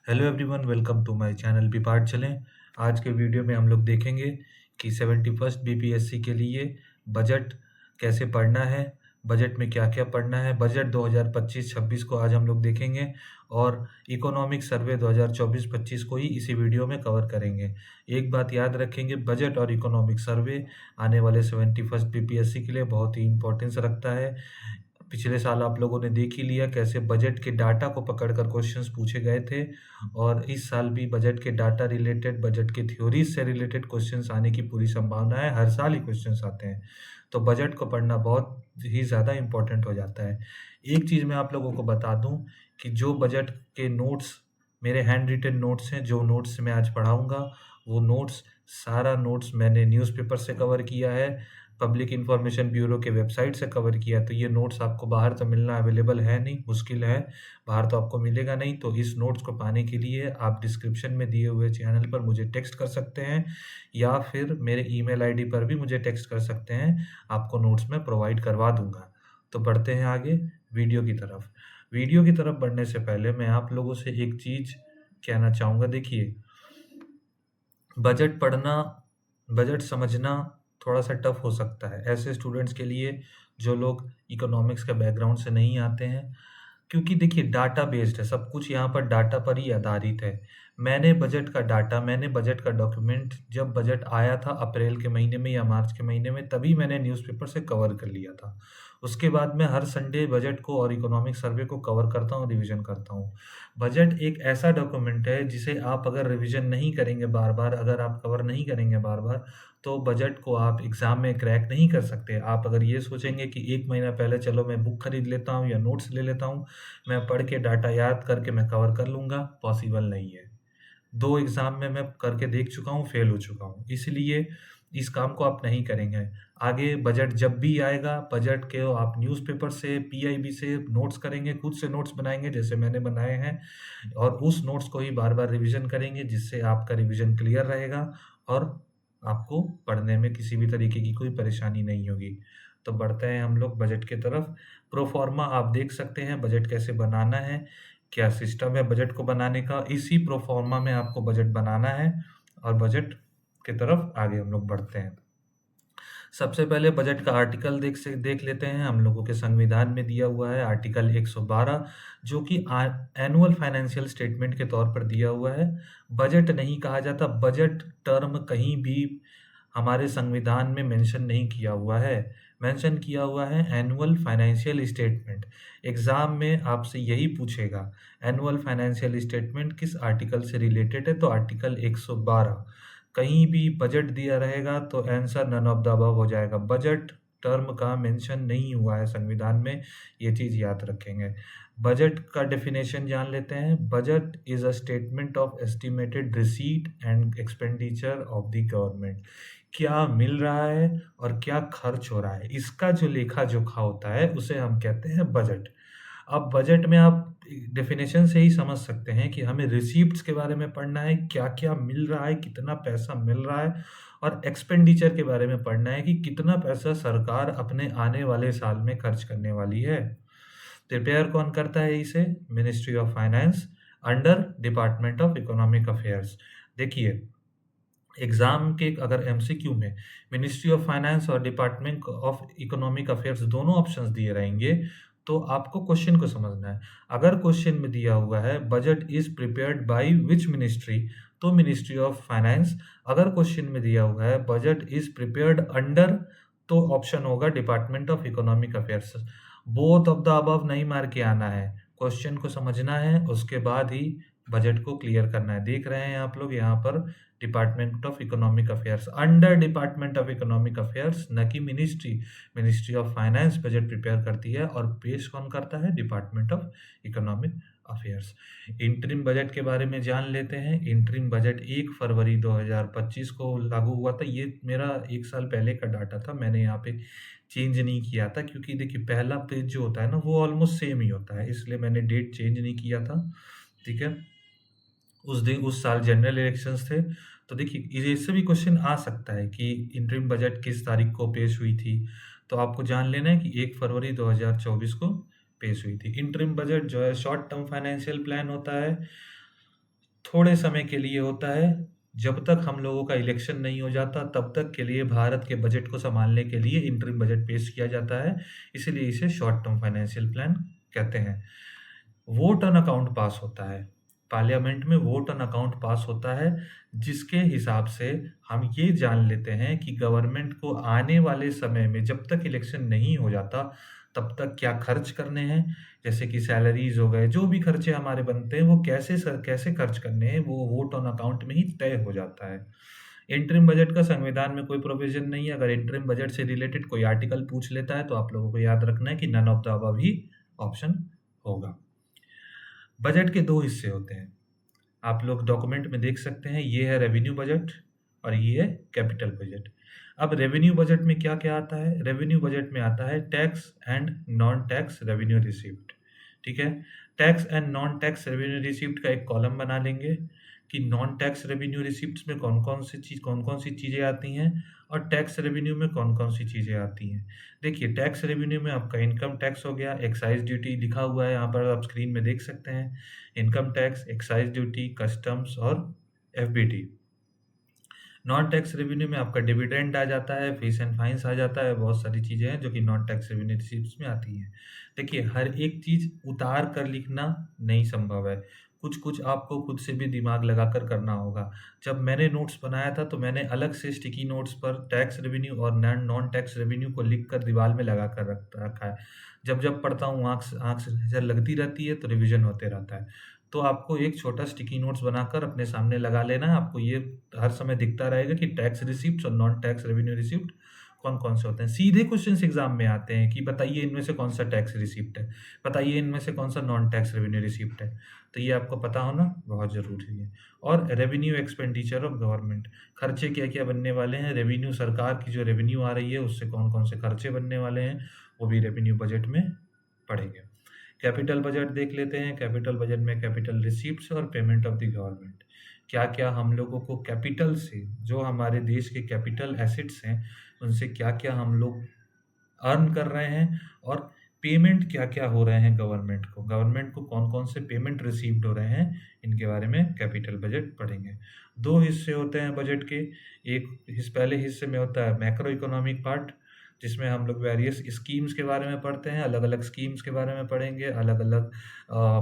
Hello everyone, welcome to my channel भी पाठ चलें। आज के वीडियो में हम लोग देखेंगे कि 71st बीपीएससी के लिए बजट कैसे पढ़ना है, बजट में क्या-क्या पढ़ना है। बजट 2025-26 को आज हम लोग देखेंगे और इकोनॉमिक सर्वे 2024-25 को ही इसी वीडियो में कवर करेंगे। एक बात याद रखेंगे, बजट और इकोनॉमिक सर्वे आने वाले 71st बीपीएससी के लिए बहुत ही इम्पोर्टेंस रखता है। पिछले साल आप लोगों ने देख ही लिया कैसे बजट के डाटा को पकड़कर क्वेश्चंस पूछे गए थे और इस साल भी बजट के डाटा रिलेटेड, बजट के थ्योरीज से रिलेटेड क्वेश्चंस आने की पूरी संभावना है। हर साल ही क्वेश्चंस आते हैं, तो बजट को पढ़ना बहुत ही ज़्यादा इम्पोर्टेंट हो जाता है। एक चीज़ मैं आप लोगों को बता दूं कि जो बजट के नोट्स, मेरे हैंड रिटन नोट्स हैं, जो नोट्स मैं आज पढ़ाऊँगा, वो नोट्स, सारा नोट्स मैंने न्यूज़पेपर से कवर किया है, पब्लिक इन्फॉर्मेशन ब्यूरो के वेबसाइट से कवर किया। तो ये नोट्स आपको बाहर तो मिलना अवेलेबल है नहीं, मुश्किल है, बाहर तो आपको मिलेगा नहीं। तो इस नोट्स को पाने के लिए आप डिस्क्रिप्शन में दिए हुए चैनल पर मुझे टेक्स्ट कर सकते हैं या फिर मेरे ईमेल आईडी पर भी मुझे टेक्स्ट कर सकते हैं, आपको नोट्स मैं प्रोवाइड करवा दूँगा। तो बढ़ते हैं आगे वीडियो की तरफ। वीडियो की तरफ बढ़ने से पहले मैं आप लोगों से एक चीज़ कहना चाहूँगा। देखिए, बजट पढ़ना, बजट समझना थोड़ा-सा टफ हो सकता है ऐसे स्टूडेंट्स के लिए जो लोग इकोनॉमिक्स के बैकग्राउंड से नहीं आते हैं, क्योंकि देखिए डाटा बेस्ड है, सब कुछ यहाँ पर डाटा पर ही आधारित है। मैंने बजट का डॉक्यूमेंट जब बजट आया था अप्रैल के महीने में या मार्च के महीने में, तभी मैंने न्यूज़पेपर से कवर कर लिया था। उसके बाद मैं हर संडे बजट को और इकोनॉमिक सर्वे को कवर करता हूँ, रिवीजन करता हूँ। बजट एक ऐसा डॉक्यूमेंट है जिसे आप अगर रिवीजन नहीं करेंगे बार-बार, अगर आप कवर नहीं करेंगे बार-बार, तो बजट को आप एग्ज़ाम में क्रैक नहीं कर सकते। आप अगर ये सोचेंगे कि 1 महीना पहले चलो मैं बुक खरीद लेता हूँ या नोट्स ले लेता हूँ, मैं पढ़ के डाटा याद करके मैं कवर कर लूँगा, पॉसिबल नहीं है। 2 एग्ज़ाम में मैं करके देख चुका हूँ, फेल हो चुका हूँ। इसलिए इस काम को आप नहीं करेंगे। आगे बजट जब भी आएगा, बजट के आप न्यूज़पेपर से, पीआईबी से नोट्स करेंगे, खुद से नोट्स बनाएँगे जैसे मैंने बनाए हैं और उस नोट्स को ही बार-बार रिवीजन करेंगे, जिससे आपका रिवीजन क्लियर रहेगा और आपको पढ़ने में किसी भी तरीके की कोई परेशानी नहीं होगी। तो बढ़ते हैं हम लोग बजट की तरफ। प्रोफ़ार्मा आप देख सकते हैं बजट कैसे बनाना है, क्या सिस्टम है बजट को बनाने का, इसी प्रोफ़ार्मा में आपको बजट बनाना है और बजट की तरफ आगे हम लोग बढ़ते हैं। सबसे पहले बजट का आर्टिकल देख लेते हैं। हम लोगों के संविधान में दिया हुआ है आर्टिकल 112, जो कि एनुअल फाइनेंशियल स्टेटमेंट के तौर पर दिया हुआ है। बजट नहीं कहा जाता, बजट टर्म कहीं भी हमारे संविधान में मेंशन नहीं किया हुआ है। मेंशन किया हुआ है एनुअल फाइनेंशियल स्टेटमेंट। एग्ज़ाम में आपसे यही पूछेगा, एनुअल फाइनेंशियल स्टेटमेंट किस आर्टिकल से रिलेटेड है? तो आर्टिकल 112। कहीं भी बजट दिया रहेगा तो answer none of the above हो जाएगा। बजट टर्म का मेंशन नहीं हुआ है संविधान में, ये चीज़ याद रखेंगे। बजट का डेफिनेशन जान लेते हैं। Budget is a statement of estimated receipt and expenditure of the government. क्या मिल रहा है और क्या खर्च हो रहा है, इसका जो लेखा-जोखा होता है उसे हम कहते हैं बजट। अब बजट में आप डेफिनेशन से ही समझ सकते हैं कि हमें रिसीप्ट्स के बारे में पढ़ना है, क्या-क्या मिल रहा है, कितना पैसा मिल रहा है, और एक्सपेंडिचर के बारे में पढ़ना है कि कितना पैसा सरकार अपने आने वाले साल में खर्च करने वाली है। प्रिपेयर कौन करता है इसे? Ministry of finance under department of economic affairs. देखिए, एग्ज़ाम के अगर एमसीक्यू में मिनिस्ट्री ऑफ फाइनेंस और डिपार्टमेंट ऑफ इकोनॉमिक अफेयर्स दोनों ऑप्शंस दिए रहेंगे, तो आपको क्वेश्चन को समझना है। अगर क्वेश्चन में दिया हुआ है budget is prepared by which ministry, तो मिनिस्ट्री ऑफ फाइनेंस। अगर क्वेश्चन में दिया हुआ है बजट इज़ प्रिपेयर्ड अंडर, तो ऑप्शन होगा department of economic affairs. Both of the above नहीं मार के आना है, क्वेश्चन को समझना है, उसके बाद ही बजट को क्लियर करना है। देख रहे हैं आप लोग यहाँ पर department of economic affairs, under department of economic affairs, न कि ministry. Ministry of finance budget prepare करती है और पेश कौन करता है? Department of economic affairs. Interim budget के बारे में जान लेते हैं। इंटरिम बजट 1 फरवरी 2025 को लागू हुआ था। ये मेरा 1 साल पहले का डाटा था, मैंने यहाँ पे चेंज नहीं किया था, क्योंकि देखिए पहला पेज जो होता है ना वो ऑलमोस्ट सेम ही होता है, इसलिए मैंने डेट चेंज नहीं किया था। ठीक है? उस साल जनरल इलेक्शंस थे, तो देखिए इससे भी क्वेश्चन आ सकता है कि इंटरिम बजट किस तारीख को पेश हुई थी, तो आपको जान लेना है कि 1 फरवरी 2024 को पेश हुई थी। इंटरिम बजट जो है शॉर्ट टर्म फाइनेंशियल प्लान होता है, थोड़े समय के लिए होता है, जब तक हम लोगों का इलेक्शन नहीं हो जाता तब तक के लिए भारत के बजट को संभालने के लिए इंटरिम बजट पेश किया जाता है, इसीलिए इसे शॉर्ट टर्म फाइनेंशियल प्लान कहते हैं। वोट ऑन अकाउंट पास होता है, पार्लियामेंट में वोट ऑन अकाउंट पास होता है, जिसके हिसाब से हम ये जान लेते हैं कि गवर्नमेंट को आने वाले समय में जब तक इलेक्शन नहीं हो जाता तब तक क्या खर्च करने हैं, जैसे कि सैलरीज हो गए, जो भी खर्चे हमारे बनते हैं वो कैसे खर्च करने हैं वो वोट ऑन अकाउंट में ही तय हो जाता है। इंटरिम बजट का संविधान में कोई प्रोविजन नहीं है। अगर इंटरिम बजट से रिलेटेड कोई आर्टिकल पूछ लेता है तो आप लोगों को याद रखना है कि नन ऑफ द अबव ही ऑप्शन होगा। बजट के दो हिस्से होते हैं, आप लोग डॉक्यूमेंट में देख सकते हैं, ये है रेवेन्यू बजट और ये है कैपिटल बजट। अब रेवेन्यू बजट में क्या क्या आता है? रेवेन्यू बजट में आता है tax and non tax revenue received. ठीक है, tax and non tax revenue received का एक कॉलम बना लेंगे कि नॉन टैक्स रेवेन्यू रिसीप्ट्स में कौन कौन सी चीज़ें आती हैं और टैक्स रेवेन्यू में कौन कौन सी चीज़ें आती हैं। देखिए, टैक्स रेवेन्यू में आपका इनकम टैक्स हो गया, एक्साइज ड्यूटी लिखा हुआ है यहाँ पर आप स्क्रीन में देख सकते हैं, income tax, excise duty, customs और एफबीटी। नॉन टैक्स रेवेन्यू में आपका डिविडेंड आ जाता है, फीस एंड फाइन्स आ जाता है, बहुत सारी चीज़ें हैं जो कि नॉन टैक्स रेवेन्यू रिसीप्ट्स में आती हैं। देखिए, हर एक चीज़ उतार कर लिखना नहीं संभव है, कुछ-कुछ आपको खुद से भी दिमाग लगाकर करना होगा। जब मैंने नोट्स बनाया था तो मैंने अलग से स्टिकी नोट्स पर टैक्स रेवेन्यू और नॉन टैक्स रेवेन्यू को लिख कर दीवार में लगा कर रखा है। जब पढ़ता हूँ आँख से नज़र लगती रहती है तो रिविज़न होते रहता है। तो आपको एक छोटा स्टिकी नोट्स बनाकर अपने सामने लगा लेना है, आपको ये हर समय दिखता रहेगा कि टैक्स रिसिप्ट्स और नॉन टैक्स रेवेन्यू रिसिप्ट कौन-कौन से होते हैं। सीधे क्वेश्चंस एग्ज़ाम में आते हैं कि बताइए इनमें से कौन-सा टैक्स रिसिप्ट है, बताइए इनमें से कौन-सा नॉन टैक्स रेवेन्यू रिसिप्ट है। तो ये आपको पता होना बहुत ज़रूरी है। और रेवेन्यू एक्सपेंडिचर ऑफ गवर्नमेंट, खर्चे क्या-क्या बनने वाले हैं, रेवेन्यू सरकार की जो रेवेन्यू आ रही है उससे कौन-कौन से खर्चे बनने वाले हैं, वो भी रेवेन्यू बजट में पढ़ेंगे। कैपिटल बजट देख लेते हैं। कैपिटल बजट में कैपिटल रिसीप्ट्स और पेमेंट ऑफ द गवर्नमेंट, क्या-क्या हम लोगों को कैपिटल से, जो हमारे देश के कैपिटल एसेट्स हैं, उनसे क्या-क्या हम लोग अर्न कर रहे हैं और पेमेंट क्या-क्या हो रहे हैं गवर्नमेंट को कौन-कौन से पेमेंट रिसीव्ड हो रहे हैं, इनके बारे में कैपिटल बजट पढ़ेंगे। 2 हिस्से होते हैं बजट के, पहले हिस्से में होता है मैक्रो इकोनॉमिक पार्ट, जिसमें हम लोग वेरियस स्कीम्स के बारे में पढ़ते हैं, अलग-अलग स्कीम्स के बारे में पढ़ेंगे, अलग-अलग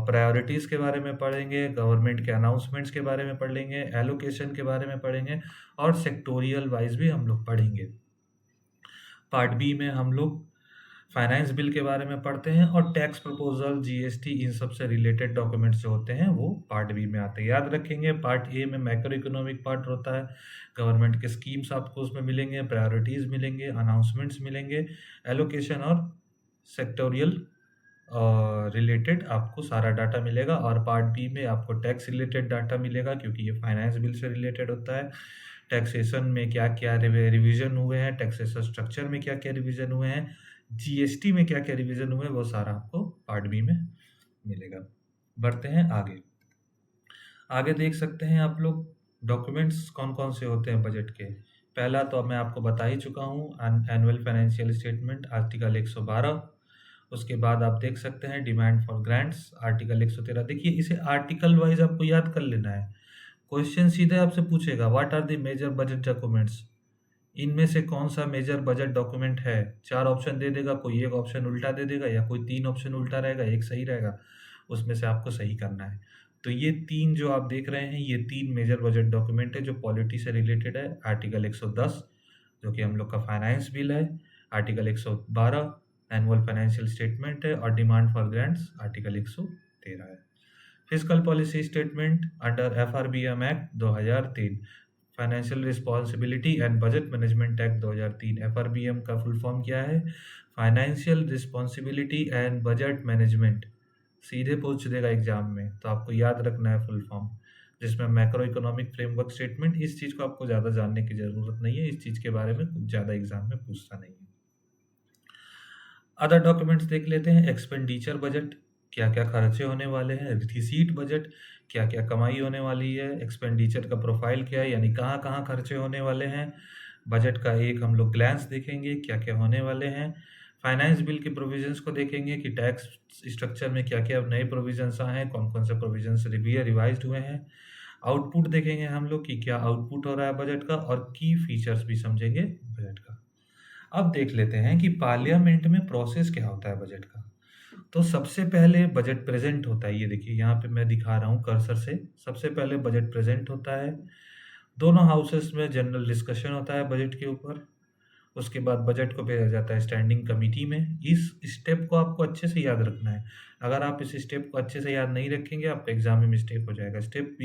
प्रायोरिटीज़ के बारे में पढ़ेंगे, गवर्नमेंट के अनाउंसमेंट्स के बारे में पढ़ लेंगे, एलोकेशन के बारे में पढ़ेंगे और सेक्टोरियल वाइज़ भी हम लोग पढ़ेंगे। पार्ट बी में हम लोग फाइनेंस बिल के बारे में पढ़ते हैं और टैक्स प्रपोजल, जीएसटी, इन सब से रिलेटेड डॉक्यूमेंट्स जो होते हैं वो पार्ट बी में आते हैं। याद रखेंगे, पार्ट ए में मैक्रो इकोनॉमिक पार्ट होता है, गवर्नमेंट के स्कीम्स आपको उसमें मिलेंगे, प्रायोरिटीज़ मिलेंगे, अनाउंसमेंट्स मिलेंगे, एलोकेशन और सेक्टोरियल रिलेटेड आपको सारा डाटा मिलेगा। और पार्ट बी में आपको टैक्स रिलेटेड डाटा मिलेगा, क्योंकि ये फाइनेंस बिल से रिलेटेड होता है। टैक्सेशन में क्या-क्या रिवीजन हुए हैं, टैक्सेशन स्ट्रक्चर में क्या-क्या रिवीजन हुए हैं, जीएसटी में क्या-क्या रिवीजन हुए हैं, वो सारा आपको पार्ट बी में मिलेगा। बढ़ते हैं आगे। आगे देख सकते हैं आप लोग डॉक्यूमेंट्स कौन-कौन से होते हैं बजट के। पहला तो मैं आपको बता ही चुका हूँ, एनुअल फाइनेंशियल स्टेटमेंट आर्टिकल 112। उसके बाद आप देख सकते हैं डिमांड फॉर ग्रांट्स आर्टिकल 113। देखिए, इसे आर्टिकल वाइज आपको याद कर लेना है। क्वेश्चन सीधे आपसे पूछेगा, what are the major budget documents, इनमें से कौन सा मेजर बजट डॉक्यूमेंट है। 4 ऑप्शन दे देगा, कोई एक ऑप्शन उल्टा दे देगा या कोई 3 ऑप्शन उल्टा रहेगा, एक सही रहेगा, उसमें से आपको सही करना है। तो ये 3 जो आप देख रहे हैं, ये 3 मेजर बजट डॉक्यूमेंट है जो पॉलिटी से रिलेटेड है। आर्टिकल 110 जो कि हम लोग का फाइनेंस बिल है, आर्टिकल 112 एनुअल फाइनेंशियल स्टेटमेंट है और डिमांड फॉर ग्रांट्स आर्टिकल 113 है। Fiscal policy statement under FRBM act 2003, financial responsibility and budget management act 2003। FRBM का फुल फॉर्म क्या है? Financial responsibility and budget management. सीधे पूछ देगा एग्जाम में, तो आपको याद रखना है फुल फॉर्म, जिसमें मैक्रो इकोनॉमिक फ्रेमवर्क स्टेटमेंट। इस चीज़ को आपको ज़्यादा जानने की ज़रूरत नहीं है, इस चीज़ के बारे में कुछ ज़्यादा एग्जाम में पूछता नहीं है। अदर डॉक्यूमेंट्स देख लेते हैं। एक्सपेंडिचर बजट, क्या क्या खर्चे होने वाले हैं। रिसीट बजट, क्या क्या कमाई होने वाली है। एक्सपेंडिचर का प्रोफाइल क्या है, यानी कहाँ कहाँ खर्चे होने वाले हैं। बजट का एक हम लोग ग्लैंस देखेंगे, क्या क्या होने वाले हैं। फाइनेंस बिल के प्रोविजंस को देखेंगे कि टैक्स स्ट्रक्चर में क्या क्या नए प्रोविजंस आए हैं, कौन कौन से प्रोविजंस रिवाइज्ड हुए हैं। आउटपुट देखेंगे हम लोग कि क्या आउटपुट हो रहा है बजट का, और की फीचर्स भी समझेंगे बजट का। अब देख लेते हैं कि पार्लियामेंट में प्रोसेस क्या होता है बजट का। तो सबसे पहले बजट प्रेजेंट होता है, ये देखिए यहाँ पे मैं दिखा रहा हूँ कर्सर से। सबसे पहले बजट प्रेजेंट होता है, दोनों हाउसेस में जनरल डिस्कशन होता है बजट के ऊपर। उसके बाद बजट को भेजा जाता है स्टैंडिंग कमिटी में। इस स्टेप को आपको अच्छे से याद रखना है। अगर आप इस स्टेप को अच्छे से याद नहीं रखेंगे, आपका एग्जाम में मिस्टेक हो जाएगा। स्टेप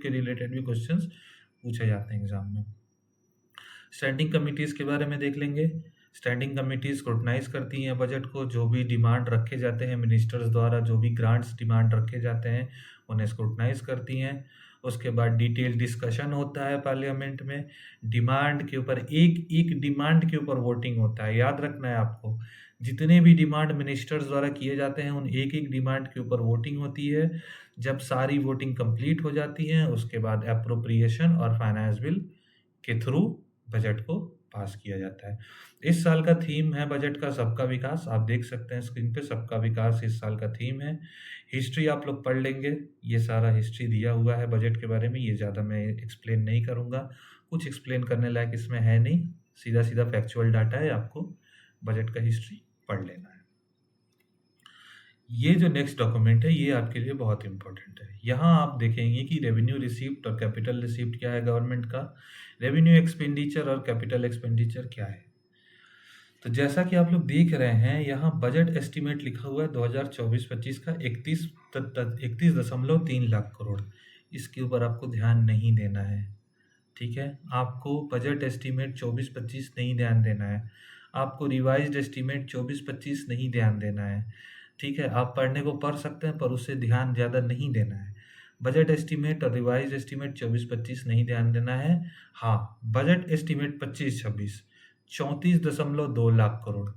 के रिलेटेड भी क्वेश्चंस पूछे जाते हैं एग्जाम में। स्टैंडिंग कमिटीज़ के बारे में देख लेंगे। स्टैंडिंग कमिटीज़ स्क्रूटनाइज करती हैं बजट को, जो भी डिमांड रखे जाते हैं मिनिस्टर्स द्वारा, जो भी ग्रांट्स डिमांड रखे जाते हैं उन्हें स्क्रूटनाइज करती हैं। उसके बाद डिटेल डिस्कशन होता है पार्लियामेंट में। डिमांड के ऊपर एक डिमांड के ऊपर वोटिंग होता है, याद रखना है आपको। जितने भी डिमांड मिनिस्टर्स द्वारा किए जाते हैं उन एक डिमांड के ऊपर वोटिंग होती है। जब सारी वोटिंग कंप्लीट हो जाती है उसके बाद अप्रोप्रिएशन और फाइनेंस बिल के थ्रू बजट को पास किया जाता है। इस साल का थीम है बजट का सबका विकास। आप देख सकते हैं स्क्रीन पे, सबका विकास इस साल का थीम है। हिस्ट्री आप लोग पढ़ लेंगे, ये सारा हिस्ट्री दिया हुआ है बजट के बारे में, ये ज़्यादा मैं एक्सप्लेन नहीं करूँगा। कुछ एक्सप्लेन करने लायक इसमें है नहीं, सीधा फैक्चुअल डाटा है, आपको बजट का हिस्ट्री पढ़ लेना है। ये जो नेक्स्ट डॉक्यूमेंट है ये आपके लिए बहुत इंपॉर्टेंट है। यहाँ आप देखेंगे कि रेवेन्यू रिसीप्ट और कैपिटल रिसीप्ट क्या है गवर्नमेंट का, रेवेन्यू एक्सपेंडिचर और कैपिटल एक्सपेंडिचर क्या है। तो जैसा कि आप लोग देख रहे हैं यहाँ बजट एस्टिमेट लिखा हुआ है 2024-25 का 31.3 लाख करोड़। इसके ऊपर आपको ध्यान नहीं देना है, ठीक है। आपको बजट एस्टिमेट 24-25 नहीं ध्यान देना है, आपको रिवाइज्ड एस्टिमेट 24-25 नहीं ध्यान देना है, ठीक है। आप पढ़ने को पढ़ सकते हैं पर उससे ध्यान ज़्यादा नहीं देना है। बजट एस्टिमेट और रिवाइज एस्टिमेट 24-25 नहीं ध्यान देना है। हाँ, budget estimate 25-26 34.2 lakh crore.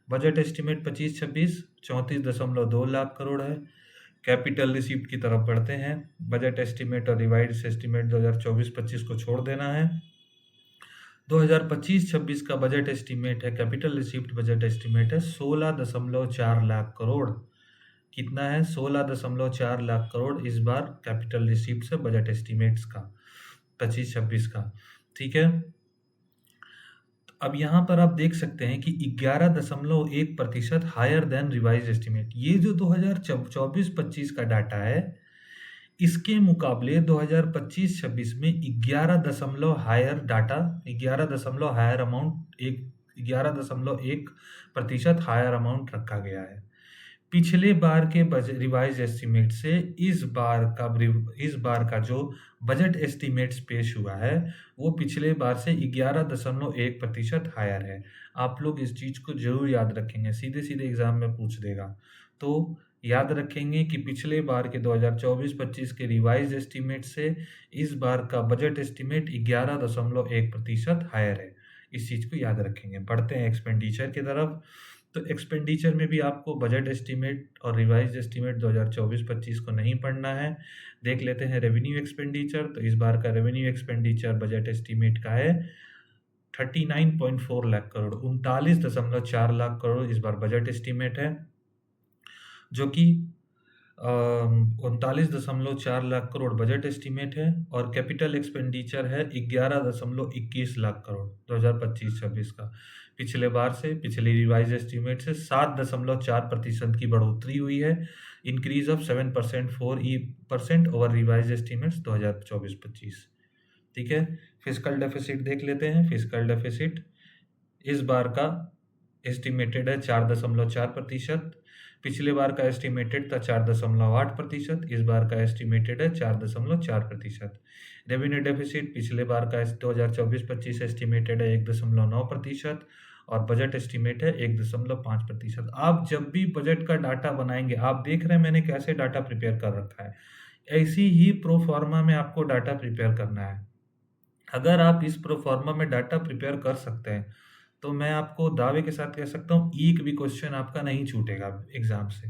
Budget estimate 25-26 34.2 lakh crore है। कैपिटल रिसीप्ट की तरफ बढ़ते हैं। बजट एस्टिमेट और रिवाइज एस्टिमेट 2024-25 को छोड़ देना है। 2025-26 का बजट एस्टिमेट है, कैपिटल रिसीप्ट बजट एस्टिमेट है 16.4 लाख करोड़। कितना है? 16.4 लाख करोड़ इस बार कैपिटल रिसीप्ट है बजट एस्टिमेट्स का 25-26 का, ठीक है। अब यहाँ पर आप देख सकते हैं कि 11.1% हायर देन रिवाइज एस्टिमेट। ये जो 2024-25 का डाटा है इसके मुकाबले 2025-26 में 11 higher data, 11 higher amount, 11.1% higher amount रखा गया है। पिछले बार के रिवाइज एस्टिमेट से इस बार का जो बजट एस्टिमेट्स पेश हुआ है वो पिछले बार से 11.1% हायर है। आप लोग इस चीज़ को जरूर याद रखेंगे, सीधे एग्जाम में पूछ देगा। तो याद रखेंगे कि पिछले बार के 2024-25 के रिवाइज एस्टिमेट से इस बार का बजट एस्टिमेट 11.1% हायर है। इस चीज़ को याद रखेंगे। बढ़ते हैं एक्सपेंडिचर की तरफ। तो एक्सपेंडिचर में भी आपको बजट एस्टिमेट और रिवाइज एस्टिमेट 2024-25 को नहीं पढ़ना है। देख लेते हैं रेवेन्यू एक्सपेंडिचर। तो इस बार का रेवेन्यू एक्सपेंडिचर बजट एस्टिमेट का है 39.4 लाख करोड़, 39.4 लाख करोड़ इस बार बजट एस्टिमेट है, जो कि 39.4 लाख करोड़ बजट एस्टिमेट है। और कैपिटल एक्सपेंडिचर है 11.21 लाख करोड़ 2025-26 का। पिछले बार से, पिछले रिवाइज एस्टिमेट से 7.4% की बढ़ोतरी हुई है, increase of 7% over revise estimates 2024-25, ठीक है। फिस्कल डेफिसिट देख लेते हैं। फिस्कल डेफिसिट इस बार का एस्टिमेटेड है 4.4%। पिछले बार का एस्टिमेटेड था 4.8%, इस बार का एस्टिमेटेड है 4.4%। रेवेन्यू डेफिसिट पिछले बार का 2024-25 एस्टिमेटेड है 1.9% और बजट एस्टिमेट है 1.5%। आप जब भी बजट का डाटा बनाएंगे, आप देख रहे हैं मैंने कैसे डाटा प्रिपेयर कर रखा है, ऐसी ही प्रोफार्मा में आपको डाटा प्रिपेयर करना है। अगर आप इस प्रोफार्मा में डाटा प्रिपेयर कर सकते हैं तो मैं आपको दावे के साथ कह सकता हूँ एक भी क्वेश्चन आपका नहीं छूटेगा एग्जाम से।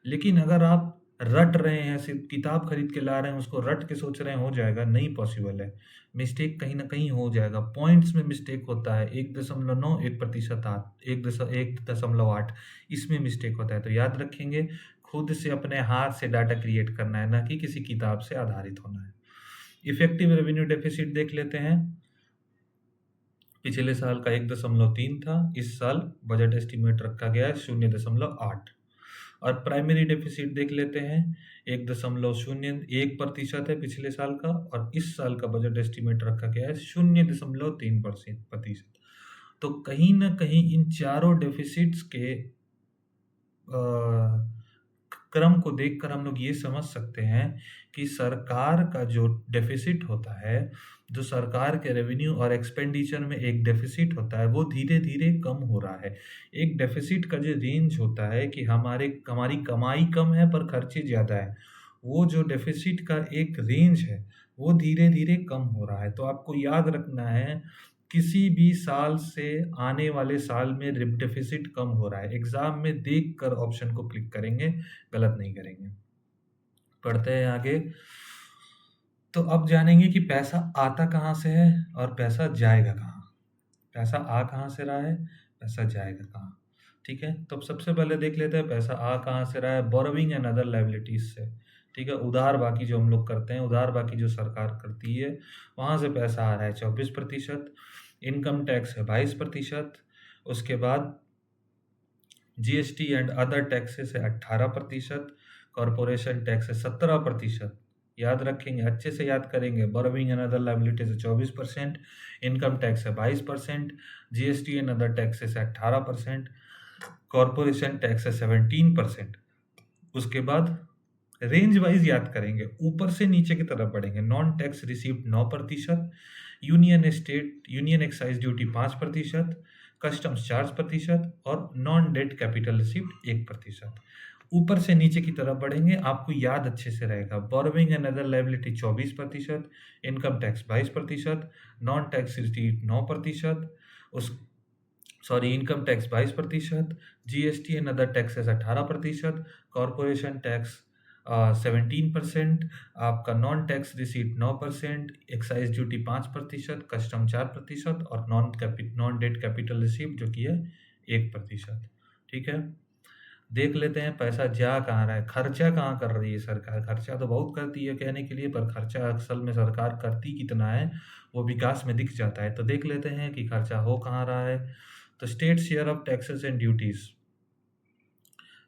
लेकिन अगर आप रट रहे हैं, सिर्फ किताब खरीद के ला रहे हैं, उसको रट के सोच रहे हैं हो जाएगा, नहीं पॉसिबल है। मिस्टेक कहीं ना कहीं हो जाएगा, पॉइंट्स में मिस्टेक होता है, 1.9, 1%, 1.8 इसमें मिस्टेक होता है। तो याद रखेंगे, खुद से अपने हाथ से डाटा क्रिएट करना है, ना कि किसी किताब से आधारित होना है। इफेक्टिव रेवेन्यू डेफिसिट देख लेते हैं। पिछले साल का 1.3 था, इस साल बजट एस्टिमेट रखा गया है 0.8। और प्राइमरी डेफिसिट देख लेते हैं, 1.01% है पिछले साल का, और इस साल का बजट एस्टिमेट रखा गया है 0.3%। तो कहीं ना कहीं इन चारों डेफिसिट्स के क्रम को देखकर हम लोग ये समझ सकते हैं कि सरकार का जो डेफिसिट होता है, जो सरकार के रेवेन्यू और एक्सपेंडिचर में एक डेफिसिट होता है, वो धीरे धीरे कम हो रहा है। एक डेफिसिट का जो रेंज होता है कि हमारी कमाई कम है पर खर्चे ज़्यादा है, वो जो डेफिसिट का एक रेंज है वो धीरे धीरे कम हो रहा है। तो आपको याद रखना है, किसी भी साल से आने वाले साल में डेफिसिट कम हो रहा है। एग्जाम में देख कर ऑप्शन को क्लिक करेंगे, गलत नहीं करेंगे। पढ़ते हैं आगे। तो अब जानेंगे कि पैसा आता कहाँ से है और पैसा जाएगा कहाँ। पैसा आ कहाँ से रहा है, पैसा जाएगा कहाँ। ठीक है, तो सबसे पहले देख लेते हैं पैसा आ कहाँ से रहा है। बोरोइंग एंड अदर लायबिलिटीज से। ठीक है, उधार बाकी जो हम लोग करते हैं, उधार बाकी जो सरकार करती है, वहाँ से पैसा आ रहा है 24%। इनकम टैक्स है 22%। उसके बाद जीएसटी एंड अदर टैक्सेस है 18%। कॉरपोरेशन टैक्स है 17%। याद रखेंगे, अच्छे से याद करेंगे। बोरोइंग एंड अदर लायबिलिटीज है 24%। इनकम टैक्स है 22%। जीएसटी एंड अदर टैक्सेस है 18%। कॉरपोरेशन टैक्स है 17%। उसके बाद रेंज वाइज याद करेंगे, ऊपर से नीचे की तरफ बढ़ेंगे। Non tax received 9%। Union excise duty 5%। Customs 4% और नॉन डेट कैपिटल रिसीव्ड 1%। ऊपर से नीचे की तरफ बढ़ेंगे, आपको याद अच्छे से रहेगा। Borrowing and other liability 24%। Income tax 22%। Non tax received 9%। Income tax 22%। GST and other taxes 18%। Corporation tax 17%। आपका non tax receipt 9%। Excise duty 5%। Custom 4% और नॉन डेट कैपिटल रिसीट जो कि है 1%। ठीक है, देख लेते हैं पैसा जा कहाँ रहा है। खर्चा कहाँ कर रही है सरकार। खर्चा तो बहुत करती है कहने के लिए, पर खर्चा असल में सरकार करती कितना है वो विकास में दिख जाता है। तो देख लेते हैं कि खर्चा हो कहाँ रहा है। तो state share of taxes and duties,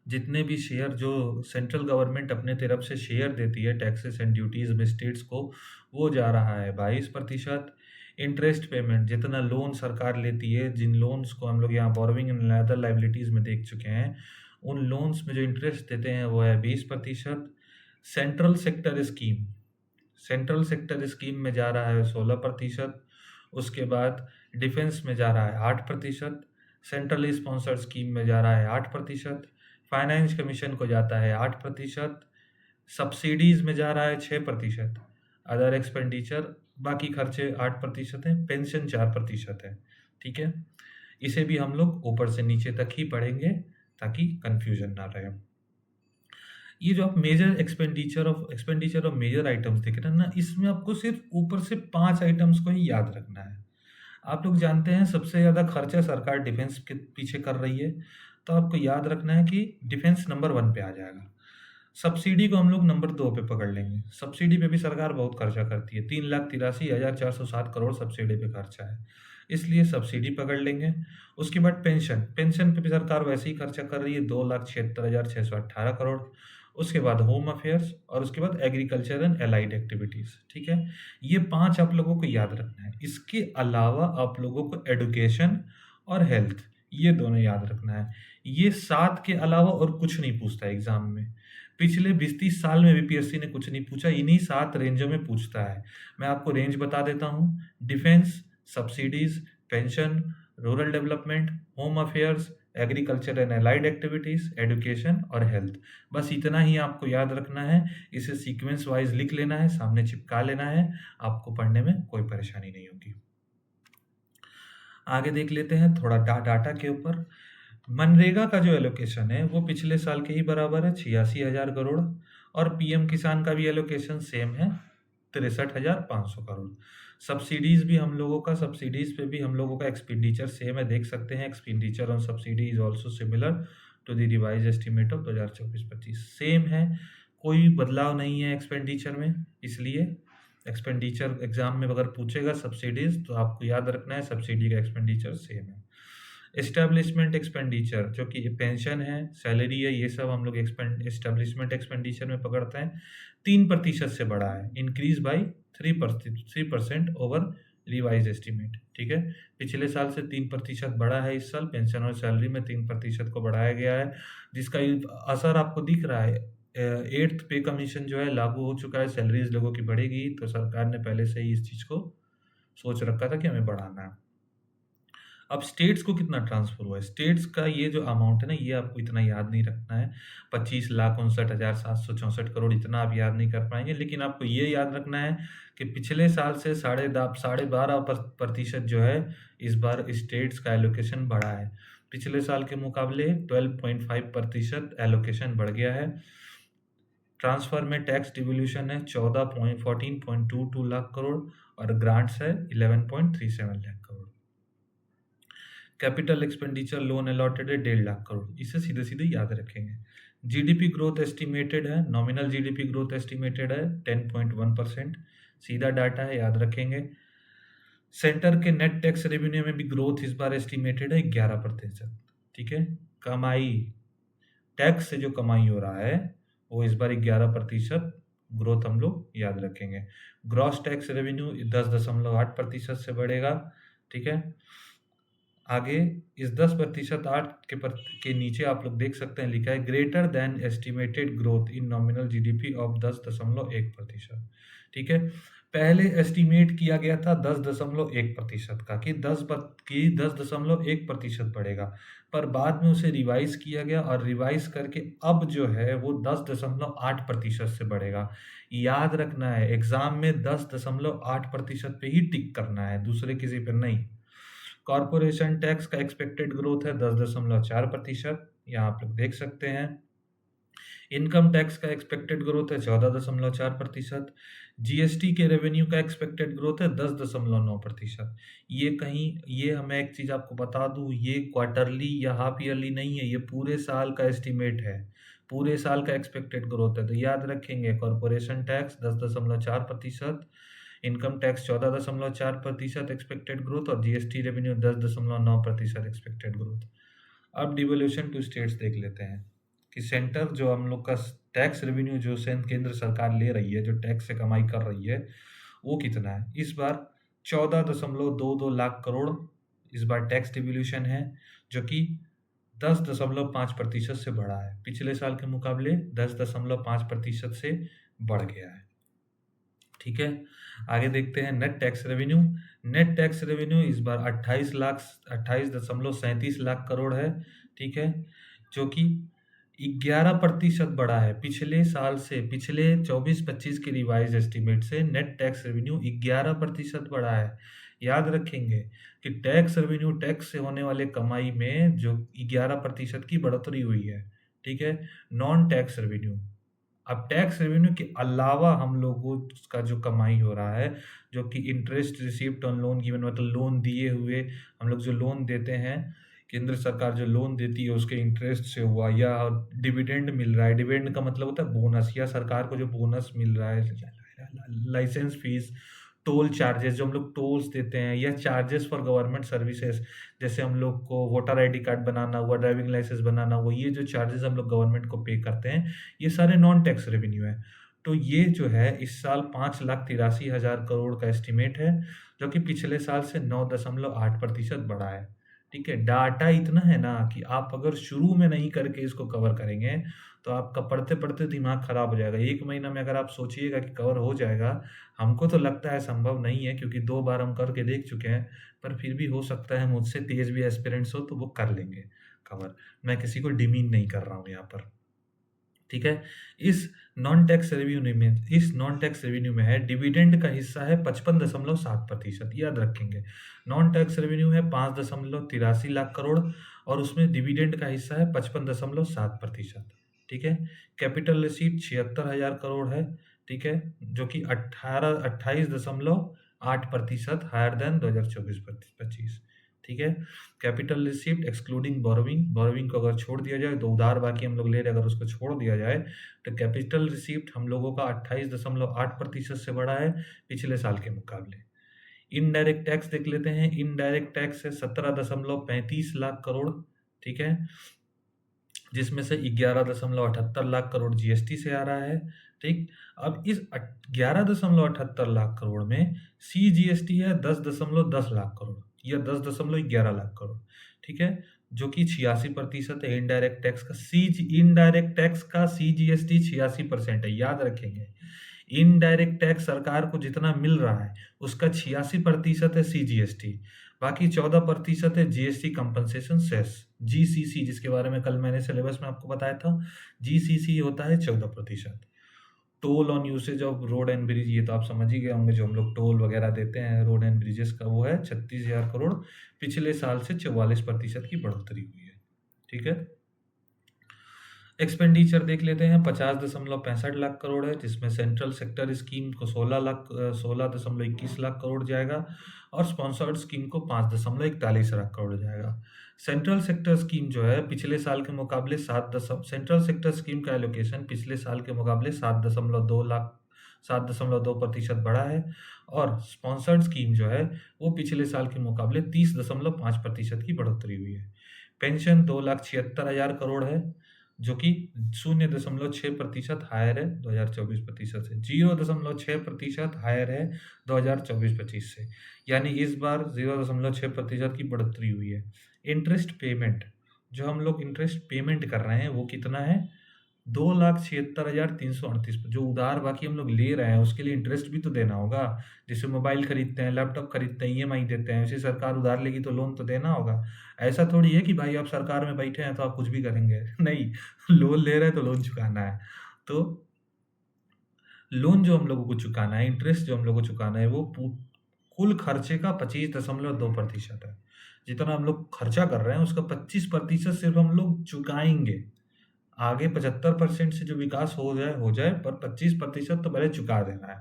जितने भी शेयर जो सेंट्रल गवर्नमेंट अपने तरफ से शेयर देती है टैक्सेस एंड ड्यूटीज में स्टेट्स को, वो जा रहा है 22%। इंटरेस्ट पेमेंट, जितना लोन सरकार लेती है, जिन लोन्स को हम लोग यहाँ बोरोइंग एंड अदर लायबिलिटीज में देख चुके हैं, उन लोन्स में जो इंटरेस्ट देते हैं वो है 20%। सेंट्रल सेक्टर स्कीम में जा रहा है 16%। उसके बाद डिफेंस में जा रहा है 8%। सेंट्रली स्पॉन्सर्ड स्कीम में जा रहा है 8%। फाइनेंस कमीशन को जाता है 8%। सब्सिडीज में जा रहा है 6%। अदर एक्सपेंडिचर बाकी खर्चे 8% हैं। पेंशन 4% है। ठीक है, इसे भी हम लोग ऊपर से नीचे तक ही पढ़ेंगे ताकि कंफ्यूजन ना रहे। ये जो आप major expenditure of major items देख रहे हैं ना, इसमें आपको सिर्फ ऊपर से 5 आइटम्स को ही याद रखना है। आप लोग जानते हैं सबसे ज़्यादा खर्चा सरकार डिफेंस के पीछे कर रही है, तो आपको याद रखना है कि डिफेंस नंबर 1 पे आ जाएगा। सब्सिडी को हम लोग नंबर 2 पे पकड़ लेंगे। सब्सिडी पे भी सरकार बहुत खर्चा करती है, 3,83,407 करोड़ सब्सिडी पे खर्चा है, इसलिए सब्सिडी पकड़ लेंगे। उसके बाद पेंशन पे भी सरकार वैसे ही खर्चा कर रही है, 2,76,618 करोड़। उसके बाद होम अफेयर्स और उसके बाद एग्रीकल्चर एंड एलाइड एक्टिविटीज़। ठीक है, ये 5 आप लोगों को याद रखना है। इसके अलावा आप लोगों को एडुकेशन और हेल्थ, ये दोनों याद रखना है। ये 7 के अलावा और कुछ नहीं पूछता एग्जाम में। पिछले 20-30 साल में बीपीएससी ने कुछ नहीं पूछा, इन्हीं 7 रेंजों में पूछता है। मैं आपको रेंज बता देता हूँ। Defence, subsidies, pension, rural development, home affairs, agriculture and allied activities, education और हेल्थ। बस इतना ही आपको याद रखना है। इसे सीक्वेंस वाइज लिख लेना है, सामने चिपका लेना है, आपको पढ़ने में कोई परेशानी नहीं होगी। आगे देख लेते हैं थोड़ा डाटा के ऊपर। मनरेगा का जो एलोकेशन है वो पिछले साल के ही बराबर है, 86,000 करोड़। और पीएम किसान का भी एलोकेशन सेम है, 63,500 करोड़। सब्सिडीज भी हम लोगों का, सब्सिडीज पे भी हम लोगों का एक्सपेंडिचर सेम है, देख सकते हैं। Expenditure on subsidy is also similar to the revise estimate of 2024-25 same है, कोई बदलाव नहीं है एक्सपेंडिचर में। इसलिए एक्सपेंडिचर एग्जाम में अगर पूछेगा सब्सिडीज तो आपको याद रखना है सब्सिडी का एक्सपेंडिचर सेम है। एस्टेब्लिशमेंट एक्सपेंडिचर जो कि पेंशन है, सैलरी है, ये सब हम लोग एस्टेब्लिशमेंट एक्सपेंडिचर में पकड़ते हैं, 3% से बढ़ा है, increase by 3% over revise estimate. ठीक है, पिछले साल से 3% बढ़ा है इस साल, पेंशन और सैलरी में 3% को बढ़ाया गया है, जिसका असर आपको दिख रहा है। 8th पे कमीशन जो है लागू हो चुका है, सैलरीज लोगों की बढ़ेगी, तो सरकार ने पहले से ही इस चीज को सोच रखा था कि हमें बढ़ाना है। अब स्टेट्स को कितना ट्रांसफर हुआ है, स्टेट्स का ये जो अमाउंट है ना, ये आपको इतना याद नहीं रखना है, 25,59,764 करोड़, इतना आप याद नहीं कर पाएंगे। लेकिन आपको ये याद रखना है कि पिछले साल से 12.5% जो है इस बार स्टेट्स का एलोकेशन बढ़ा है, पिछले साल के मुकाबले 12.5% एलोकेशन बढ़ गया है। ट्रांसफर में टैक्स डिवोल्यूशन है 14.22 लाख करोड़ और ग्रांट्स है 11.37 lakh crore. Capital expenditure loan allotted है 1.5 लाख करोड़, इसे सीधे सीधे याद रखेंगे। जीडीपी ग्रोथ एस्टिमेटेड है, नॉमिनल जीडीपी ग्रोथ एस्टिमेटेड है 10.1%, सीधा डाटा है, याद रखेंगे। सेंटर के नेट टैक्स रेवेन्यू में भी ग्रोथ इस बार एस्टिमेटेड है 11%। ठीक है, कमाई, टैक्स से जो कमाई हो रहा है वो इस बार 11% ग्रोथ हम लोग याद रखेंगे। ग्रॉस टैक्स रेवेन्यू 10.8% से बढ़ेगा। ठीक है, आगे इस 10% 8 के नीचे आप लोग देख सकते हैं लिखा है greater than estimated growth in nominal GDP of 10.1%। ठीक है, पहले एस्टिमेट किया गया था 10.1% का कि 10.1% बढ़ेगा, पर बाद में उसे रिवाइज किया गया और रिवाइज करके अब जो है वो 10.8% से बढ़ेगा। याद रखना है एग्जाम में 10.8% पे ही टिक करना है, दूसरे किसी पर नहीं। कॉर्पोरेशन टैक्स का एक्सपेक्टेड ग्रोथ है 10.4%, यहाँ आप लोग देख सकते हैं। इनकम टैक्स का एक्सपेक्टेड ग्रोथ है 14.4%। जीएसटी के रेवेन्यू का एक्सपेक्टेड ग्रोथ है 10.9%। ये हमें एक चीज आपको बता दूं, ये क्वार्टरली या हाफ ईयरली नहीं है, ये पूरे साल का एस्टिमेट है, पूरे साल का एक्सपेक्टेड ग्रोथ है। तो याद रखेंगे corporation tax 10.4%, income tax 14.4% expected growth और जीएसटी रेवेन्यू 10.9% एक्सपेक्टेड ग्रोथ। अब डिवोल्यूशन टू स्टेट्स देख लेते हैं कि सेंटर जो हम लोग का टैक्स रेवेन्यू जो केंद्र सरकार ले रही है, जो टैक्स से कमाई कर रही है, वो कितना है। इस बार 14.22 लाख करोड़ इस बार टैक्स डिवोल्यूशन है, जो कि 10.5% से बढ़ा है, पिछले साल के मुकाबले 10.5% से बढ़ गया है। ठीक है, आगे देखते हैं net tax revenue. Net tax revenue इस बार 28.37 लाख करोड़ है। ठीक है, जो कि 11% बढ़ा है पिछले साल से, पिछले 24-25 के रिवाइज एस्टीमेट से नेट टैक्स रेवेन्यू 11% बढ़ा है। याद रखेंगे कि टैक्स रेवेन्यू, टैक्स से होने वाले कमाई में जो 11% की बढ़ोतरी हुई है। ठीक है, नॉन टैक्स रेवेन्यू, अब टैक्स रेवेन्यू के अलावा हम लोगों का जो कमाई हो रहा है, जो कि interest received on loan given, मतलब लोन दिए हुए, हम लोग जो लोन देते हैं, केंद्र सरकार जो लोन देती है उसके इंटरेस्ट से हुआ, या डिविडेंड मिल रहा है, डिविडेंड का मतलब होता है बोनस, या सरकार को जो बोनस मिल रहा है, लाइसेंस फीस, टोल चार्जेस जो हम लोग टोल्स देते हैं, या चार्जेस फॉर गवर्नमेंट सर्विसेज, जैसे हम लोग को वोटर आईडी कार्ड बनाना हुआ, ड्राइविंग लाइसेंस बनाना हुआ, ये जो चार्जेस हम लोग गवर्नमेंट को पे करते हैं, ये सारे नॉन टैक्स रेवेन्यू है। तो ये जो है इस साल 5,83,000 करोड़ का एस्टिमेट है, जो कि पिछले साल से 9.8% बढ़ा है। ठीक है, डाटा इतना है ना कि आप अगर शुरू में नहीं करके इसको कवर करेंगे तो आपका पढ़ते पढ़ते दिमाग खराब हो जाएगा। 1 महीना में अगर आप सोचिएगा कि कवर हो जाएगा, हमको तो लगता है संभव नहीं है, क्योंकि 2 बार हम करके देख चुके हैं, पर फिर भी हो सकता है मुझसे तेज भी एस्पिरेंट्स हो तो वो कर लेंगे कवर। मैं किसी को डिमीन नहीं कर रहा हूँ यहाँ पर। ठीक है, इस नॉन टैक्स रेवेन्यू में है डिविडेंड का हिस्सा है 55.7%। याद रखेंगे नॉन टैक्स रेवेन्यू है 5.83 लाख करोड़ और उसमें डिविडेंड का हिस्सा है 55.7%। ठीक है, कैपिटल रिसीट 76,000 करोड़ है। ठीक है, जो कि 28.8% हायर देन 2024-25। ठीक है। Capital receipt excluding borrowing, borrowing को अगर छोड़ दिया जाए तो उधार बाकी हम लोग ले रहे हैं, अगर उसको छोड़ दिया जाए तो कैपिटल रिसिप्ट हम लोगों का 28.8% से बढ़ा है पिछले साल के मुकाबले। इनडायरेक्ट टैक्स देख लेते हैं। इनडायरेक्ट टैक्स है 17.35 लाख करोड़, ठीक है, जिसमें से 11.78 लाख करोड़ जीएसटी से आ रहा है। ठीक, अब इस 11.78 लाख करोड़ में सीजीएसटी है 10.10 लाख करोड़ या 10.11 लाख करोड़, ठीक है, जो कि 86% है। इनडायरेक्ट टैक्स का इनडायरेक्ट टैक्स का सीजीएसटी 86% है, याद रखेंगे। इनडायरेक्ट टैक्स सरकार को जितना मिल रहा है उसका 86% है सीजीएसटी, बाकी 14% है जीएसटी कंपनसेशन सेस, जीसीसी, जिसके बारे में कल मैंने सिलेबस में आपको बताया था। जीसीसी होता है 14%। Toll on usage of road and bridge, ये तो आप समझ ही गए होंगे, जो हम लोग टोल वगैरह देते हैं रोड एंड ब्रिजेस का, वो है 36,000 करोड़, पिछले साल से 44% की बढ़ोतरी हुई है, ठीक है। एक्सपेंडिचर देख लेते हैं। 50.65 लाख करोड़ है, जिसमें सेंट्रल सेक्टर स्कीम को 16.21 लाख करोड़ जाएगा और स्पॉन्सर्ड स्कीम को 5.41 लाख करोड़ जाएगा। सेंट्रल सेक्टर स्कीम जो है पिछले साल के मुकाबले सेंट्रल सेक्टर स्कीम का एलोकेशन पिछले साल के मुकाबले 7.2% बढ़ा है और स्पॉन्सर्ड स्कीम जो है वो पिछले साल के मुकाबले 30.5% की बढ़ोतरी हुई है। पेंशन 2,76,000 करोड़ है, जो कि 0.6% हायर है 2024-25 से, 0.6% हायर है 2024-25 से, यानी इस बार 0.6% की बढ़ोतरी हुई है। इंटरेस्ट पेमेंट, जो हम लोग इंटरेस्ट पेमेंट कर रहे हैं वो कितना है, 2,76,338, जो उधार बाकी हम लोग ले रहे हैं उसके लिए इंटरेस्ट भी तो देना होगा। जैसे मोबाइल खरीदते हैं, लैपटॉप खरीदते हैं, ईएमआई देते हैं, वैसे सरकार उधार लेगी तो लोन तो देना होगा। ऐसा थोड़ी है कि भाई आप सरकार में बैठे हैं तो आप कुछ भी करेंगे नहीं, लोन ले रहे हैं तो लोन चुकाना है। तो लोन जो हम लोगों को चुकाना है, इंटरेस्ट जो हम लोग को चुकाना है, वो कुल खर्चे का 25.2% है। जितना हम लोग खर्चा कर रहे हैं उसका 25% सिर्फ हम लोग चुकाएंगे। आगे 75% से जो विकास हो जाए, पर 25% तो पहले चुका देना है,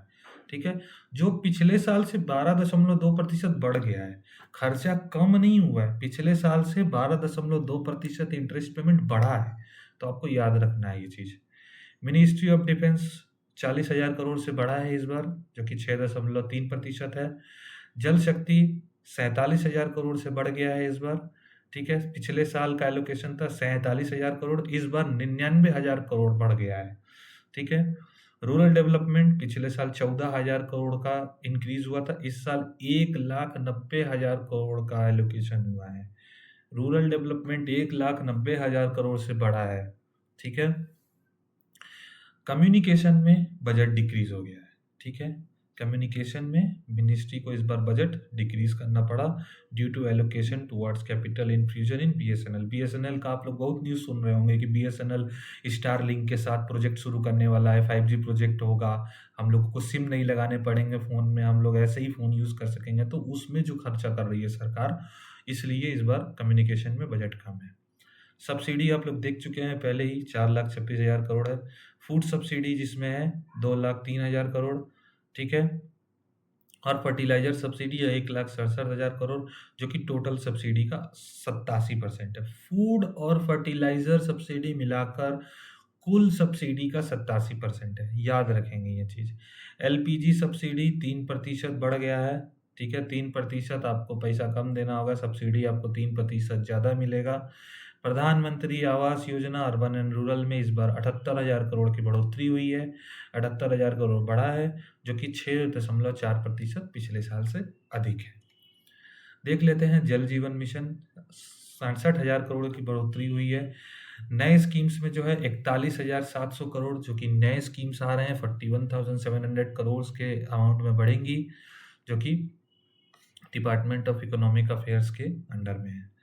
ठीक है। जो पिछले साल से 12.2% बढ़ गया है, खर्चा कम नहीं हुआ है, पिछले साल से 12.2% इंटरेस्ट पेमेंट बढ़ा है, तो आपको याद रखना है ये चीज़। मिनिस्ट्री ऑफ डिफेंस 40,000 करोड़ से बढ़ा है इस बार, जो कि 6.3% है। जल शक्ति 47,000 करोड़ से बढ़ गया है इस बार, ठीक है। पिछले साल का एलोकेशन था 47,000 करोड़, इस बार 99,000 करोड़ बढ़ गया है, ठीक है। रूरल डेवलपमेंट पिछले साल 14,000 करोड़ का इंक्रीज हुआ था, इस साल 1,90,000 करोड़ का एलोकेशन हुआ है। रूरल डेवलपमेंट 1,90,000 करोड़ से बढ़ा है, ठीक है। कम्युनिकेशन में बजट डिक्रीज हो गया है, ठीक है। कम्युनिकेशन में मिनिस्ट्री को इस बार बजट डिक्रीज करना पड़ा due to allocation towards capital infusion in BSNL. BSNL का आप लोग बहुत न्यूज़ सुन रहे होंगे कि बीएसएनएल स्टारलिंक के साथ प्रोजेक्ट शुरू करने वाला है, 5G प्रोजेक्ट होगा, हम लोगों को सिम नहीं लगाने पड़ेंगे फ़ोन में, हम लोग ऐसे ही फ़ोन यूज़ कर सकेंगे। तो उसमें जो खर्चा कर रही है सरकार, इसलिए इस बार कम्युनिकेशन में बजट कम है। सब्सिडी आप लोग देख चुके हैं पहले ही, 4,26,000 करोड़ है। फूड सब्सिडी जिसमें है 2,03,000 करोड़, ठीक है। और फर्टिलाइजर सब्सिडी है 1,67,000 करोड़, जो कि टोटल सब्सिडी का 87% है। फूड और फर्टिलाइजर सब्सिडी मिलाकर कुल सब्सिडी का 87% है, याद रखेंगे ये चीज़। एलपीजी सब्सिडी 3% बढ़ गया है, ठीक है। 3% आपको पैसा कम देना होगा, सब्सिडी आपको 3% ज़्यादा मिलेगा। प्रधानमंत्री Awas Yojana urban and rural में इस बार 78,000 करोड़ की बढ़ोतरी हुई है, 78,000 करोड़ बढ़ा है, जो कि 6.4% पिछले साल से अधिक है। देख लेते हैं जल जीवन मिशन, 67,000 करोड़ की बढ़ोतरी हुई है। नए स्कीम्स में जो है 41,700 करोड़, जो कि नए स्कीम्स आ रहे हैं 41,700 करोड़ के अमाउंट में बढ़ेंगी, जो कि डिपार्टमेंट ऑफ इकोनॉमिक अफेयर्स के अंडर में है।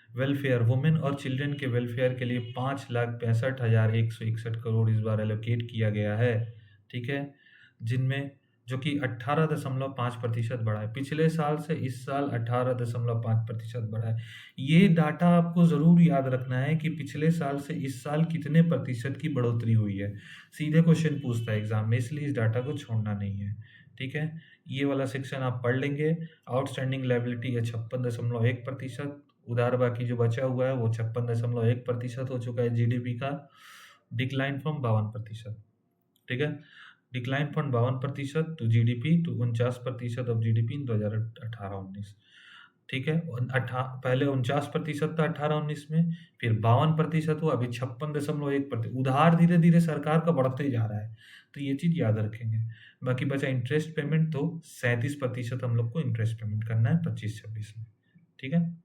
वेलफेयर, वुमेन और चिल्ड्रन के वेलफेयर के लिए 5,65,161 करोड़ इस बार एलोकेट किया गया है, ठीक है, जिनमें जो कि 18.5% बढ़ा है। पिछले साल से इस साल 18.5% बढ़ा है। ये डाटा आपको ज़रूर याद रखना है कि पिछले साल से इस साल कितने प्रतिशत की बढ़ोतरी हुई है। सीधे क्वेश्चन पूछता है एग्ज़ाम में, इसलिए इस डाटा को छोड़ना नहीं है, ठीक है? ये वाला सेक्शन आप पढ़ लेंगे। आउटस्टैंडिंग लायबिलिटी है 56.1%, उधार बाकी जो बचा हुआ है वो 56.1% हो चुका है जीडीपी का, डिक्लाइन फ्रॉम 52%, ठीक है? Decline from 52% to GDP to 49% of GDP in 2018-19, ठीक है? पहले 49% था 18-19 में, फिर 52% हुआ, अभी 56.1%। उधार धीरे धीरे सरकार का बढ़ते जा रहा है, तो ये चीज याद रखेंगे। बाकी बचा इंटरेस्ट पेमेंट, तो 37% हम लोग को इंटरेस्ट पेमेंट करना है 25-26 में, ठीक है?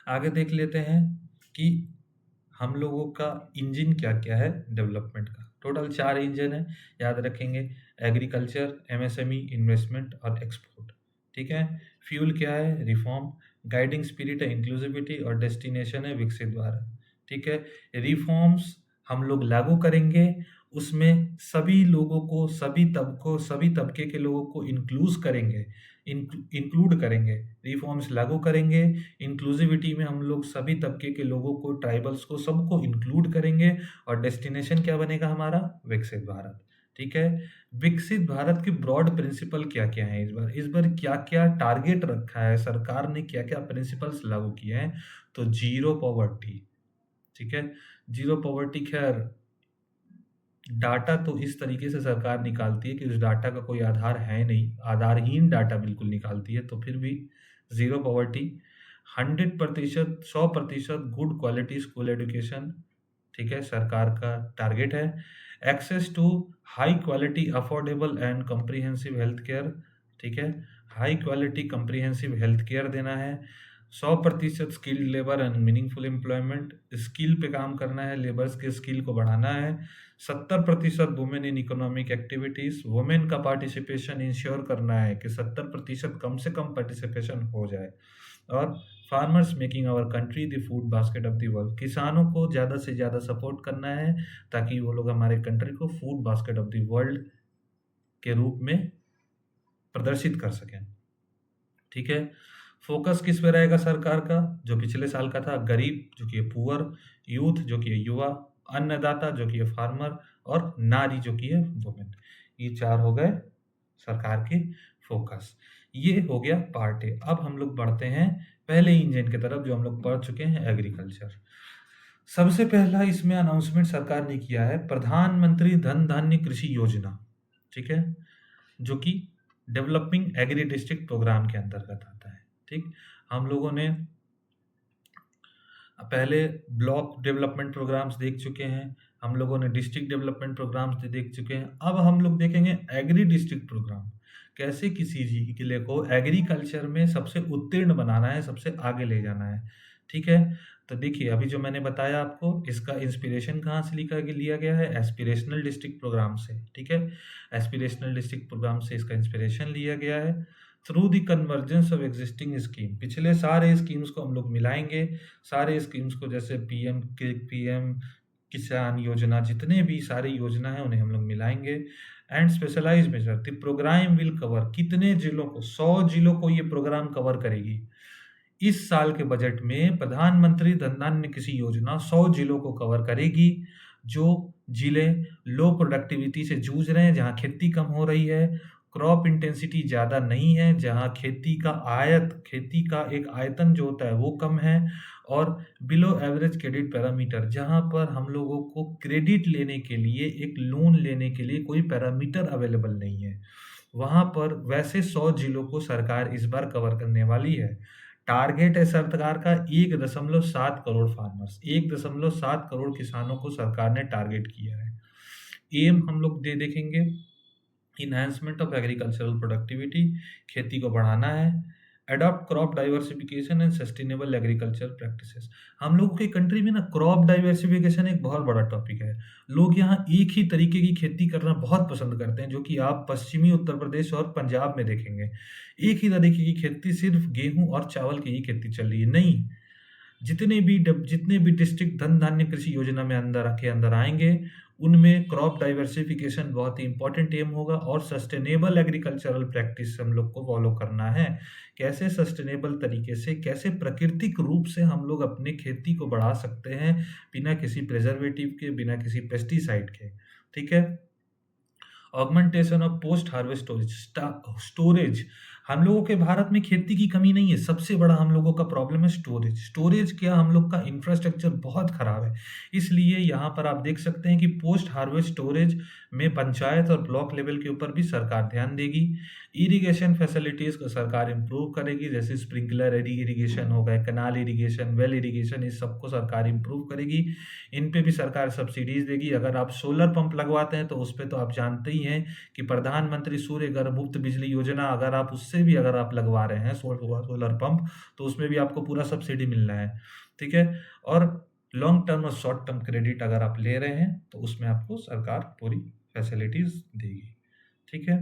आगे देख लेते हैं कि हम लोगों का इंजन क्या क्या है डेवलपमेंट का। टोटल 4 इंजन है, याद रखेंगे। एग्रीकल्चर, एमएसएमई, इन्वेस्टमेंट और एक्सपोर्ट, ठीक है? फ्यूल क्या है? रिफॉर्म। गाइडिंग स्पिरिट है इंक्लूसिविटी, और डेस्टिनेशन है विकसित भारत, ठीक है? रिफॉर्म्स हम लोग लागू करेंगे, उसमें सभी लोगों को, सभी तबकों, सभी तबके के लोगों को इंक्लूड करेंगे। रिफॉर्म्स लागू करेंगे, इंक्लूसिविटी में हम लोग सभी तबके के लोगों को, ट्राइबल्स को, सबको इंक्लूड करेंगे, और डेस्टिनेशन क्या बनेगा हमारा? विकसित भारत, ठीक है? विकसित भारत के ब्रॉड प्रिंसिपल क्या क्या है इस बार क्या क्या टारगेट रखा है सरकार ने, क्या क्या प्रिंसिपल्स लागू किए हैं? तो जीरो पॉवर्टी, ठीक है? जीरो पॉवर्टी, खैर डाटा तो इस तरीके से सरकार निकालती है कि उस डाटा का कोई आधार है नहीं, आधारहीन डाटा बिल्कुल निकालती है, तो फिर भी zero poverty. 100%, 100% good quality school education, ठीक है, सरकार का टारगेट है। Access to high quality affordable and comprehensive health care, ठीक है? High quality comprehensive health care देना है। 100% skilled labour and meaningful employment, skill पे काम करना है, लेबर्स के स्किल को बढ़ाना है। 70% women in economic activities, women का पार्टिसिपेशन इंश्योर करना है कि 70% कम से कम पार्टिसिपेशन हो जाए। और farmers making our country the food basket of the world, किसानों को ज़्यादा से ज़्यादा सपोर्ट करना है ताकि वो लोग हमारे कंट्री को food basket of the world के रूप में प्रदर्शित कर सकें, ठीक है? फोकस किस पे रहेगा सरकार का? जो पिछले साल का था, गरीब जो कि पुअर, यूथ जो कि युवा, अन्नदाता जो कि फार्मर, और नारी जो कि है वुमेन। ये 4 हो गए सरकार के फोकस। ये हो गया पार्ट ए। अब हम लोग बढ़ते हैं पहले इंजन की तरफ, जो हम लोग पढ़ चुके हैं, एग्रीकल्चर। सबसे पहला इसमें अनाउंसमेंट सरकार ने किया है प्रधानमंत्री धन धान्य कृषि योजना, ठीक है? जो कि डेवलपिंग एग्री डिस्ट्रिक्ट प्रोग्राम के अंतर्गत आता है, ठीक? हम लोगों ने पहले ब्लॉक डेवलपमेंट प्रोग्राम्स देख चुके हैं, हम लोगों ने डिस्ट्रिक्ट डेवलपमेंट प्रोग्राम्स देख चुके हैं। अब हम लोग देखेंगे एग्री डिस्ट्रिक्ट प्रोग्राम, कैसे किसी जिले को एग्रीकल्चर में सबसे उत्तीर्ण बनाना है, सबसे आगे ले जाना है, ठीक है? तो देखिए, अभी जो मैंने बताया आपको, इसका इंस्पिरेशन कहाँ से लिया गया है? एस्पिरेशनल डिस्ट्रिक्ट प्रोग्राम से, ठीक है? एस्पिरेशनल डिस्ट्रिक्ट प्रोग्राम से इसका इंस्पिरेशन लिया गया है। Through the convergence of existing scheme, पिछले सारे स्कीम्स को हम लोग मिलाएंगे, सारे स्कीम्स को, जैसे पीएम किसान योजना, जितने भी सारी योजना है उन्हें हम लोग मिलाएंगे। And specialise measure, the programme will cover, कितने जिलों को? 100 जिलों को ये प्रोग्राम कवर करेगी। इस साल के बजट में प्रधानमंत्री धन धान्य कृषि योजना 100 जिलों को कवर करेगी, जो जिले लो प्रोडक्टिविटी से जूझ रहे हैं, जहाँ खेती कम हो रही है, क्रॉप इंटेंसिटी ज़्यादा नहीं है, जहाँ खेती का एक आयतन जो होता है वो कम है, और बिलो एवरेज क्रेडिट पैरामीटर, जहाँ पर हम लोगों को क्रेडिट लेने के लिए, एक लोन लेने के लिए कोई पैरामीटर अवेलेबल नहीं है, वहाँ पर वैसे 100 जिलों को सरकार इस बार कवर करने वाली है। टारगेट है सरकार का 1.7 करोड़ फार्मर्स, 1.7 करोड़ किसानों को सरकार ने टारगेट किया है। एम हम लोग देखेंगे, इन्हांसमेंट ऑफ एग्रीकल्चरल प्रोडक्टिविटी, खेती को बढ़ाना है। Adopt crop diversification and sustainable agriculture practices, हम लोगों की कंट्री में ना क्रॉप डाइवर्सिफिकेशन एक बहुत बड़ा टॉपिक है। लोग यहाँ एक ही तरीके की खेती करना बहुत पसंद करते हैं, जो कि आप पश्चिमी उत्तर प्रदेश और पंजाब में देखेंगे। एक ही तरीके की खेती, सिर्फ गेहूं और चावल की ही खेती चल रही है। नहीं, जितने भी डिस्ट्रिक्ट धन धान्य कृषि योजना में अंदर आएंगे, उनमें क्रॉप डाइवर्सिफिकेशन बहुत ही इंपॉर्टेंट एम होगा, और सस्टेनेबल एग्रीकल्चरल प्रैक्टिस हम लोग को फॉलो करना है। कैसे सस्टेनेबल तरीके से, कैसे प्राकृतिक रूप से हम लोग अपने खेती को बढ़ा सकते हैं बिना किसी प्रिजर्वेटिव के, बिना किसी पेस्टिसाइड के। ठीक है। Augmentation of post harvest storage. हम लोगों के भारत में खेती की कमी नहीं है, सबसे बड़ा हम लोगों का प्रॉब्लम है स्टोरेज। स्टोरेज क्या, हम लोग का इंफ्रास्ट्रक्चर बहुत खराब है। इसलिए यहाँ पर आप देख सकते हैं कि पोस्ट हार्वेस्ट स्टोरेज में पंचायत और ब्लॉक लेवल के ऊपर भी सरकार ध्यान देगी। इरिगेशन फैसिलिटीज को सरकार इंप्रूव करेगी, जैसे स्प्रिंकलर इरिगेशन हो गए, कनाल इरिगेशन, वेल इरिगेशन, इस सबको सरकार इंप्रूव करेगी। इन पे भी सरकार सब्सिडीज देगी। अगर आप सोलर पंप लगवाते हैं तो उस पे तो आप जानते ही हैं कि प्रधानमंत्री सूर्य घर मुफ्त बिजली योजना, अगर आप उससे भी अगर आप लगवा रहे हैं सोलर पंप, तो उसमें भी आपको पूरा सब्सिडी मिलना है। ठीक है। और लॉन्ग टर्म और शॉर्ट टर्म क्रेडिट अगर आप ले रहे हैं तो उसमें आपको सरकार पूरी फैसिलिटीज देगी। ठीक है।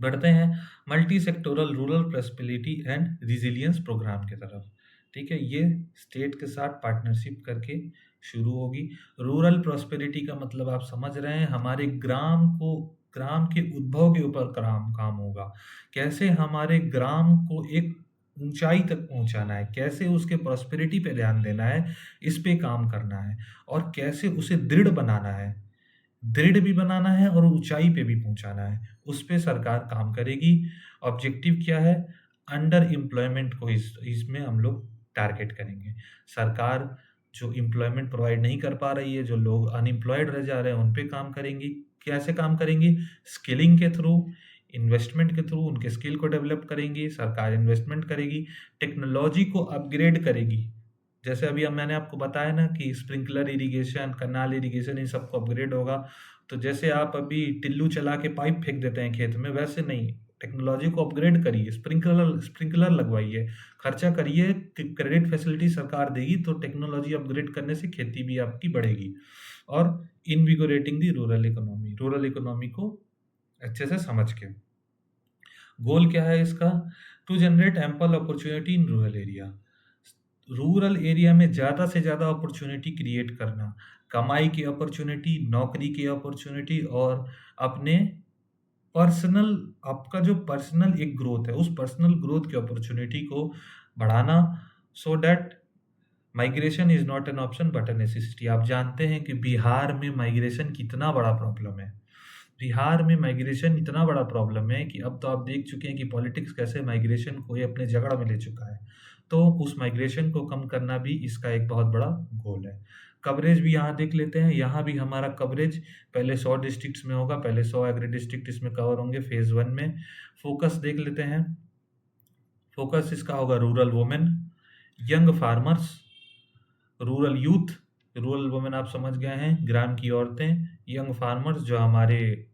बढ़ते हैं multi sectoral rural prosperity and resilience programme की तरफ। ठीक है। ये स्टेट के साथ पार्टनरशिप करके शुरू होगी। रूरल प्रॉस्पेरिटी का मतलब आप समझ रहे हैं, हमारे ग्राम के उद्भव के ऊपर काम होगा। कैसे हमारे ग्राम को एक ऊंचाई तक पहुंचाना है, कैसे उसके प्रॉस्पेरिटी पे ध्यान देना है, इस पे काम करना है, और कैसे उसे दृढ़ बनाना है, दृढ़ भी बनाना है और ऊंचाई पे भी पहुंचाना है, उस पे सरकार काम करेगी। ऑब्जेक्टिव क्या है, अंडर एम्प्लॉयमेंट को इसमें हम लोग टारगेट करेंगे। सरकार जो एम्प्लॉयमेंट प्रोवाइड नहीं कर पा रही है, जो लोग अनएम्प्लॉयड रह जा रहे हैं, उन पे काम करेंगी। कैसे काम करेंगी, स्किलिंग के थ्रू, इन्वेस्टमेंट के थ्रू उनके स्किल को डेवलप करेंगी। सरकार इन्वेस्टमेंट करेगी, टेक्नोलॉजी को अपग्रेड करेगी। जैसे अभी अब मैंने आपको बताया ना कि स्प्रिंकलर इरिगेशन, कनाल इरिगेशन, इन सबको अपग्रेड होगा। तो जैसे आप अभी टिल्लू चला के पाइप फेंक देते हैं खेत में, वैसे नहीं, टेक्नोलॉजी को अपग्रेड करिए, स्प्रिंकलर लगवाइए, खर्चा करिए, क्रेडिट फैसिलिटी सरकार देगी, तो टेक्नोलॉजी अपग्रेड करने से खेती भी आपकी बढ़ेगी। और इनविगोरेटिंग दी रूरल इकोनॉमी को अच्छे से समझ के। गोल क्या है इसका, to generate ample opportunity in rural area. Rural area में ज़्यादा से ज़्यादा अपॉर्चुनिटी क्रिएट करना, कमाई की अपॉर्चुनिटी, नौकरी की अपॉर्चुनिटी, और अपने पर्सनल, आपका जो पर्सनल एक ग्रोथ है, उस पर्सनल ग्रोथ की अपॉर्चुनिटी को बढ़ाना, so that migration is not an option but A necessity. आप जानते हैं कि बिहार में माइग्रेशन कितना बड़ा प्रॉब्लम है। बिहार में माइग्रेशन इतना बड़ा प्रॉब्लम है कि अब तो आप देख चुके हैं कि पॉलिटिक्स कैसे माइग्रेशन को ये अपने जगड़ में ले चुका है। तो उस माइग्रेशन को कम करना भी इसका एक बहुत बड़ा गोल है। कवरेज भी यहाँ देख लेते हैं। यहाँ भी हमारा कवरेज पहले 100 डिस्ट्रिक्ट्स में होगा, पहले 100 एग्री डिस्ट्रिक्ट इसमें कवर होंगे फेज 1 में। फोकस देख लेते हैं। फोकस इसका होगा rural women, young farmers, rural youth. Rural women आप समझ गए हैं, ग्राम की औरतें। यंग फार्मर्स जो हमारे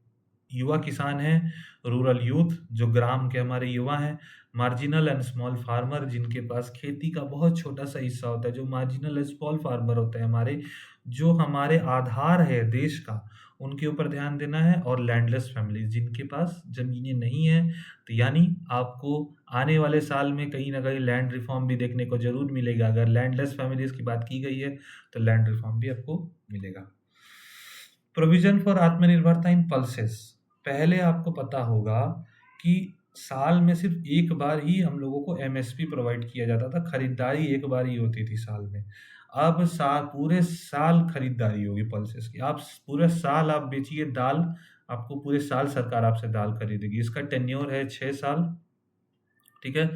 युवा किसान हैं। रूरल यूथ जो ग्राम के हमारे युवा हैं। मार्जिनल एंड स्मॉल फार्मर जिनके पास खेती का बहुत छोटा सा हिस्सा होता है, जो मार्जिनल एंड स्मॉल फार्मर होते हैं हमारे, जो हमारे आधार है देश का, उनके ऊपर ध्यान देना है। और लैंडलेस फैमिलीज जिनके पास जमीनें नहीं है, तो यानी आपको आने वाले साल में कहीं ना कहीं लैंड रिफॉर्म भी देखने को जरूर मिलेगा। अगर लैंडलेस फैमिलीज की बात की गई है तो लैंड रिफॉर्म भी आपको मिलेगा। प्रोविजन फॉर आत्मनिर्भरता इन पल्सेस। पहले आपको पता होगा कि साल में सिर्फ एक बार ही हम लोगों को एमएसपी प्रोवाइड किया जाता था, खरीदारी एक बार ही होती थी साल में। अब पूरे साल खरीदारी होगी पल्सेस की। आप पूरे साल आप बेचिए दाल, आपको पूरे साल सरकार आपसे दाल खरीदेगी। इसका टेन्योर है 6 साल। ठीक है।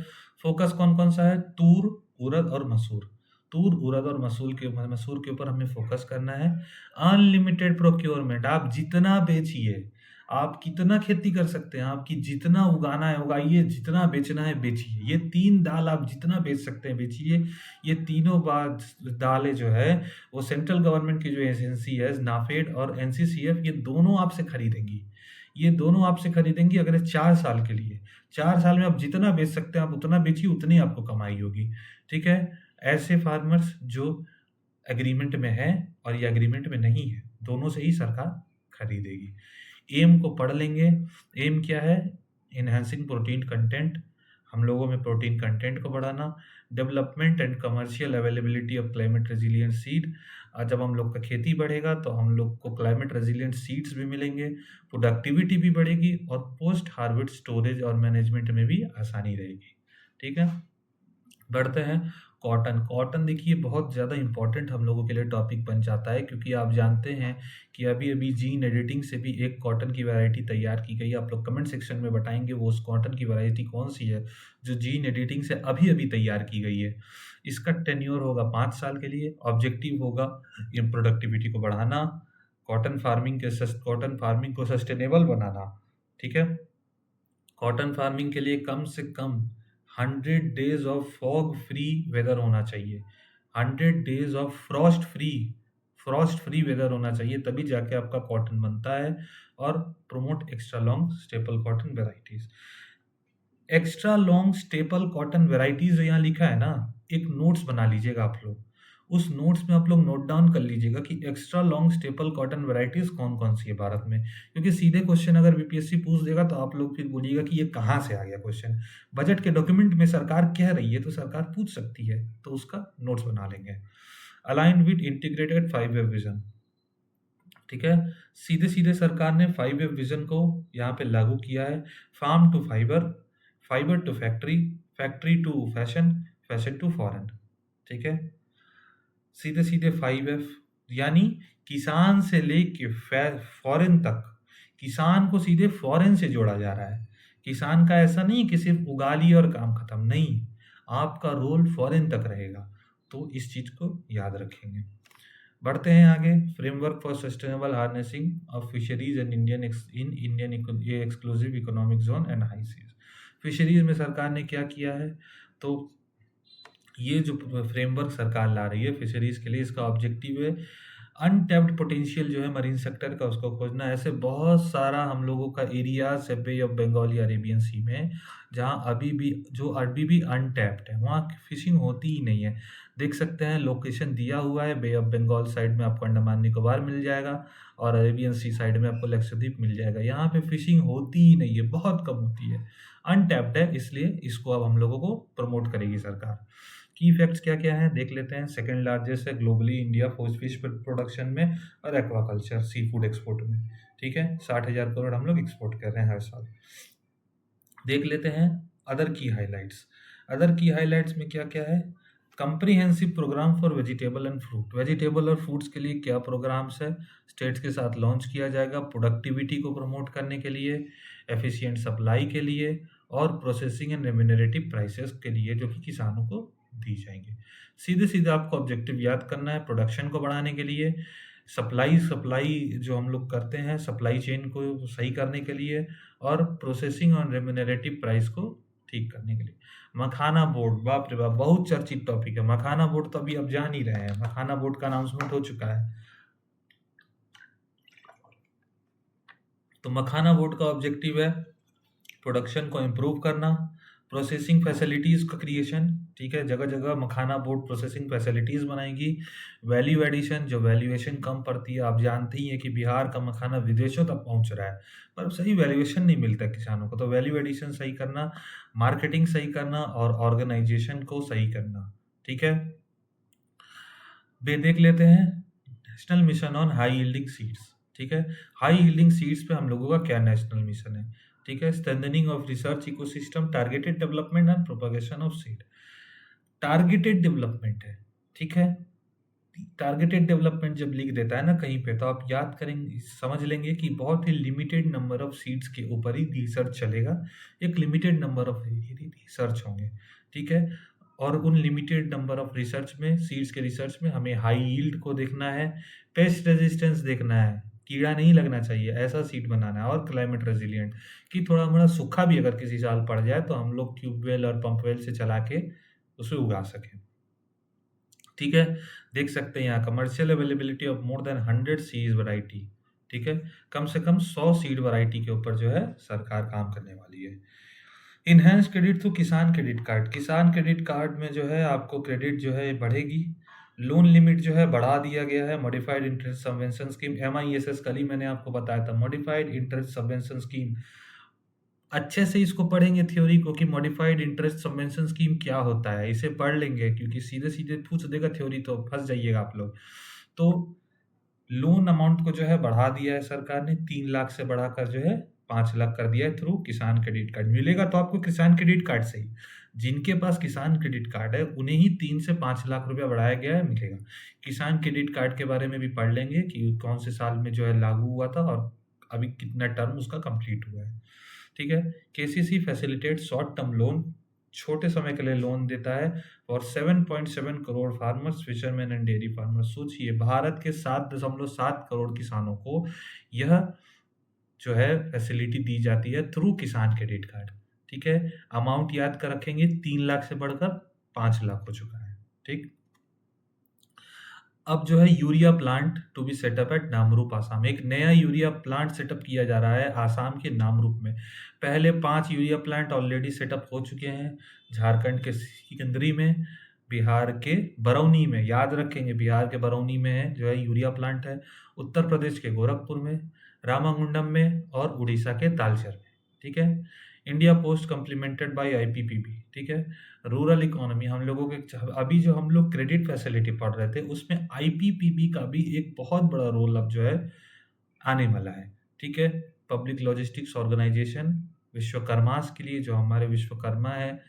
फोकस कौन कौन सा है, तूर, उड़द और मसूर। तूर, उड़द और मसूर के ऊपर हमें फोकस करना है। अनलिमिटेड प्रोक्योरमेंट, आप जितना बेचिए, आप कितना खेती कर सकते हैं, आपकी जितना उगाना है उगाइए, जितना बेचना है बेचिए। ये 3 दाल आप जितना बेच सकते हैं बेचिए। ये तीनों बात दालें जो है वो सेंट्रल गवर्नमेंट की जो एजेंसी है नाफेड और एनसीसीएफ, ये दोनों आपसे खरीदेंगी। ये दोनों आपसे खरीदेंगी अगले 4 साल के लिए। 4 साल में आप जितना बेच सकते हैं आप उतना बेचिए, उतनी आपको कमाई होगी। ठीक है। ऐसे फार्मर्स जो एग्रीमेंट में है और ये एग्रीमेंट में नहीं है, दोनों से ही सरकार खरीदेगी। एम को पढ़ लेंगे। एम क्या है, इनहेंसिंग प्रोटीन कंटेंट, हम लोगों में प्रोटीन कंटेंट को बढ़ाना। Development and commercial availability of climate resilient seed, जब हम लोग का खेती बढ़ेगा तो हम लोग को क्लाइमेट रेजिलिएंट सीड्स भी मिलेंगे, प्रोडक्टिविटी भी बढ़ेगी और पोस्ट हार्वेस्ट स्टोरेज और मैनेजमेंट में भी आसानी रहेगी। ठीक है, बढ़ते हैं कॉटन। कॉटन देखिए बहुत ज़्यादा इम्पोर्टेंट हम लोगों के लिए टॉपिक बन जाता है, क्योंकि आप जानते हैं कि अभी-अभी जीन एडिटिंग से भी एक कॉटन की वैरायटी तैयार की गई है। आप लोग कमेंट सेक्शन में बताएँगे वो उस कॉटन की वैरायटी कौन-सी है, जो जीन एडिटिंग से अभी-अभी तैयार की गई है। इसका टेन्योर होगा 5 साल के लिए, ऑब्जेक्टिव होगा इन प्रोडक्टिविटी को बढ़ाना, कॉटन फार्मिंग को सस्टेनेबल बनाना, ठीक है? कॉटन फार्मिंग के लिए कम से कम 100 days of fog free weather होना चाहिए, 100 days of frost free weather होना चाहिए, तभी जाके आपका कॉटन बनता है। और promote extra long staple cotton varieties. Extra long staple cotton varieties जो यहाँ लिखा है ना, एक नोट्स बना लीजिएगा आप लोग। उस नोट्स में आप लोग नोट डाउन कर लीजिएगा कि extra long staple cotton varieties कौन कौन सी है भारत में, क्योंकि सीधे क्वेश्चन अगर बीपीएससी पूछ देगा तो आप लोग फिर बोलिएगा कि ये कहाँ से आ गया क्वेश्चन। बजट के डॉक्यूमेंट में सरकार कह रही है तो सरकार पूछ सकती है, तो उसका नोट्स बना लेंगे। अलाइन विद इंटीग्रेटेड 5 विजन, ठीक है, सीधे सीधे सरकार ने 5 विजन को यहाँ पे लागू किया है। Farm to fibre, fibre to factory, factory to fashion, fashion to foreign, ठीक है, सीधे सीधे 5F, यानी किसान से लेके फॉरेन तक, किसान को सीधे फॉरेन से जोड़ा जा रहा है। किसान का ऐसा नहीं कि सिर्फ उगा लिया और काम खत्म, नहीं, आपका रोल फॉरेन तक रहेगा, तो इस चीज को याद रखेंगे। बढ़ते हैं आगे। Framework for sustainable harnessing of fisheries in Indian exclusive economic zone and high seas. Fisheries में सरकार ने क्या किया है, तो ये जो फ्रेमवर्क सरकार ला रही है फिशरीज के लिए, इसका ऑब्जेक्टिव है अनटैप्ड पोटेंशियल जो है मरीन सेक्टर का, उसको खोजना। ऐसे बहुत सारा हम लोगों का एरियाज है बे ऑफ बंगाल या अरेबियन सी में, जहाँ अभी भी अनटैप्ड है, वहाँ फिशिंग होती ही नहीं है। देख सकते हैं लोकेशन दिया हुआ है, बे ऑफ बंगाल साइड में आपको अंडमान निकोबार मिल जाएगा और अरेबियन सी साइड में आपको लक्षद्वीप मिल जाएगा। यहाँ पे फिशिंग होती ही नहीं है, बहुत कम होती है, अनटैप्ड है, इसलिए इसको अब हम लोगों को प्रमोट करेगी सरकार। की इफेक्ट्स क्या क्या है देख लेते हैं। सेकंड लार्जेस्ट है ग्लोबली इंडिया फिश प्रोडक्शन में और एक्वाकल्चर सी फूड एक्सपोर्ट में, ठीक है, 60,000 करोड़ हम लोग एक्सपोर्ट कर रहे हैं हर साल। देख लेते हैं अदर की हाइलाइट्स। अदर की हाइलाइट्स में क्या क्या है, comprehensive programme for vegetable and fruit, vegetable और फ्रूट्स के लिए क्या प्रोग्राम्स है स्टेट्स के साथ लॉन्च किया जाएगा, प्रोडक्टिविटी को प्रमोट करने के लिए, एफिशिएंट सप्लाई के लिए और प्रोसेसिंग एंड रेम्यूनरेटिव प्राइसेस के लिए, जो कि किसानों को दी जाएंगे। सीधे सीधे आपको ऑब्जेक्टिव याद करना है, प्रोडक्शन को बढ़ाने के लिए, सप्लाई जो हम लोग करते हैं सप्लाई चेन को सही करने के लिए, और प्रोसेसिंग और रेम्यूनरेटिव प्राइस को ठीक करने के लिए। मखाना बोर्ड, बाप रे बाप, बहुत चर्चित टॉपिक है मखाना बोर्ड, तो अभी आप जान ही रहे हैं, मखाना बोर्ड का अनाउंसमेंट हो चुका है। तो मखाना बोर्ड का ऑब्जेक्टिव है प्रोडक्शन को इम्प्रूव करना, प्रोसेसिंग फैसिलिटीज़ का क्रिएशन, ठीक है, जगह जगह मखाना बोर्ड प्रोसेसिंग फैसिलिटीज़ बनाएगी। वैल्यू एडिशन, जो वैल्यूएशन कम पड़ती है, आप जानते ही हैं कि बिहार का मखाना विदेशों तक पहुंच रहा है, पर सही वैल्यूएशन नहीं मिलता किसानों को, तो वैल्यू एडिशन सही करना, मार्केटिंग सही करना और ऑर्गेनाइजेशन को सही करना, ठीक है। देख लेते हैं national mission on high yielding seeds, ठीक है, हाई यील्डिंग सीड्स पे हम लोगों का क्या नेशनल मिशन है, ठीक है, strengthening of research ecosystem, targeted development and propagation of seed. Targeted development है, ठीक है, टारगेटेड डेवलपमेंट जब लिख देता है ना कहीं पे, तो आप याद करेंगे, समझ लेंगे कि बहुत ही लिमिटेड नंबर ऑफ सीड्स के ऊपर ही रिसर्च चलेगा, एक लिमिटेड नंबर ऑफ रिसर्च होंगे, ठीक है, और उन लिमिटेड नंबर ऑफ रिसर्च में, सीड्स के रिसर्च में हमें हाई यील्ड को देखना है, पेस्ट रेजिस्टेंस देखना है, कीड़ा नहीं लगना चाहिए, ऐसा सीड बनाना है, और क्लाइमेट रेजिलिएंट, कि थोड़ा मोड़ा सूखा भी अगर किसी साल पड़ जाए तो हम लोग ट्यूबवेल और पंपवेल से चला के उसे उगा सकें, ठीक है। देख सकते हैं यहाँ commercial availability of more than 100 seed variety, ठीक है, कम से कम 100 सीड वैरायटी के ऊपर जो है सरकार काम करने वाली है। इनहेंस क्रेडिट थ्रू किसान क्रेडिट कार्ड, किसान क्रेडिट कार्ड में जो है आपको क्रेडिट जो है बढ़ेगी, लोन लिमिट जो है बढ़ा दिया गया है, modified interest subvention scheme, MISS कल ही मैंने आपको बताया था, मॉडिफाइड इंटरेस्ट सबवेंशन स्कीम, अच्छे से इसको पढ़ेंगे थ्योरी को कि मॉडिफाइड इंटरेस्ट सबवेंशन स्कीम क्या होता है, इसे पढ़ लेंगे, क्योंकि सीधे सीधे पूछ देगा थ्योरी तो फंस जाइएगा आप लोग। तो लोन अमाउंट को जो है बढ़ा दिया है सरकार ने, 3 लाख से बढ़ाकर जो है 5 लाख कर दिया है थ्रू किसान क्रेडिट कार्ड। मिलेगा तो आपको किसान क्रेडिट कार्ड से ही। जिनके पास किसान क्रेडिट कार्ड है उन्हें ही 3 से 5 लाख रुपया बढ़ाया गया है, मिलेगा। किसान क्रेडिट कार्ड के बारे में भी पढ़ लेंगे कि कौन से साल में जो है लागू हुआ था और अभी कितना टर्म उसका कंप्लीट हुआ है। ठीक है। KCC facilitate short term loan, छोटे समय के लिए लोन देता है और 7.7 crore farmers, fisherman and dairy farmers. सोचिए, भारत के 7.7 करोड़ किसानों को यह जो है फैसिलिटी दी जाती है थ्रू किसान क्रेडिट कार्ड। ठीक है। अमाउंट याद कर रखेंगे, 3 लाख से बढ़कर 5 लाख हो चुका है। ठीक। अब जो है urea plant to be set up at Namrup Assam, एक नया यूरिया प्लांट सेटअप किया जा रहा है आसाम के नामरूप में। पहले 5 यूरिया प्लांट ऑलरेडी सेटअप हो चुके हैं, झारखंड के सिकंदरी में, बिहार के बरौनी में, याद रखेंगे बिहार के बरौनी में है जो है यूरिया प्लांट है, उत्तर प्रदेश के गोरखपुर में, रामागुंडम में और उड़ीसा के तालचेर में। ठीक है। India post complemented by IPPB. ठीक है। रूरल इकोनॉमी, हम लोगों के अभी जो हम लोग क्रेडिट फैसिलिटी पढ़ रहे थे उसमें आईपीपीबी का भी एक बहुत बड़ा रोल अब जो है आने वाला है। ठीक है। पब्लिक लॉजिस्टिक्स ऑर्गेनाइजेशन, विश्वकर्मास के लिए, जो हमारे विश्वकर्मा है,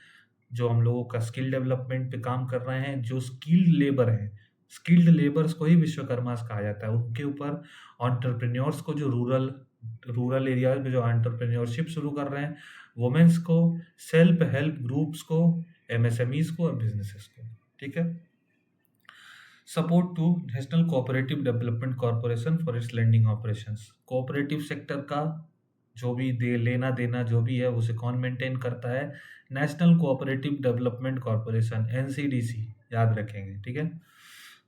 जो हम लोगों का स्किल डेवलपमेंट पे काम कर रहे हैं, जो स्किल्ड लेबर है, स्किल्ड लेबर्स को ही विश्वकर्मास कहा जाता है। उनके ऊपर एंटरप्रेन्योर्स को, जो रूरल एरियाज में जो एंटरप्रेन्योरशिप शुरू कर रहे हैं, वुमेन्स को, सेल्फ हेल्प ग्रुप्स को, एमएसएमईज को और बिजनेसेस को। ठीक है। Support to national cooperative development corporation for its landing operations. Cooperative sector का जो भी लेना देना जो भी है उसे कौन मेंटेन करता है? National cooperative development corporation, NCDC, याद रखेंगे। ठीक है।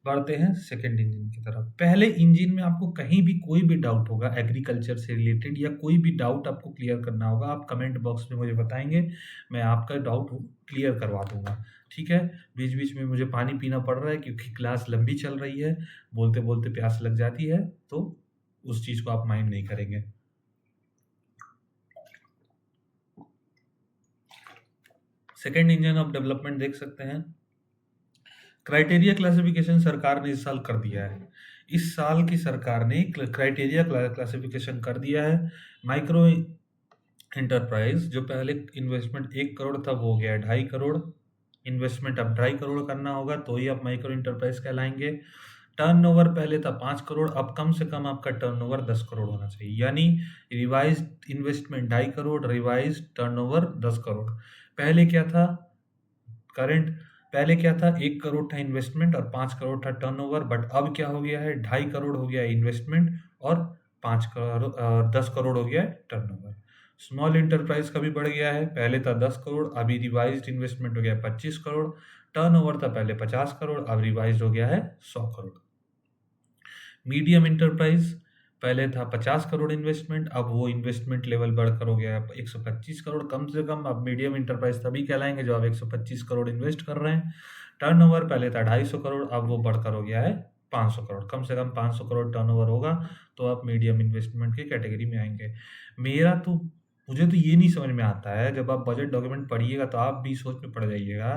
बढ़ते हैं सेकंड इंजन की तरफ। पहले इंजन में आपको कहीं भी कोई भी डाउट होगा एग्रीकल्चर से रिलेटेड या कोई भी डाउट आपको क्लियर करना होगा, आप कमेंट बॉक्स में मुझे बताएंगे, मैं आपका डाउट क्लियर करवा दूंगा। ठीक है। बीच बीच में मुझे पानी पीना पड़ रहा है क्योंकि क्लास लंबी चल रही है, बोलते बोलते प्यास लग जाती है, तो उस चीज को आप माइंड नहीं करेंगे। सेकेंड इंजन ऑफ डेवलपमेंट देख सकते हैं। क्राइटेरिया क्लासिफिकेशन सरकार ने इस साल कर दिया है। इस साल की सरकार ने क्राइटेरिया क्लासिफिकेशन कर दिया है। माइक्रो एंटरप्राइज, जो पहले इन्वेस्टमेंट 1 करोड़ था वो हो गया 2.5 करोड़। इन्वेस्टमेंट अब 2.5 करोड़ करना होगा तो ही आप माइक्रो एंटरप्राइज कहलाएंगे। टर्नओवर पहले था 5 करोड़, अब कम से कम आपका टर्नओवर 10 करोड़ होना चाहिए, यानी revise investment 2.5 crore, revise turnover 10 crore. पहले क्या था? पहले क्या था? 1 करोड़ था इन्वेस्टमेंट और 5 करोड़ था टर्नओवर, बट अब क्या हो गया है? 2.5 करोड़ हो गया इन्वेस्टमेंट और 5 करोड़ 10 करोड़ हो गया टर्नओवर। स्मॉल इंटरप्राइज का भी बढ़ गया है, पहले था 10 करोड़, अभी रिवाइज्ड इन्वेस्टमेंट हो गया 25 करोड़। टर्नओवर था पहले 50 करोड़, अब रिवाइज्ड हो गया है 100 करोड़। मीडियम इंटरप्राइज, पहले था 50 करोड़ इन्वेस्टमेंट, अब वो इन्वेस्टमेंट लेवल बढ़कर हो गया 125 करोड़। कम से कम अब मीडियम इंटरप्राइज तभी कहलाएंगे जो आप 125 करोड़ इन्वेस्ट कर रहे हैं। टर्नओवर पहले था 250 करोड़, अब वो बढ़कर हो गया है 500 करोड़। कम से कम 500 करोड़ टर्नओवर होगा तो आप मीडियम इन्वेस्टमेंट की कैटेगरी में आएंगे। मुझे तो ये नहीं समझ में आता है, जब आप बजट डॉक्यूमेंट पढ़िएगा तो आप भी सोच में पड़ जाइएगा,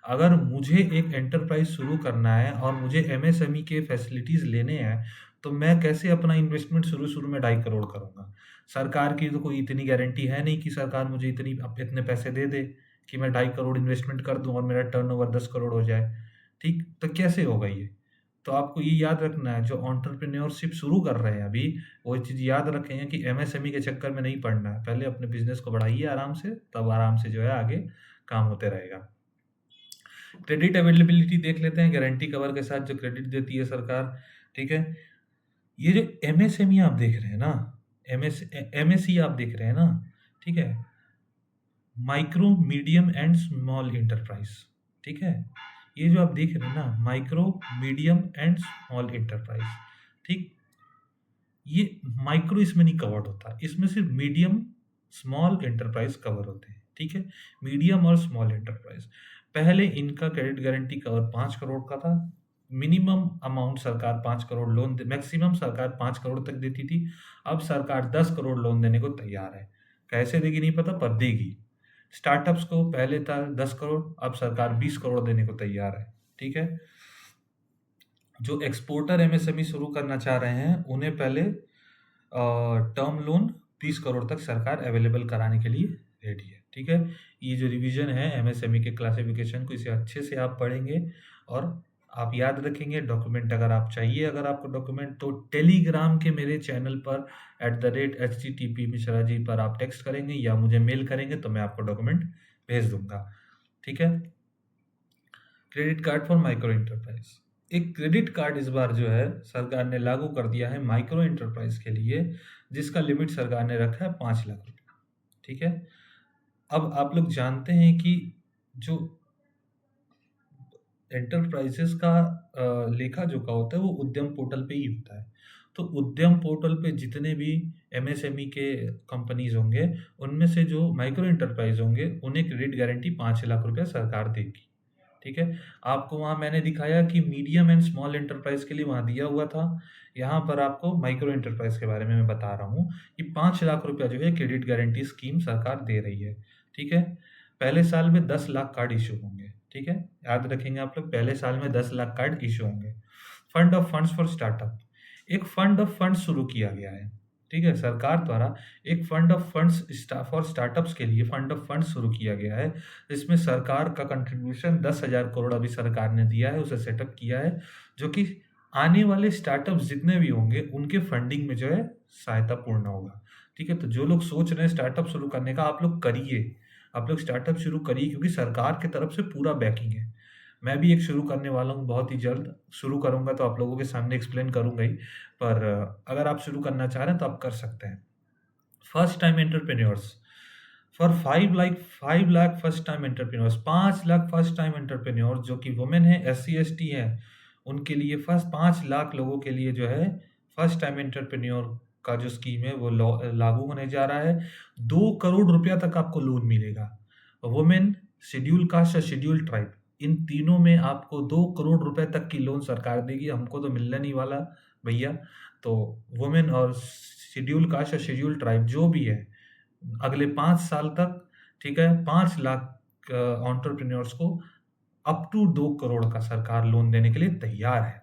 अगर मुझे एक एंटरप्राइज शुरू करना है और मुझे एमएसएमई के फैसिलिटीज लेने हैं तो मैं कैसे अपना इन्वेस्टमेंट शुरू में 2.5 करोड़ करूंगा? सरकार की तो कोई इतनी गारंटी है नहीं कि सरकार मुझे इतने पैसे दे दे कि मैं 2.5 करोड़ इन्वेस्टमेंट कर दूं और मेरा टर्नओवर 10 करोड़ हो जाए। ठीक, तो कैसे होगा ये? तो आपको ये याद रखना है, जो एंटरप्रेन्योरशिप शुरू कर रहे हैं अभी, वो चीज़ याद रखें कि एमएसएमई के चक्कर में नहीं पड़ना है। पहले अपने बिजनेस को बढ़ाइए आराम से, तब आराम से जो है आगे काम होते रहेगा। क्रेडिट अवेलेबिलिटी देख लेते हैं, गारंटी कवर के साथ जो क्रेडिट देती है सरकार। ठीक है। ये जो एमएसएमई आप देख रहे हैं ना, एमएसई आप देख रहे हैं ना, ठीक है, micro medium and small enterprise. ठीक है। ये जो आप देख रहे हैं ना, micro medium and small enterprise, ठीक, ये माइक्रो इसमें नहीं कवर्ड होता, इसमें सिर्फ मीडियम स्मॉल एंटरप्राइज कवर होते हैं। ठीक है। मीडियम और स्मॉल एंटरप्राइज, पहले इनका क्रेडिट गारंटी कवर 5 करोड़ का था। मिनिमम अमाउंट सरकार 5 करोड़ लोन, मैक्सिमम सरकार 5 करोड़ तक देती थी। अब सरकार 10 करोड़ लोन देने को तैयार है। कैसे देगी नहीं पता, पर देगी। स्टार्टअप्स को पहले था 10 करोड़, अब सरकार 20 करोड़ देने को तैयार है। ठीक है। जो एक्सपोर्टर एमएसएमई शुरू करना चाह रहे हैं, उन्हें पहले टर्म लोन 20 करोड़ तक सरकार अवेलेबल कराने के लिए रेडी है, ठीक है? ये जो रिवीजन है एमएसएमई के क्लासिफिकेशन को, इसे अच्छे से आप पढ़ेंगे और आप याद रखेंगे। डॉक्यूमेंट अगर आप चाहिए, अगर आपको डॉक्यूमेंट, तो टेलीग्राम के मेरे चैनल पर @HTTP मिश्रा जी पर आप टेक्स्ट करेंगे या मुझे मेल करेंगे तो मैं आपको डॉक्यूमेंट भेज दूंगा, ठीक है? Credit card for micro enterprise. एक क्रेडिट कार्ड इस बार जो है सरकार ने लागू कर दिया है माइक्रो एंटरप्राइज के लिए, जिसका लिमिट सरकार ने रखा है 5 लाख रुपया, ठीक है? अब आप लोग जानते हैं कि जो एंटरप्राइजेस का लेखा जोखा होता है वो उद्यम पोर्टल पे ही होता है। तो उद्यम पोर्टल पे जितने भी एमएसएमई के कंपनीज होंगे, उनमें से जो माइक्रो एंटरप्राइज होंगे, उन्हें क्रेडिट गारंटी 5 लाख रुपया सरकार देगी, ठीक है? आपको वहाँ मैंने दिखाया कि मीडियम एंड स्मॉल एंटरप्राइज के लिए वहाँ दिया हुआ था। यहाँ पर आपको माइक्रो एंटरप्राइज के बारे में मैं बता रहा हूँ कि 5 लाख रुपया जो है क्रेडिट गारंटी स्कीम सरकार दे रही है, ठीक है? पहले साल में 10 लाख कार्ड इश्यू होंगे, ठीक है? याद रखेंगे आप लोग, पहले साल में 10 लाख कार्ड इश्यू होंगे। Fund of funds for startup, एक फंड ऑफ फंड्स शुरू किया गया है, ठीक है? सरकार द्वारा एक fund of funds for startups के लिए फंड ऑफ फंड्स शुरू किया गया है। इसमें सरकार का कंट्रीब्यूशन 10,000 करोड़ अभी सरकार ने दिया है, उसे सेटअप किया है, जो कि आने वाले स्टार्टअप्स जितने भी होंगे उनके फंडिंग में जो है सहायता पूर्ण होगा, ठीक है? तो जो लोग सोच रहे हैं स्टार्टअप शुरू करने का, आप लोग करिए, आप लोग स्टार्टअप शुरू करिए, क्योंकि सरकार की तरफ से पूरा बैकिंग है। मैं भी एक शुरू करने वाला हूँ, बहुत ही जल्द शुरू करूँगा तो आप लोगों के सामने एक्सप्लेन करूँगा ही, पर अगर आप शुरू करना चाह रहे हैं तो आप कर सकते हैं। First time entrepreneurs for 5 lakh first time entrepreneurs, 5 lakh first time entrepreneurs जो कि वुमेन है, SC ST है, उनके लिए फर्स्ट 5 लाख लोगों के लिए जो है फर्स्ट टाइम एंटरप्रेन्योर का जो स्कीम है वो लागू होने जा रहा है। 2 करोड़ रुपया तक आपको लोन मिलेगा। वुमेन, शेड्यूल कास्ट और शेड्यूल ट्राइब, इन तीनों में आपको 2 करोड़ रुपए तक की लोन सरकार देगी। हमको तो मिलने नहीं वाला भैया। तो वुमेन और शेड्यूल कास्ट और शेड्यूल ट्राइब जो भी है, अगले 5 साल तक, ठीक है, 5 लाख एंटरप्रेन्योर्स को अप टू 2 करोड़ का सरकार लोन देने के लिए तैयार है,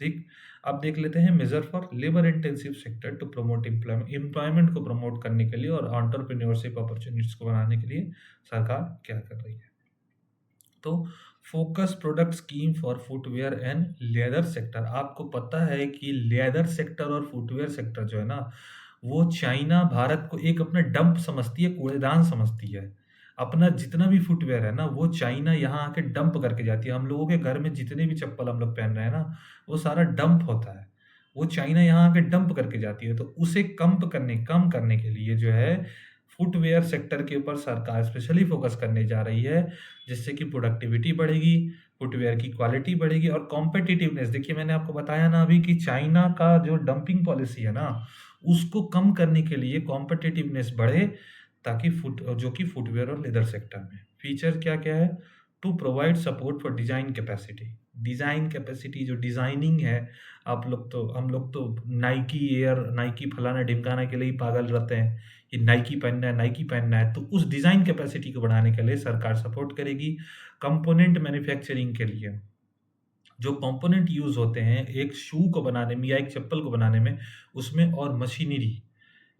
ठीक? अब देख लेते हैं measure for labour intensive sector to promote employment को प्रमोट करने के लिए और एंटरप्रेन्योरशिप अपॉर्चुनिटीज को बनाने के लिए सरकार क्या कर रही है। तो focus product scheme for footwear and leather sector. आपको पता है कि लेदर सेक्टर और फुटवेयर सेक्टर जो है ना, वो चाइना भारत को एक अपना डंप समझती है, कूड़ेदान समझती है। अपना जितना भी फुटवेयर है ना, वो चाइना यहाँ आके डंप करके जाती है। हम लोगों के घर में जितने भी चप्पल हम लोग पहन रहे हैं ना, वो सारा डंप होता है। वो चाइना यहाँ आके डंप करके जाती है। तो उसे कम करने के लिए जो है फुटवेयर सेक्टर के ऊपर सरकार स्पेशली फोकस करने जा रही है, जिससे कि प्रोडक्टिविटी बढ़ेगी, फुटवेयर की क्वालिटी बढ़ेगी और कॉम्पिटिटिवनेस। देखिए मैंने आपको बताया ना अभी कि चाइना का जो डंपिंग पॉलिसी है ना, उसको कम करने के लिए कॉम्पिटिटिवनेस बढ़े, ताकि फुटवेयर और लेदर सेक्टर में फीचर क्या क्या है। To provide support for design capacity जो डिजाइनिंग है। हम लोग तो नाइकी एयर, नाइकी फलाना ढिमकाना के लिए ही पागल रहते हैं कि नाइकी पहनना है। तो उस डिजाइन कैपेसिटी को बढ़ाने के लिए सरकार सपोर्ट करेगी। कंपोनेंट मैन्युफैक्चरिंग के लिए जो कंपोनेंट यूज होते हैं एक शू को बनाने में या एक चप्पल को बनाने में, उसमें और मशीनरी,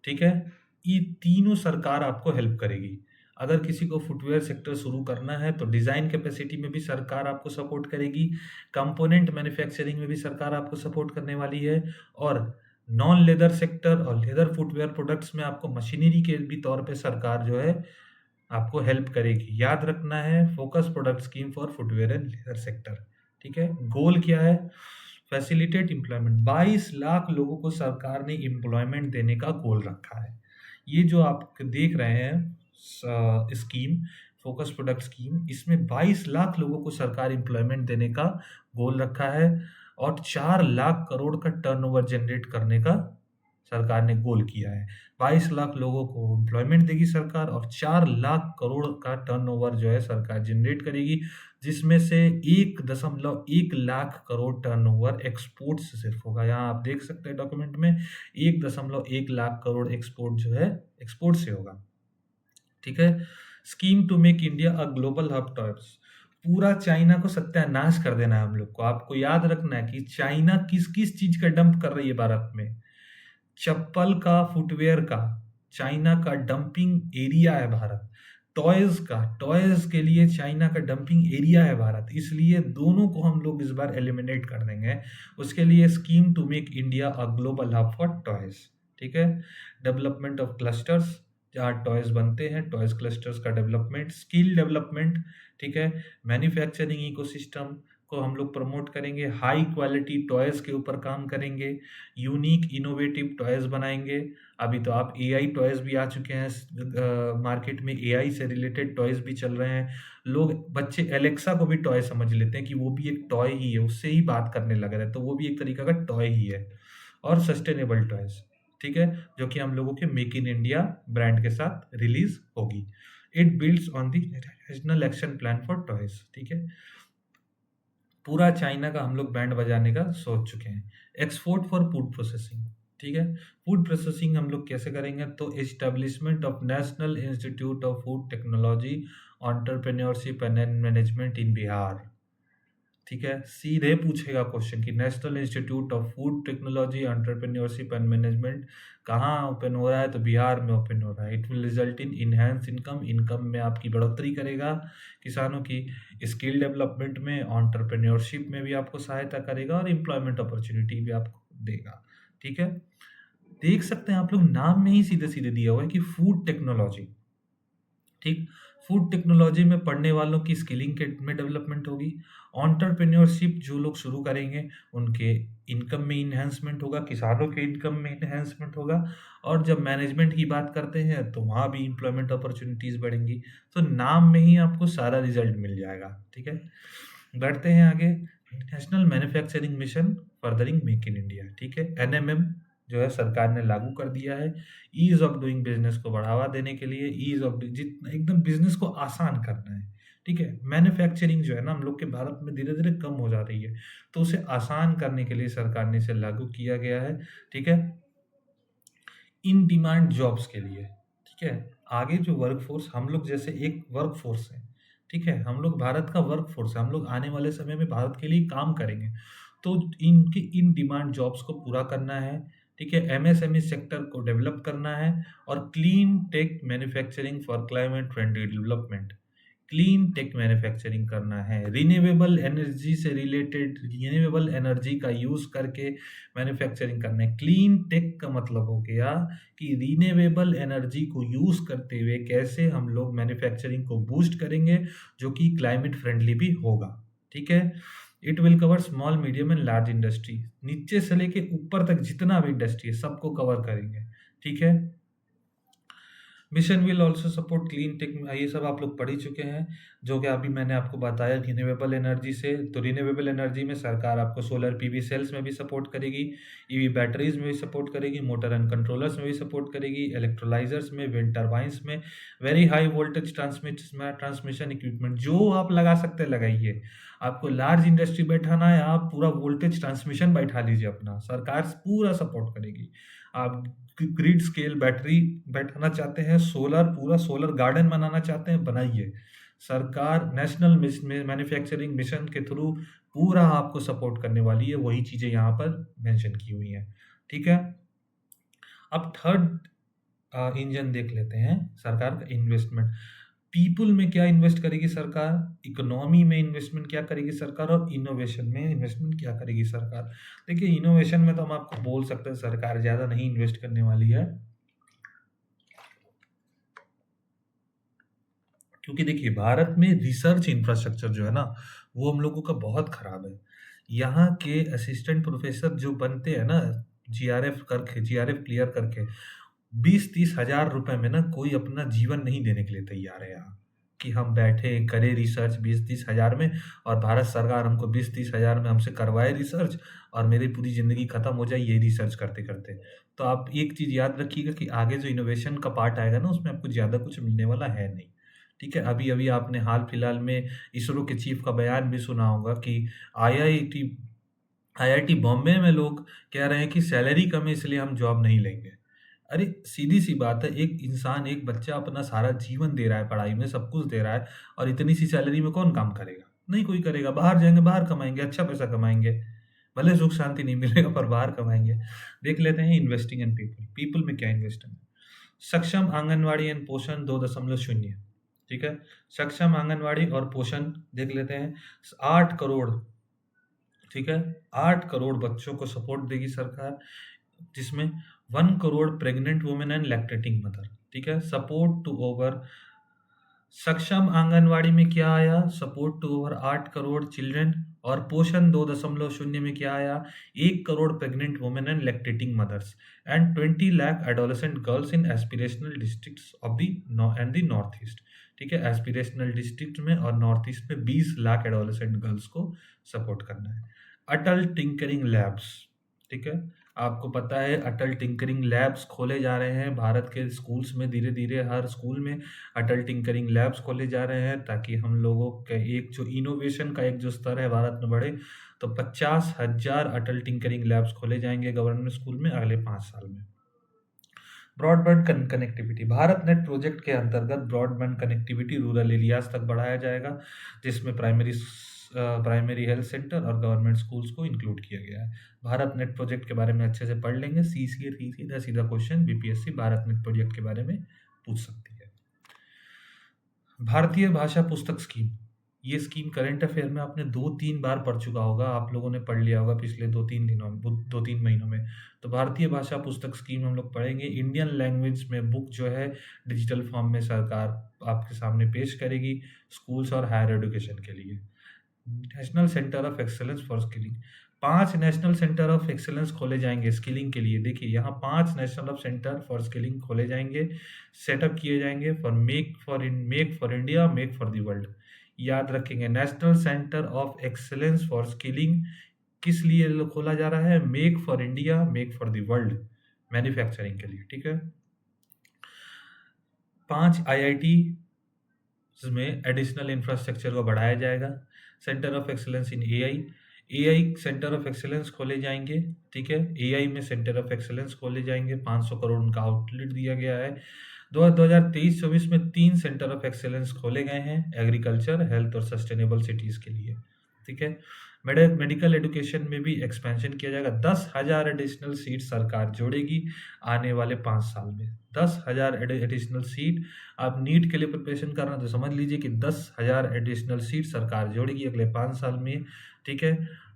ठीक है, ये तीनों सरकार आपको हेल्प करेगी। अगर किसी को फुटवेयर सेक्टर शुरू करना है तो डिजाइन कैपेसिटी में भी सरकार आपको सपोर्ट करेगी, कंपोनेंट मैन्युफैक्चरिंग में भी सरकार आपको सपोर्ट करने वाली है, और नॉन लेदर सेक्टर और लेदर फुटवेयर प्रोडक्ट्स में आपको मशीनरी के भी तौर पे सरकार जो है आपको हेल्प करेगी। याद रखना है, focus product scheme for footwear and leather sector, ठीक है। गोल क्या है? Facilitate employment. 22 लाख लोगों को सरकार ने एम्प्लॉयमेंट देने का गोल रखा है। ये जो आप देख रहे हैं स्कीम, फोकस प्रोडक्ट स्कीम, इसमें 22 लाख लोगों को सरकार एम्प्लॉयमेंट देने का गोल रखा है और 4 लाख करोड़ का टर्नओवर जनरेट करने का सरकार ने गोल किया है। 22 लाख लोगों को एम्प्लॉयमेंट देगी सरकार और 4 लाख करोड़ का टर्नओवर जो है सरकार जनरेट करेगी, जिसमें से 1.1 लाख करोड़ टर्नओवर एक्सपोर्ट से सिर्फ होगा। यहाँ आप देख सकते हैं डॉक्यूमेंट में 1.1 लाख करोड़ एक्सपोर्ट जो है एक्सपोर्ट से होगा, ठीक है। Scheme to make India a global hub toys. पूरा चाइना को सत्यानाश कर देना है हम लोग को। आपको याद रखना है कि चाइना किस-किस चीज़ का डंप कर रही है भारत में। चप्पल का, फुटवियर का, चाइना का डंपिंग एरिया है भारत। टॉयज़ के लिए चाइना का डंपिंग एरिया है भारत। इसलिए दोनों को हम लोग इस बार एलिमिनेट कर देंगे। उसके लिए scheme to make India a global hub for toys, ठीक है? डेवलपमेंट ऑफ क्लस्टर्स, जहाँ टॉयज़ बनते हैं, टॉयज़ क्लस्टर्स का डेवलपमेंट, स्किल डेवलपमेंट, ठीक है? मैन्युफैक्चरिंग इकोसिस्टम को हम लोग प्रमोट करेंगे, हाई क्वालिटी टॉयज़ के ऊपर काम करेंगे, यूनिक इनोवेटिव टॉयज़ बनाएँगे। अभी तो आप एआई टॉयज़ भी आ चुके हैं, मार्केट में एआई से रिलेटेड टॉयज़ भी चल रहे हैं। लोग बच्चे एलेक्सा को भी टॉय समझ लेते हैं कि वो भी एक टॉय ही है, उससे ही बात करने लग रहे हैं, तो वो भी एक तरीका का टॉय ही है। और सस्टेनेबल टॉयज़, ठीक है? जो कि हम लोगों के मेक इन इंडिया ब्रांड के साथ रिलीज़ होगी। It builds on the national action plan for toys, ठीक है? पूरा चाइना का हम लोग बैंड बजाने का सोच चुके हैं। एक्सपोर्ट फॉर फूड प्रोसेसिंग, ठीक है? फूड प्रोसेसिंग हम लोग कैसे करेंगे? तो establishment of national institute of food technology, entrepreneurship and management in Bihar, ठीक है? सीधे पूछेगा क्वेश्चन कि national institute of food technology, entrepreneurship and management कहाँ ओपन हो रहा है? तो बिहार में ओपन हो रहा है। It will result in enhance income में आपकी बढ़ोतरी करेगा, किसानों की स्किल डेवलपमेंट में, एंटरप्रेन्योरशिप में भी आपको सहायता करेगा और एम्प्लॉयमेंट अपॉर्चुनिटी भी आपको देगा, ठीक है? देख सकते हैं आप लोग, नाम में ही सीधे-सीधे दिया हुआ है कि फूड टेक्नोलॉजी, ठीक? फूड टेक्नोलॉजी में पढ़ने वालों की स्किलिंग के में डेवलपमेंट होगी। एंटरप्रेन्योरशिप जो लोग शुरू करेंगे, उनके इनकम में एनहांसमेंट होगा, किसानों के इनकम में एनहांसमेंट होगा। और जब मैनेजमेंट की बात करते हैं, तो वहाँ भी एम्प्लॉयमेंट अपॉर्चुनिटीज़ बढ़ेंगी। तो नाम में ही आपको सारा रिज़ल्ट मिल जाएगा, ठीक है? बढ़ते हैं आगे। National manufacturing mission furthering make in India, ठीक है? एनएमएम जो है सरकार ने लागू कर दिया है। ईज़ ऑफ डूइंग बिज़नेस को बढ़ावा देने के लिए, ईज़ ऑफ जितना एकदम बिज़नेस को आसान करना है, ठीक है? मैन्युफैक्चरिंग जो है ना हम लोग के भारत में धीरे-धीरे कम हो जा रही है, तो उसे आसान करने के लिए सरकार ने इसे लागू किया गया है, ठीक है? इन डिमांड जॉब्स के लिए, ठीक है? आगे जो वर्कफ़ोर्स, हम लोग जैसे एक वर्कफ़ोर्स है, ठीक है? हम लोग भारत का वर्कफ़ोर्स है, हम लोग आने वाले समय में भारत के लिए काम करेंगे। तो इनकी इन डिमांड जॉब्स को पूरा करना है, ठीक है? एमएसएमई सेक्टर को डेवलप करना है और clean tech manufacturing for climate friendly development. Clean tech manufacturing करना है, रिन्यूएबल एनर्जी से रिलेटेड रिन्यूएबल एनर्जी का यूज़ करके मैन्युफैक्चरिंग करना है। क्लीन टेक का मतलब हो गया कि रिन्यूएबल एनर्जी को यूज़ करते हुए कैसे हम लोग मैन्युफैक्चरिंग को बूस्ट करेंगे, जो कि क्लाइमेट फ्रेंडली भी होगा, ठीक है? It will cover small, medium and large industry, नीचे से लेके ऊपर तक जितना भी इंडस्ट्री है, सबको कवर करेंगे, ठीक है? Mission will also support clean tech, ये सब आप लोग पढ़ ही चुके हैं, जो कि अभी मैंने आपको बताया रिन्यूएबल एनर्जी से। तो रिन्यूएबल एनर्जी में सरकार आपको सोलर पीवी सेल्स में भी सपोर्ट करेगी, ईवी बैटरीज में भी सपोर्ट करेगी, मोटर एंड कंट्रोलर्स में भी सपोर्ट करेगी, इलेक्ट्रोलाइजर्स में, विंड टर्बाइंस में, very high voltage transmission equipment जो आप लगा सकते हैं लगाइए। आपको लार्ज इंडस्ट्री बैठाना है, आप पूरा वोल्टेज ट्रांसमिशन बैठा लीजिए अपना, सरकार पूरा सपोर्ट करेगी। आप ग्रिड स्केल बैटरी बैठाना चाहते हैं, पूरा सोलर गार्डन बनाना चाहते हैं, बनाइए। सरकार नेशनल मैन्युफैक्चरिंग मिशन के थ्रू पूरा आपको सपोर्ट करने वाली है, वही चीज़ें यहाँ पर मेंशन की हुई हैं, ठीक है? अब थर्ड इंजन देख लेते हैं सरकार का इन्वेस्टमेंट। पीपल में क्या इन्वेस्ट करेगी सरकार, इकोनॉमी में इन्वेस्टमेंट क्या करेगी सरकार, और इनोवेशन में इन्वेस्टमेंट क्या करेगी सरकार। देखिए, इनोवेशन में तो हम आपको बोल सकते हैं सरकार ज़्यादा नहीं इन्वेस्ट करने वाली है, क्योंकि देखिए भारत में रिसर्च इंफ्रास्ट्रक्चर जो है ना, वो हम लोगों का बहुत खराब है। यहाँ के असिस्टेंट प्रोफेसर जो बनते हैं ना, जीआरएफ क्लियर करके 20-30 हज़ार रुपए में ना कोई अपना जीवन नहीं देने के लिए तैयार है यहाँ, कि हम बैठे करें रिसर्च 20-30 हज़ार में, और भारत सरकार हमको 20-30 हज़ार में हमसे करवाए रिसर्च, और मेरी पूरी ज़िंदगी खत्म हो जाए ये रिसर्च करते-करते। तो आप एक चीज़ याद रखिएगा कि आगे जो इनोवेशन का पार्ट आएगा ना, उसमें आपको ज़्यादा कुछ मिलने वाला है नहीं, ठीक है? अभी-अभी आपने हाल-फिलहाल में इसरो के चीफ का बयान भी सुना होगा कि आईआईटी आईआईटी बॉम्बे में लोग कह रहे हैं कि सैलरी कम है इसलिए हम जॉब नहीं लेंगे। अरे सीधी-सी बात है, एक एक बच्चा अपना सारा जीवन दे रहा है पढ़ाई में, सब कुछ दे रहा है, और इतनी सी सैलरी में कौन काम करेगा? नहीं कोई करेगा, बाहर जाएँगे, बाहर कमाएँगे, अच्छा पैसा कमाएँगे। भले सुख शांति नहीं मिलेगा पर बाहर कमाएँगे। देख लेते हैं इन्वेस्टिंग इन पीपल, पीपल में क्या इन्वेस्ट है। सक्षम आंगनवाड़ी एंड पोषण 2.0, ठीक है? सक्षम आंगनवाड़ी और पोषण देख लेते हैं, 8 करोड़, ठीक है? 8 करोड़ बच्चों को सपोर्ट देगी सरकार, जिसमें 1 crore pregnant women and lactating mother, ठीक है? सपोर्ट टू ओवर सक्षम आंगनवाड़ी में क्या आया? Support to over 8 crore children, और पोषण 2.0 में क्या आया? 1 crore pregnant women and lactating mothers and 20 lakh adolescent girls in aspirational districts of the north east, ठीक है? एस्पिरेशनल डिस्ट्रिक्ट में और नॉर्थ ईस्ट में 20 लाख एडोलेसेंट गर्ल्स को सपोर्ट करना है। अटल टिंकरिंग लैब्स, ठीक है? आपको पता है अटल टिंकरिंग लैब्स खोले जा रहे हैं भारत के स्कूल्स में, धीरे-धीरे हर स्कूल में अटल टिंकरिंग लैब्स खोले जा रहे हैं, ताकि हम लोगों के एक जो इनोवेशन का एक जो स्तर है भारत में बढ़े। तो 50,000 अटल टिंकरिंग लैब्स खोले जाएंगे गवर्नमेंट स्कूल में अगले 5 साल में। Broadband connectivity, Bharat net project के अंतर्गत ब्रॉडबैंड कनेक्टिविटी रूरल एरियाज तक बढ़ाया जाएगा, जिसमें प्राइमरी हेल्थ सेंटर और गवर्नमेंट स्कूल्स को इंक्लूड किया गया है। भारत नेट प्रोजेक्ट के बारे में अच्छे से पढ़ लेंगे, सीधा सीधा question BPSC Bharat net project के बारे में पूछ सकती है। भारतीय भाषा पुस्तक स्कीम, ये स्कीम करंट अफेयर में आपने 2-3 बार पढ़ चुका होगा, आप लोगों ने पढ़ लिया होगा पिछले 2-3 महीनों में। तो भारतीय भाषा पुस्तक स्कीम हम लोग पढ़ेंगे। इंडियन लैंग्वेज में बुक जो है डिजिटल फॉर्म में सरकार आपके सामने पेश करेगी स्कूल्स और हायर एजुकेशन के लिए। National centre of excellence for skilling, 5 national centre of excellence खोले जाएंगे स्किलिंग के लिए। देखिए यहाँ 5 national of centre for skilling खोले जाएंगे, सेटअप किए जाएंगे for make for India, make for the world. याद रखेंगे, national centre of excellence for skilling किस लिए खोला जा रहा है? Make for India, make for the world, manufacturing के लिए, ठीक है? 5 आईआईटी में एडिशनल इंफ्रास्ट्रक्चर को बढ़ाया जाएगा। Centre of excellence in AI centre of excellence खोले जाएंगे, ठीक है? एआई में सेंटर ऑफ एक्सेलेंस खोले जाएंगे, 500 करोड़ उनका आउटलेट दिया गया है। 2023-24 में 3 सेंटर ऑफ एक्सेलेंस खोले गए हैं एग्रीकल्चर, हेल्थ और सस्टेनेबल सिटीज के लिए, ठीक है? मेडिकल एजुकेशन में भी एक्सपेंशन किया जाएगा। 10,000 एडिशनल सीट सरकार जोड़ेगी आने वाले 5 साल में। 10,000 एडिशनल सीट। आप नीट के लिए प्रिपरेशन कर रहे हैं तो समझ लीजिए कि 10,000 एडिशनल सीट सरकार जोड़ेगी अगले 5 साल में, ठीक है?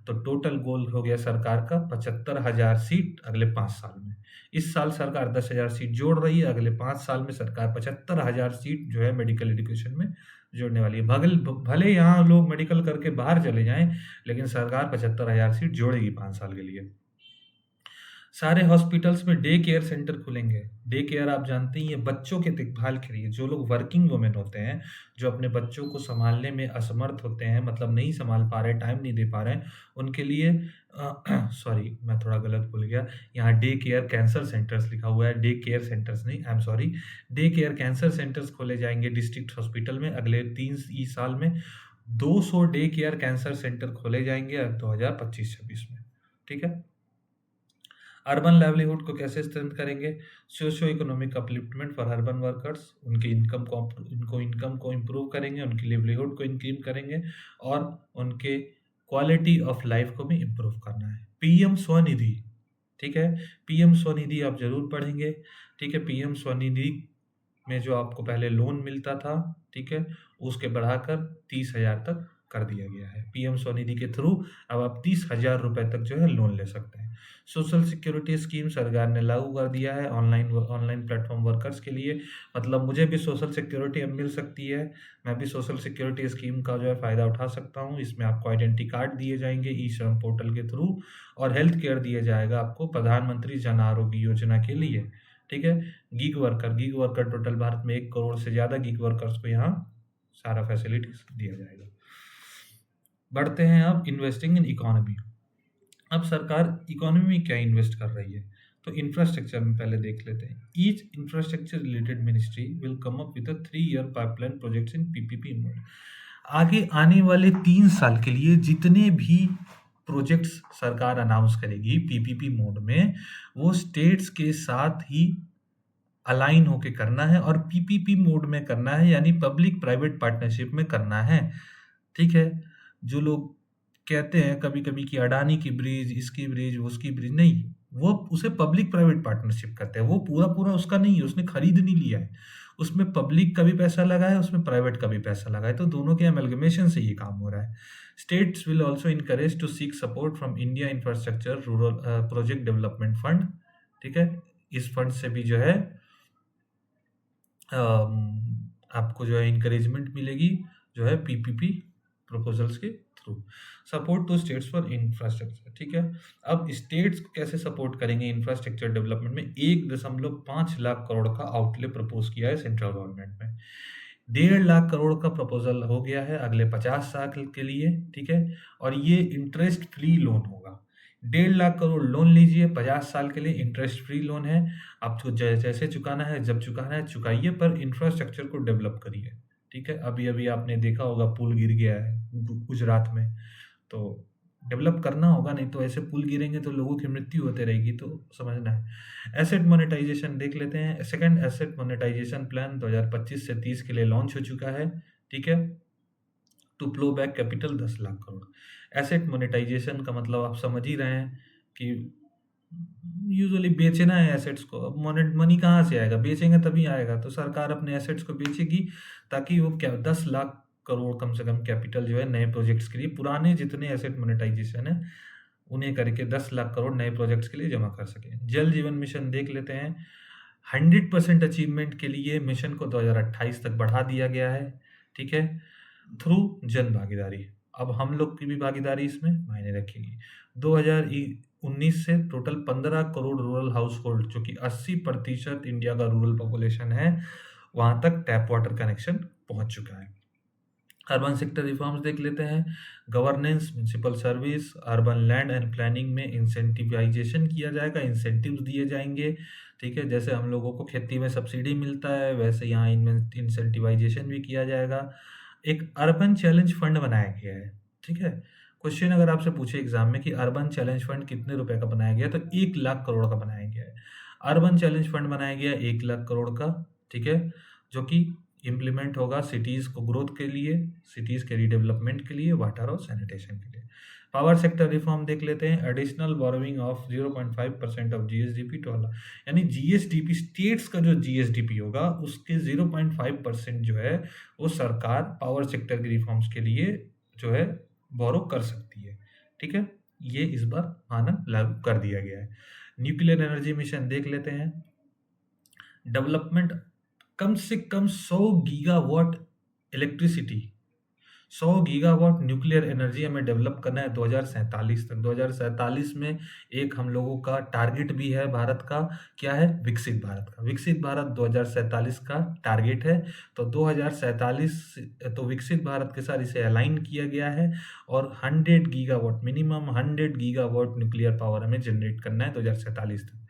तो टोटल गोल हो गया सरकार का 75,000 सीट अगले 5 साल में। इस साल सरकार 10,000 सीट जोड़ रही है, अगले 5 साल में सरकार 75,000 सीट जो है मेडिकल एजुकेशन में जोड़ने वाली है। भले यहाँ लोग मेडिकल करके बाहर चले जाएं, लेकिन सरकार 75,000 सीट जोड़ेगी 5 साल के लिए। सारे हॉस्पिटल्स में डे केयर सेंटर खुलेंगे। डे केयर आप जानते ही हैं, बच्चों के देखभाल के लिए। जो लोग वर्किंग वुमेन होते हैं, जो अपने बच्चों को संभालने में असमर्थ होते हैं, मतलब नहीं संभाल पा रहे, टाइम नहीं दे पा रहे हैं, उनके लिए सॉरी मैं थोड़ा गलत भूल गया, यहाँ डे केयर कैंसर सेंटर्स लिखा हुआ है, डे केयर सेंटर्स नहीं, I am sorry, day care cancer centres खोले जाएंगे डिस्ट्रिक्ट हॉस्पिटल में अगले 3 साल में। 200 डे केयर कैंसर सेंटर खोले जाएंगे 2025-26 में, ठीक है? अर्बन लाइवलीहुड को कैसे स्ट्रेंथ करेंगे? Socio economic upliftment for urban workers, उनके इनकम को इम्प्रूव करेंगे, उनकी लिवलीहुड को इंक्रीज करेंगे और उनके क्वालिटी ऑफ लाइफ को भी इम्प्रूव करना है। पीएम स्वनिधि, ठीक है? पीएम स्वनिधि आप जरूर पढ़ेंगे, ठीक है? पीएम स्वनिधि में जो आपको पहले लोन मिलता था, ठीक है, उसके बढ़ाकर 30,000 तक कर दिया गया है। पीएम स्वनिधि के थ्रू अब आप 30,000 रुपए तक जो है लोन ले सकते हैं। सोशल सिक्योरिटी स्कीम सरकार ने लागू कर दिया है ऑनलाइन प्लेटफॉर्म वर्कर्स के लिए, मतलब मुझे भी सोशल सिक्योरिटी अब मिल सकती है, मैं भी सोशल सिक्योरिटी स्कीम का जो है फ़ायदा उठा सकता हूँ। इसमें आपको आइडेंटिटी कार्ड दिए जाएंगे ई श्रम पोर्टल के थ्रू, और हेल्थ केयर दिया जाएगा आपको प्रधानमंत्री जन आरोग्य योजना के लिए, ठीक है? गीग वर्कर टोटल भारत में 1 करोड़ से ज़्यादा गीग वर्कर्स को यहाँ सारा फैसिलिटीज दिया जाएगा। बढ़ते हैं अब इन्वेस्टिंग इन इकोनॉमी। अब सरकार इकोनॉमी में क्या इन्वेस्ट कर रही है, तो इंफ्रास्ट्रक्चर में पहले देख लेते हैं। Each infrastructure related ministry will come up with a 3-year pipeline projects in PPP mode. आगे आने वाले 3 साल के लिए जितने भी प्रोजेक्ट्स सरकार अनाउंस करेगी पीपीपी मोड में, वो स्टेट्स के साथ ही अलाइन होके करना है और पीपीपी मोड में करना है, यानी पब्लिक प्राइवेट पार्टनरशिप में करना है, ठीक है? जो लोग कहते हैं कभी-कभी कि अडानी की ब्रिज, इसकी ब्रिज, उसकी ब्रिज, नहीं, वो उसे पब्लिक प्राइवेट पार्टनरशिप कहते हैं। वो पूरा-पूरा उसका नहीं है, उसने खरीद नहीं लिया है। उसमें पब्लिक का भी पैसा लगा है, उसमें प्राइवेट का भी पैसा लगा है, तो दोनों के अमैल्गमेशन से ये काम हो रहा है। States will also encourage to seek support from India infrastructure rural project development fund, ठीक है? इस फंड से भी जो है आपको जो है एनकरेजमेंट मिलेगी, जो है पीपीपी प्रपोजल्स के through. Support to states for infrastructure, ठीक है? अब स्टेट्स को कैसे सपोर्ट करेंगे इंफ्रास्ट्रक्चर डेवलपमेंट में? 1.5 लाख करोड़ का आउटले प्रपोज किया है सेंट्रल गवर्नमेंट में। 1.5 लाख करोड़ का प्रपोजल हो गया है अगले 50 साल के लिए, ठीक है? और ये इंटरेस्ट फ्री लोन होगा। 1.5 लाख करोड़ लोन लीजिए, 50 साल के लिए इंटरेस्ट फ्री लोन है। आपको जैसे चुकाना है, जब चुकाना है चुकाइए, पर इंफ्रास्ट्रक्चर को डेवलप करिए, ठीक है? अभी-अभी आपने देखा होगा पुल गिर गया है गुजरात में, तो डेवलप करना होगा, नहीं तो ऐसे पुल गिरेंगे तो लोगों की मृत्यु होते रहेगी, तो समझना है। एसेट मोनेटाइजेशन देख लेते हैं। सेकंड एसेट मोनेटाइजेशन प्लान 2025 से 30 के लिए लॉन्च हो चुका है, ठीक है? To flow back capital 10 lakh crore. Asset monetisation का मतलब आप समझ ही रहे हैं कि यूजुअली बेचना है एसेट्स को। अब मनी कहाँ से आएगा? बेचेंगे तभी आएगा। तो सरकार अपने एसेट्स को बेचेगी ताकि वो क्या 10 लाख करोड़ कम से कम कैपिटल जो है नए प्रोजेक्ट्स के लिए, पुराने जितने एसेट मोनेटाइजेशन है उन्हें करके 10 लाख करोड़ नए प्रोजेक्ट्स के लिए जमा कर सके। जल जीवन मिशन देख लेते हैं। 100% अचीवमेंट के लिए मिशन को 2028 तक बढ़ा दिया गया है, ठीक है? थ्रू जन भागीदारी। अब हम लोग की भी भागीदारी इसमें मायने रखेगी। 2019 से total 15 crore rural house hold, जो कि 80% इंडिया का रूरल पॉपुलेशन है, वहां तक टैप वाटर कनेक्शन पहुंच चुका है। अर्बन सेक्टर रिफॉर्म्स देख लेते हैं। Governance, municipal service, urban land and planning में इंसेंटिवाइजेशन किया जाएगा, इंसेंटिव्स दिए जाएंगे, ठीक है? जैसे हम लोगों को खेती में सब्सिडी मिलता है, वैसे यहाँ इनमें इंसेंटिवाइजेशन भी किया जाएगा। एक अर्बन चैलेंज फंड बनाया गया है, ठीक है? क्वेश्चन अगर आपसे पूछे एग्जाम में कि अर्बन चैलेंज फंड कितने रुपए का बनाया गया, तो 1 लाख करोड़ का बनाया गया है। अर्बन चैलेंज फंड बनाया गया 1 लाख करोड़ का, ठीक है? जो कि इम्प्लीमेंट होगा सिटीज को ग्रोथ के लिए, सिटीज के रीडेवलपमेंट के लिए, वाटर और सैनिटेशन के लिए। पावर सेक्टर रिफॉर्म देख लेते हैं। Additional borrowing of 0.5% of GSDP to all, यानी जीएसडीपी, स्टेट्स का जो जीएसडीपी होगा उसके 0.5% जो है वो सरकार पावर सेक्टर के रिफॉर्म्स के लिए जो है बोरो कर सकती है, ठीक है? ये इस बार मानक लागू कर दिया गया है। न्यूक्लियर एनर्जी मिशन देख लेते हैं। डेवलपमेंट कम से कम 100 gigawatt electricity, 100 gigawatt nuclear energy हमें डेवलप करना है 2047 तक। 2047 में एक हम लोगों का टारगेट भी है भारत का, क्या है? विकसित भारत का। विकसित भारत 2047 का टारगेट है, तो 2047 तो विकसित भारत के साथ इसे अलाइन किया गया है, और 100 gigawatt, minimum 100 gigawatt nuclear power हमें जनरेट करना है 2047 तक।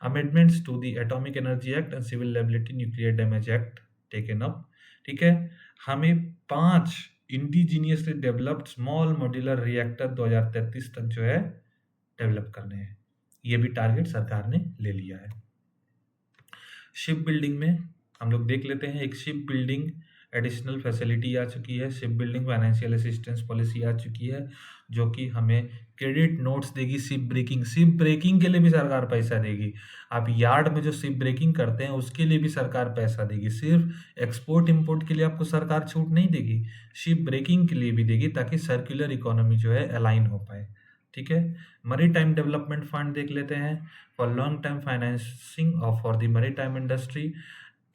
Amendments to the atomic energy act and civil liability nuclear damage act taken up, ठीक है? हमें 5 indigenously developed small modular reactor 2033 तक जो है डेवलप करने हैं। ये भी टारगेट सरकार ने ले लिया है। शिप बिल्डिंग में हम लोग देख लेते हैं। एक शिप बिल्डिंग एडिशनल फैसिलिटी आ चुकी है, ship building financial assistance policy आ चुकी है, जो कि हमें क्रेडिट नोट्स देगी। शिप ब्रेकिंग के लिए भी सरकार पैसा देगी। आप यार्ड में जो शिप ब्रेकिंग करते हैं उसके लिए भी सरकार पैसा देगी। सिर्फ एक्सपोर्ट इंपोर्ट के लिए आपको सरकार छूट नहीं देगी, शिप ब्रेकिंग के लिए भी देगी, ताकि सर्कुलर इकोनॉमी जो है अलाइन हो पाए, ठीक है? मैरीटाइम डेवलपमेंट फंड देख लेते हैं। For long term financing of for the maritime industry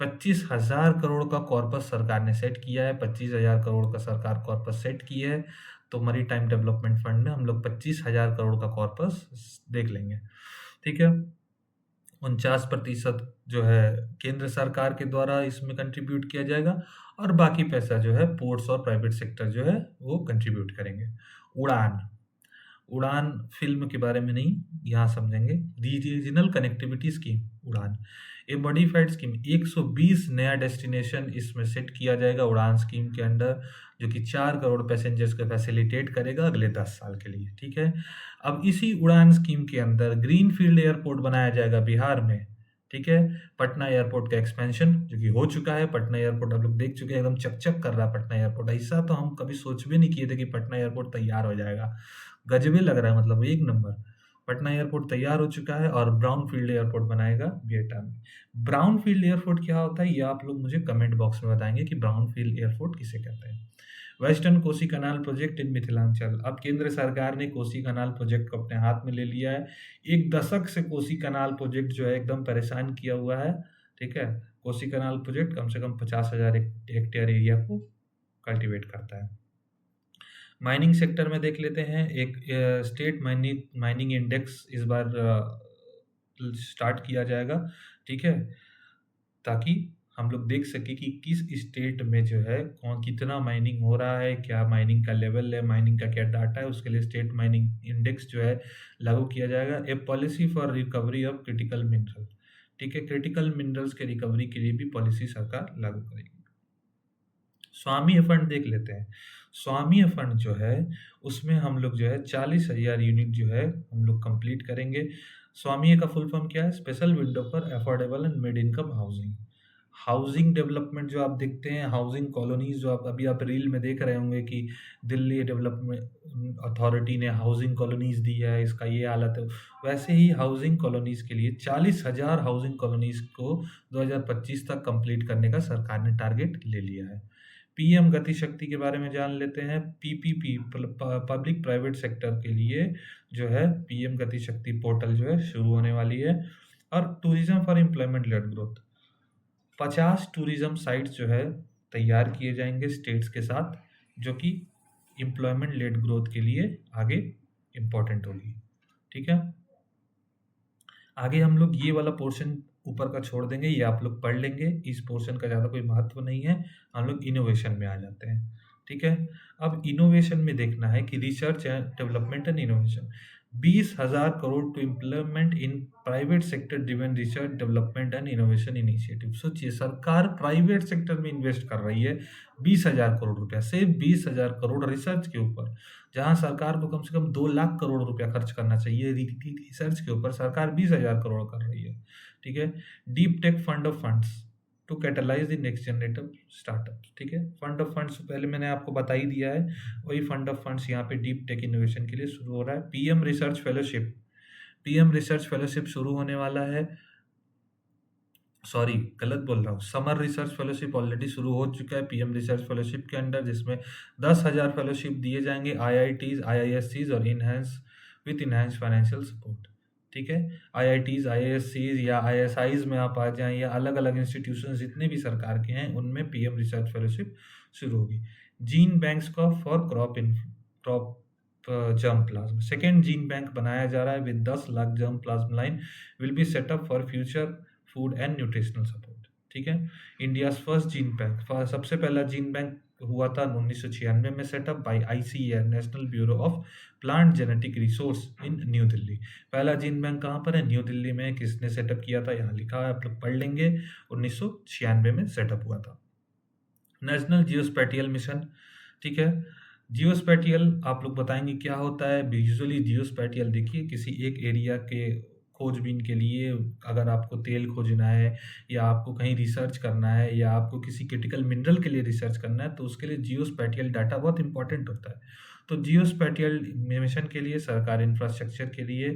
25,000 crore का कॉर्पस सरकार ने सेट किया है। 25,000 करोड़ का सरकार कॉर्पस सेट किया है, तो मैरीटाइम डेवलपमेंट फंड में हम लोग 25,000 करोड़ का कॉर्पस देख लेंगे, ठीक है? 49% जो है केंद्र सरकार के द्वारा इसमें कंट्रीब्यूट किया जाएगा, और बाकी पैसा जो है पोर्ट्स और प्राइवेट सेक्टर जो है वो कंट्रीब्यूट करेंगे। उड़ान, उड़ान फिल्म के बारे में नहीं, यहाँ समझेंगे। रीजनल कनेक्टिविटी स्कीम उड़ान, ए मॉडिफाइड स्कीम, 120 नया डेस्टिनेशन इसमें सेट किया जाएगा उड़ान स्कीम के अंडर, जो कि 4 करोड़ पैसेंजर्स को फैसिलिटेट करेगा अगले 10 साल के लिए, ठीक है? अब इसी उड़ान स्कीम के अंदर ग्रीन फील्ड एयरपोर्ट बनाया जाएगा बिहार में, ठीक है। पटना एयरपोर्ट का एक्सपेंशन जो कि हो चुका है, पटना एयरपोर्ट आप लोग देख चुके हैं, एकदम चक-चक कर रहा है पटना एयरपोर्ट। ऐसा तो हम कभी सोच भी नहीं किए थे कि पटना एयरपोर्ट तैयार हो जाएगा। गज़ब ही लग रहा है, मतलब एक नंबर। पटना एयरपोर्ट तैयार हो चुका है और ब्राउनफ़ील्ड एयरपोर्ट बनाएगा बियटा में। ब्राउनफ़ील्ड एयरपोर्ट क्या होता है, ये आप लोग मुझे कमेंट बॉक्स में बताएँगे कि ब्राउनफ़ील्ड एयरपोर्ट किसे कहते हैं। Western Kosi canal project in Mithilanchal. अब केंद्र सरकार ने कोसी कनाल प्रोजेक्ट को अपने हाथ में ले लिया है। एक दशक से कोसी कनाल प्रोजेक्ट जो है एकदम परेशान किया हुआ है, ठीक है? कोसी कनाल प्रोजेक्ट कम से कम 50,000 हेक्टेयर एरिया को कल्टीवेट करता है। माइनिंग सेक्टर में देख लेते हैं, एक स्टेट माइनिंग इंडेक्स इस बार स्टार्ट किया जाएगा, ठीक है? ताकि हम लोग देख सकें कि किस स्टेट में जो है कौन कितना माइनिंग हो रहा है, क्या माइनिंग का लेवल है, माइनिंग का क्या डाटा है, उसके लिए स्टेट माइनिंग इंडेक्स जो है लागू किया जाएगा। ए policy for recovery of critical mineral, ठीक है? क्रिटिकल मिनरल्स के रिकवरी के लिए भी पॉलिसी सरकार लागू करेगी। स्वामी फंड देख लेते हैं। स्वामी फंड जो है उसमें हम लोग जो है 40,000 यूनिट जो है हम लोग कंप्लीट करेंगे। स्वामी का फुल फॉर्म क्या है? Special window for affordable and mid income housing. Housing development जो आप देखते हैं, हाउसिंग कॉलोनीज़ जो आप रील में देख रहे होंगे कि दिल्ली डेवलपमेंट अथॉरिटी ने हाउसिंग कॉलोनीज़ दी है, इसका ये हालत है। वैसे ही हाउसिंग कॉलोनीज़ के लिए 40,000 हाउसिंग कॉलोनीज़ को 2025 तक कंप्लीट करने का सरकार ने टारगेट ले लिया है। पीएम गति शक्ति के बारे में जान लेते हैं। पीपीपी पब्लिक प्राइवेट सेक्टर के लिए जो है पीएम गति शक्ति पोर्टल जो है शुरू होने वाली है। और tourism for employment led growth, 50 tourism sites जो है तैयार किए जाएंगे स्टेट्स के साथ, जो कि एम्प्लॉयमेंट लेड ग्रोथ के लिए आगे इम्पोर्टेंट होगी, ठीक है। आगे हम लोग ये वाला पोर्शन ऊपर का छोड़ देंगे, ये आप लोग पढ़ लेंगे, इस पोर्शन का ज़्यादा कोई महत्व नहीं है। हम लोग इनोवेशन में आ जाते हैं, ठीक है। अब इनोवेशन में देखना है कि research and development and innovation 20,000 crore to implement in private sector driven research development and innovation initiative. सोचिए, सरकार प्राइवेट सेक्टर में इन्वेस्ट कर रही है 20,000 करोड़ रुपया, सिर्फ 20,000 करोड़ रिसर्च के ऊपर। जहां सरकार को कम से कम 2 लाख करोड़ रुपया खर्च करना चाहिए रिसर्च के ऊपर, सरकार 20,000 करोड़ कर रही है, ठीक है। Deep tech fund of funds to catalyse the next generative startup, ठीक है। फंड ऑफ फंड्स पहले मैंने आपको बता ही दिया है, वही फंड ऑफ फंड्स यहाँ पे डीप टेक इनोवेशन के लिए शुरू हो रहा है। PM research fellowship, PM research fellowship शुरू होने वाला है। सॉरी, गलत बोल रहा हूँ, समर रिसर्च फेलोशिप ऑलरेडी शुरू हो चुका है पीएम रिसर्च फेलोशिप के अंडर, जिसमें 10,000 फेलोशिप दिए जाएंगे आईआईटीज, आईआईएससीज और इनहैंस फाइनेंशियल सपोर्ट, ठीक है। आईआईटीज, आईआईएससीज या आईएसआईज में आप आ जाएं, या अलग अलग इंस्टीट्यूशन जितने भी सरकार के हैं उनमें पीएम रिसर्च फेलोशिप शुरू होगी। जीन बैंक्स का for crop germ plasma, second gene bank बनाया जा रहा है with 10 lakh germ plasma line will be set up for future food and nutritional support, ठीक है। इंडिया फर्स्ट जीन बैंक, सबसे पहला जीन बैंक हुआ था 1996 में set up by ICAR, national bureau of plant genetic resource in New Delhi. पहला जीन बैंक कहाँ पर है? न्यू दिल्ली में। किसने सेटअप किया था? यहाँ लिखा है, आप लोग पढ़ लेंगे। 1996 में सेटअप हुआ था। नेशनल जियोस्पैटियल मिशन, ठीक है। जियोस्पैटियल आप लोग बताएंगे क्या होता है। यूजुअली जियोस्पैटियल देखिए, किसी एक एरिया के खोजबीन के लिए, अगर आपको तेल खोजना है या आपको कहीं रिसर्च करना है या आपको किसी क्रिटिकल मिनरल के लिए रिसर्च करना है, तो उसके लिए जियोस्पैटियल डाटा बहुत इंपॉर्टेंट होता है। तो जियोस्पैटियल मिशन के लिए सरकार इंफ्रास्ट्रक्चर के लिए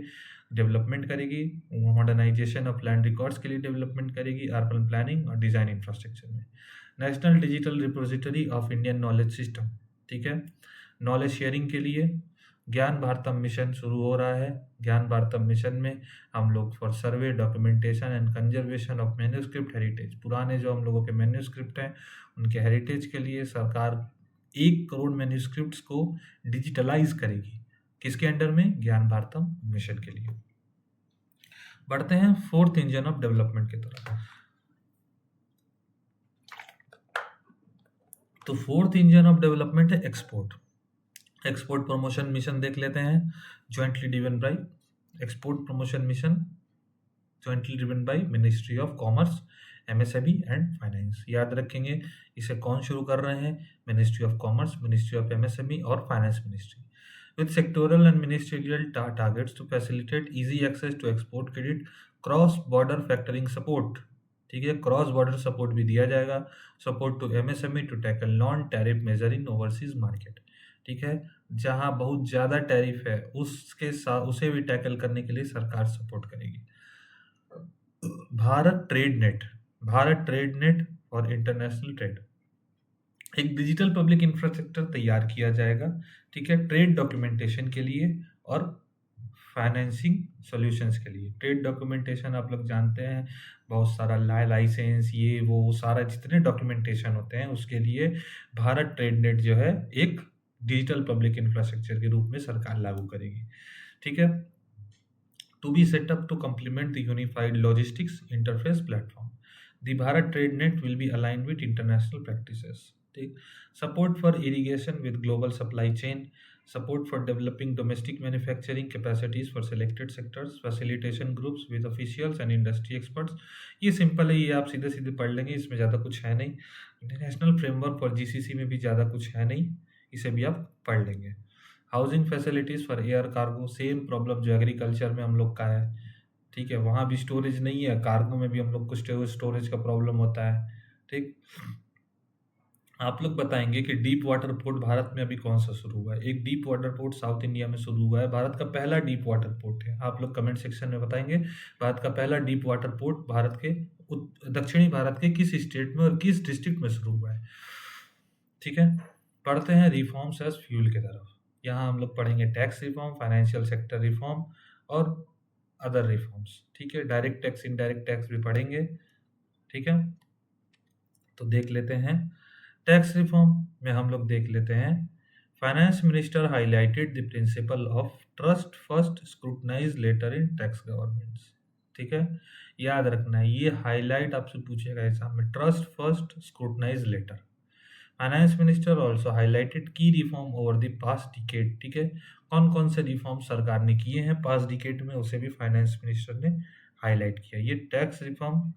डेवलपमेंट करेगी, मॉडर्नाइजेशन ऑफ लैंड रिकॉर्ड्स के लिए डेवलपमेंट करेगी, अर्बन प्लानिंग और डिज़ाइन इंफ्रास्ट्रक्चर में। National digital repository of Indian knowledge system, ठीक है। नॉलेज शेयरिंग के लिए ज्ञान भारतम मिशन शुरू हो रहा है। ज्ञान भारतम मिशन में हम लोग for survey, documentation and conservation of manuscript heritage, पुराने जो हम लोगों के मैन्यूस्क्रिप्ट हैं उनके हेरिटेज के लिए सरकार 1 करोड़ मैन्यूस्क्रिप्ट्स को डिजिटलाइज करेगी। किसके अंडर में? ज्ञान भारतम मिशन के लिए। बढ़ते हैं फोर्थ इंजन ऑफ डेवलपमेंट की तरफ। तो फोर्थ इंजन ऑफ डेवलपमेंट है एक्सपोर्ट। एक्सपोर्ट प्रमोशन मिशन देख लेते हैं। Jointly driven by export promotion mission, jointly driven by ministry of commerce, MSME and finance. याद रखेंगे, इसे कौन शुरू कर रहे हैं? Ministry of commerce, ministry of MSME और finance ministry. With sectoral and ministerial targets to facilitate easy access to export credit cross border factoring support, ठीक है, क्रॉस बॉर्डर सपोर्ट भी दिया जाएगा। Support to MSME to tackle non tariff measure in overseas market, ठीक है, जहां बहुत ज़्यादा टैरिफ है उसके साथ उसे भी टैकल करने के लिए सरकार सपोर्ट करेगी। Bharat trade net, Bharat trade net for international trade, एक डिजिटल पब्लिक इंफ्रास्ट्रक्चर तैयार किया जाएगा, ठीक है, ट्रेड डॉक्यूमेंटेशन के लिए और फाइनेंसिंग सॉल्यूशंस के लिए। ट्रेड डॉक्यूमेंटेशन आप लोग जानते हैं, बहुत सारा लाइसेंस ये वो सारा जितने डॉक्यूमेंटेशन होते हैं उसके लिए भारत ट्रेड नेट जो है एक डिजिटल पब्लिक इंफ्रास्ट्रक्चर के रूप में सरकार लागू करेगी, ठीक है। To be set up to complement the unified logistics interface platform. The Bharat Trade Net will be aligned with international practices. ठीक, support for irrigation with global supply chain, support for developing domestic manufacturing capacities for selected sectors, facilitation groups with officials and industry experts. ये simple है, ये आप सीधे सीधे पढ़ लेंगे, इसमें ज़्यादा कुछ है नहीं। इंटरनेशनल फ्रेमवर्क फॉर जीसीसी में भी ज़्यादा कुछ है नहीं, इसे भी आप पढ़ लेंगे। Housing facilities for air cargo, same problem जो एग्रीकल्चर में हम लोग का है, ठीक है, वहाँ भी स्टोरेज नहीं है, कार्गो में भी हम लोग को स्टोरेज का प्रॉब्लम होता है, ठीक। आप लोग बताएंगे कि डीप वाटर पोर्ट भारत में अभी कौन सा शुरू हुआ है। एक deep water port south India में शुरू हुआ है, भारत का पहला डीप वाटर पोर्ट है। आप लोग कमेंट सेक्शन में बताएंगे भारत का पहला डीप वाटर पोर्ट भारत के दक्षिणी भारत के किस स्टेट में और किस डिस्ट्रिक्ट में शुरू हुआ है, ठीक है। पढ़ते हैं रिफॉर्म्स एज फ्यूल की तरफ। यहाँ हम लोग पढ़ेंगे tax reform, financial sector reform और अदर रिफॉर्म्स, ठीक है। डायरेक्ट टैक्स इनडायरेक्ट टैक्स भी पढ़ेंगे, ठीक है। तो देख लेते हैं टैक्स रिफॉर्म में हम लोग देख लेते हैं finance minister highlighted the principle of trust first scrutinise later in tax governments, ठीक है, याद रखना है ये हाईलाइट आपसे पूछेगा एग्जाम में, trust first scrutinise later. Finance minister also highlighted key reform over the past decade, ठीक है, कौन कौन से रिफॉर्म सरकार ने किए हैं पास्ट डिकेड में उसे भी फाइनेंस मिनिस्टर ने हाईलाइट किया। ये टैक्स रिफॉर्म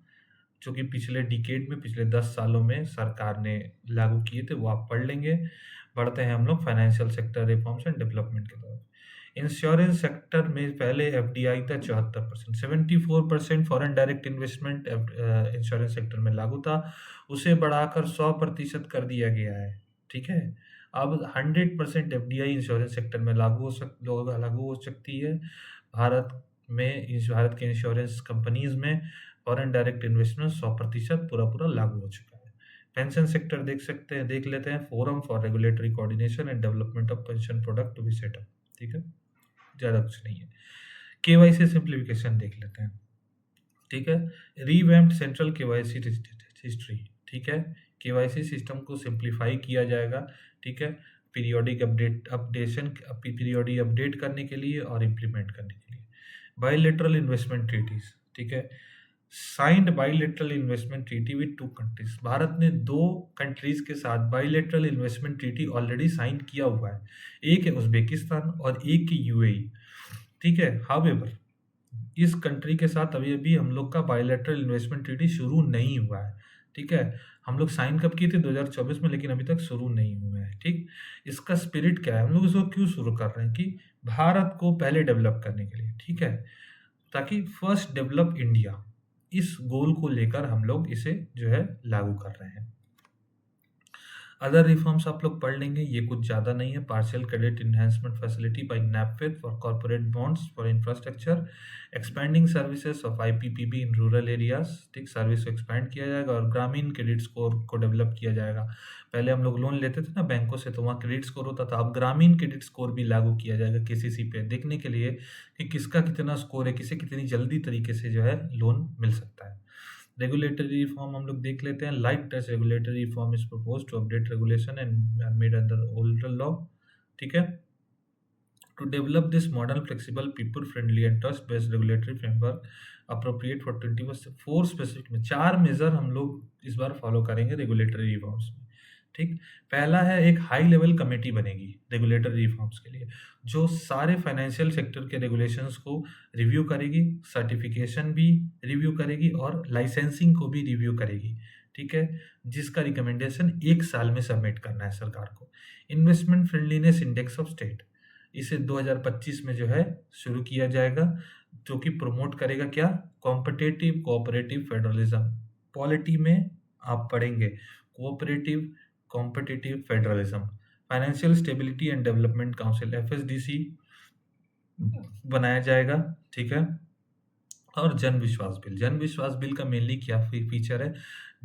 जो कि पिछले डिकेड में पिछले 10 सालों में सरकार ने लागू किए थे वो आप पढ़ लेंगे। बढ़ते हैं हम लोग financial sector reforms and development की तरफ। इंश्योरेंस सेक्टर में पहले एफडीआई था 74%, 74% foreign direct investment insurance sector में लागू था, उसे बढ़ाकर 100% कर दिया गया है, ठीक है। अब 100% एफडीआई इंश्योरेंस सेक्टर में लागू हो सकती है। भारत के इंश्योरेंस कंपनीज में फॉरेन डायरेक्ट इन्वेस्टमेंट 100% पूरा लागू हो चुका है। पेंशन सेक्टर देख लेते हैं, forum for regulatory coordination and development of pension product to be set up, ठीक है, ज़्यादा कुछ नहीं है। केवाईसी सिंप्लीफिकेशन देख लेते हैं, ठीक है, रीवैम्प्ड सेंट्रल केवाईसी हिस्ट्री, ठीक है, केवाईसी सिस्टम को सिंप्लीफाई किया जाएगा, ठीक है, पीरियोडिक अपडेट करने के लिए और इम्प्लीमेंट करने के लिए। बायलैटरल इन्वेस्टमेंट ट्रीटीज, ठीक है, signed bilateral investment treaty with 2 countries, Bharat ने 2 कंट्रीज के साथ bilateral investment treaty already sign किया हुआ है, एक है उज्बेकिस्तान और एक की यूएई, ठीक है। हाउएवर इस कंट्री के साथ अभी हम लोग का बायलैटरल इन्वेस्टमेंट ट्रीटी शुरू नहीं हुआ है, ठीक है। हम लोग साइन कब किए थे 2024 में, लेकिन अभी तक शुरू नहीं हुआ है, ठीक। इसका स्पिरिट क्या है, हम लोग इसको क्यों शुरू कर रहे हैं कि भारत को पहले डेवलप करने के लिए, ठीक है, ताकि फर्स्ट डेवलप इंडिया, इस गोल को लेकर हम लोग इसे जो है लागू कर रहे हैं। अदर रिफॉर्म्स आप लोग पढ़ लेंगे, ये कुछ ज़्यादा नहीं है। Partial credit enhancement facility by NaBFID for corporate bonds for infrastructure, expanding services of IPPB in rural areas, ठीक, सर्विस को एक्सपैंड किया जाएगा और ग्रामीण क्रेडिट स्कोर को डेवलप किया जाएगा। पहले हम लोग लोन लेते थे ना बैंकों से तो वहाँ क्रेडिट स्कोर होता था, अब ग्रामीण क्रेडिट स्कोर भी लागू किया जाएगा केसीसी पे, देखने के लिए कि किसका कितना स्कोर है, किसे कितनी जल्दी तरीके से जो है लोन मिल सकता है। रेगुलेटरी रिफॉर्म हम लोग देख लेते हैं। Light touch regulatory reform is propose to update regulation and made under older law, ठीक है, to develop this modern flexible people friendly and trust based regulatory framework appropriate for 24 specific में 4 major हम लोग इस बार फॉलो करेंगे regulatory reforms में, ठीक। पहला है एक हाई लेवल कमेटी बनेगी रेगुलेटरी रिफॉर्म्स के लिए, जो सारे फाइनेंशियल सेक्टर के रेगुलेशंस को रिव्यू करेगी, सर्टिफिकेशन भी रिव्यू करेगी और लाइसेंसिंग को भी रिव्यू करेगी, ठीक है, जिसका रिकमेंडेशन 1 साल में सबमिट करना है सरकार को। Investment friendliness index of state, इसे 2025 में जो है शुरू किया जाएगा, जो कि प्रमोट करेगा क्या? Competitive cooperative federalism. पॉलिटी में आप पढ़ेंगे cooperative competitive federalism. Financial stability and development council FSDC बनाया जाएगा, ठीक है। और जन विश्वास बिल का मेनली क्या फीचर है?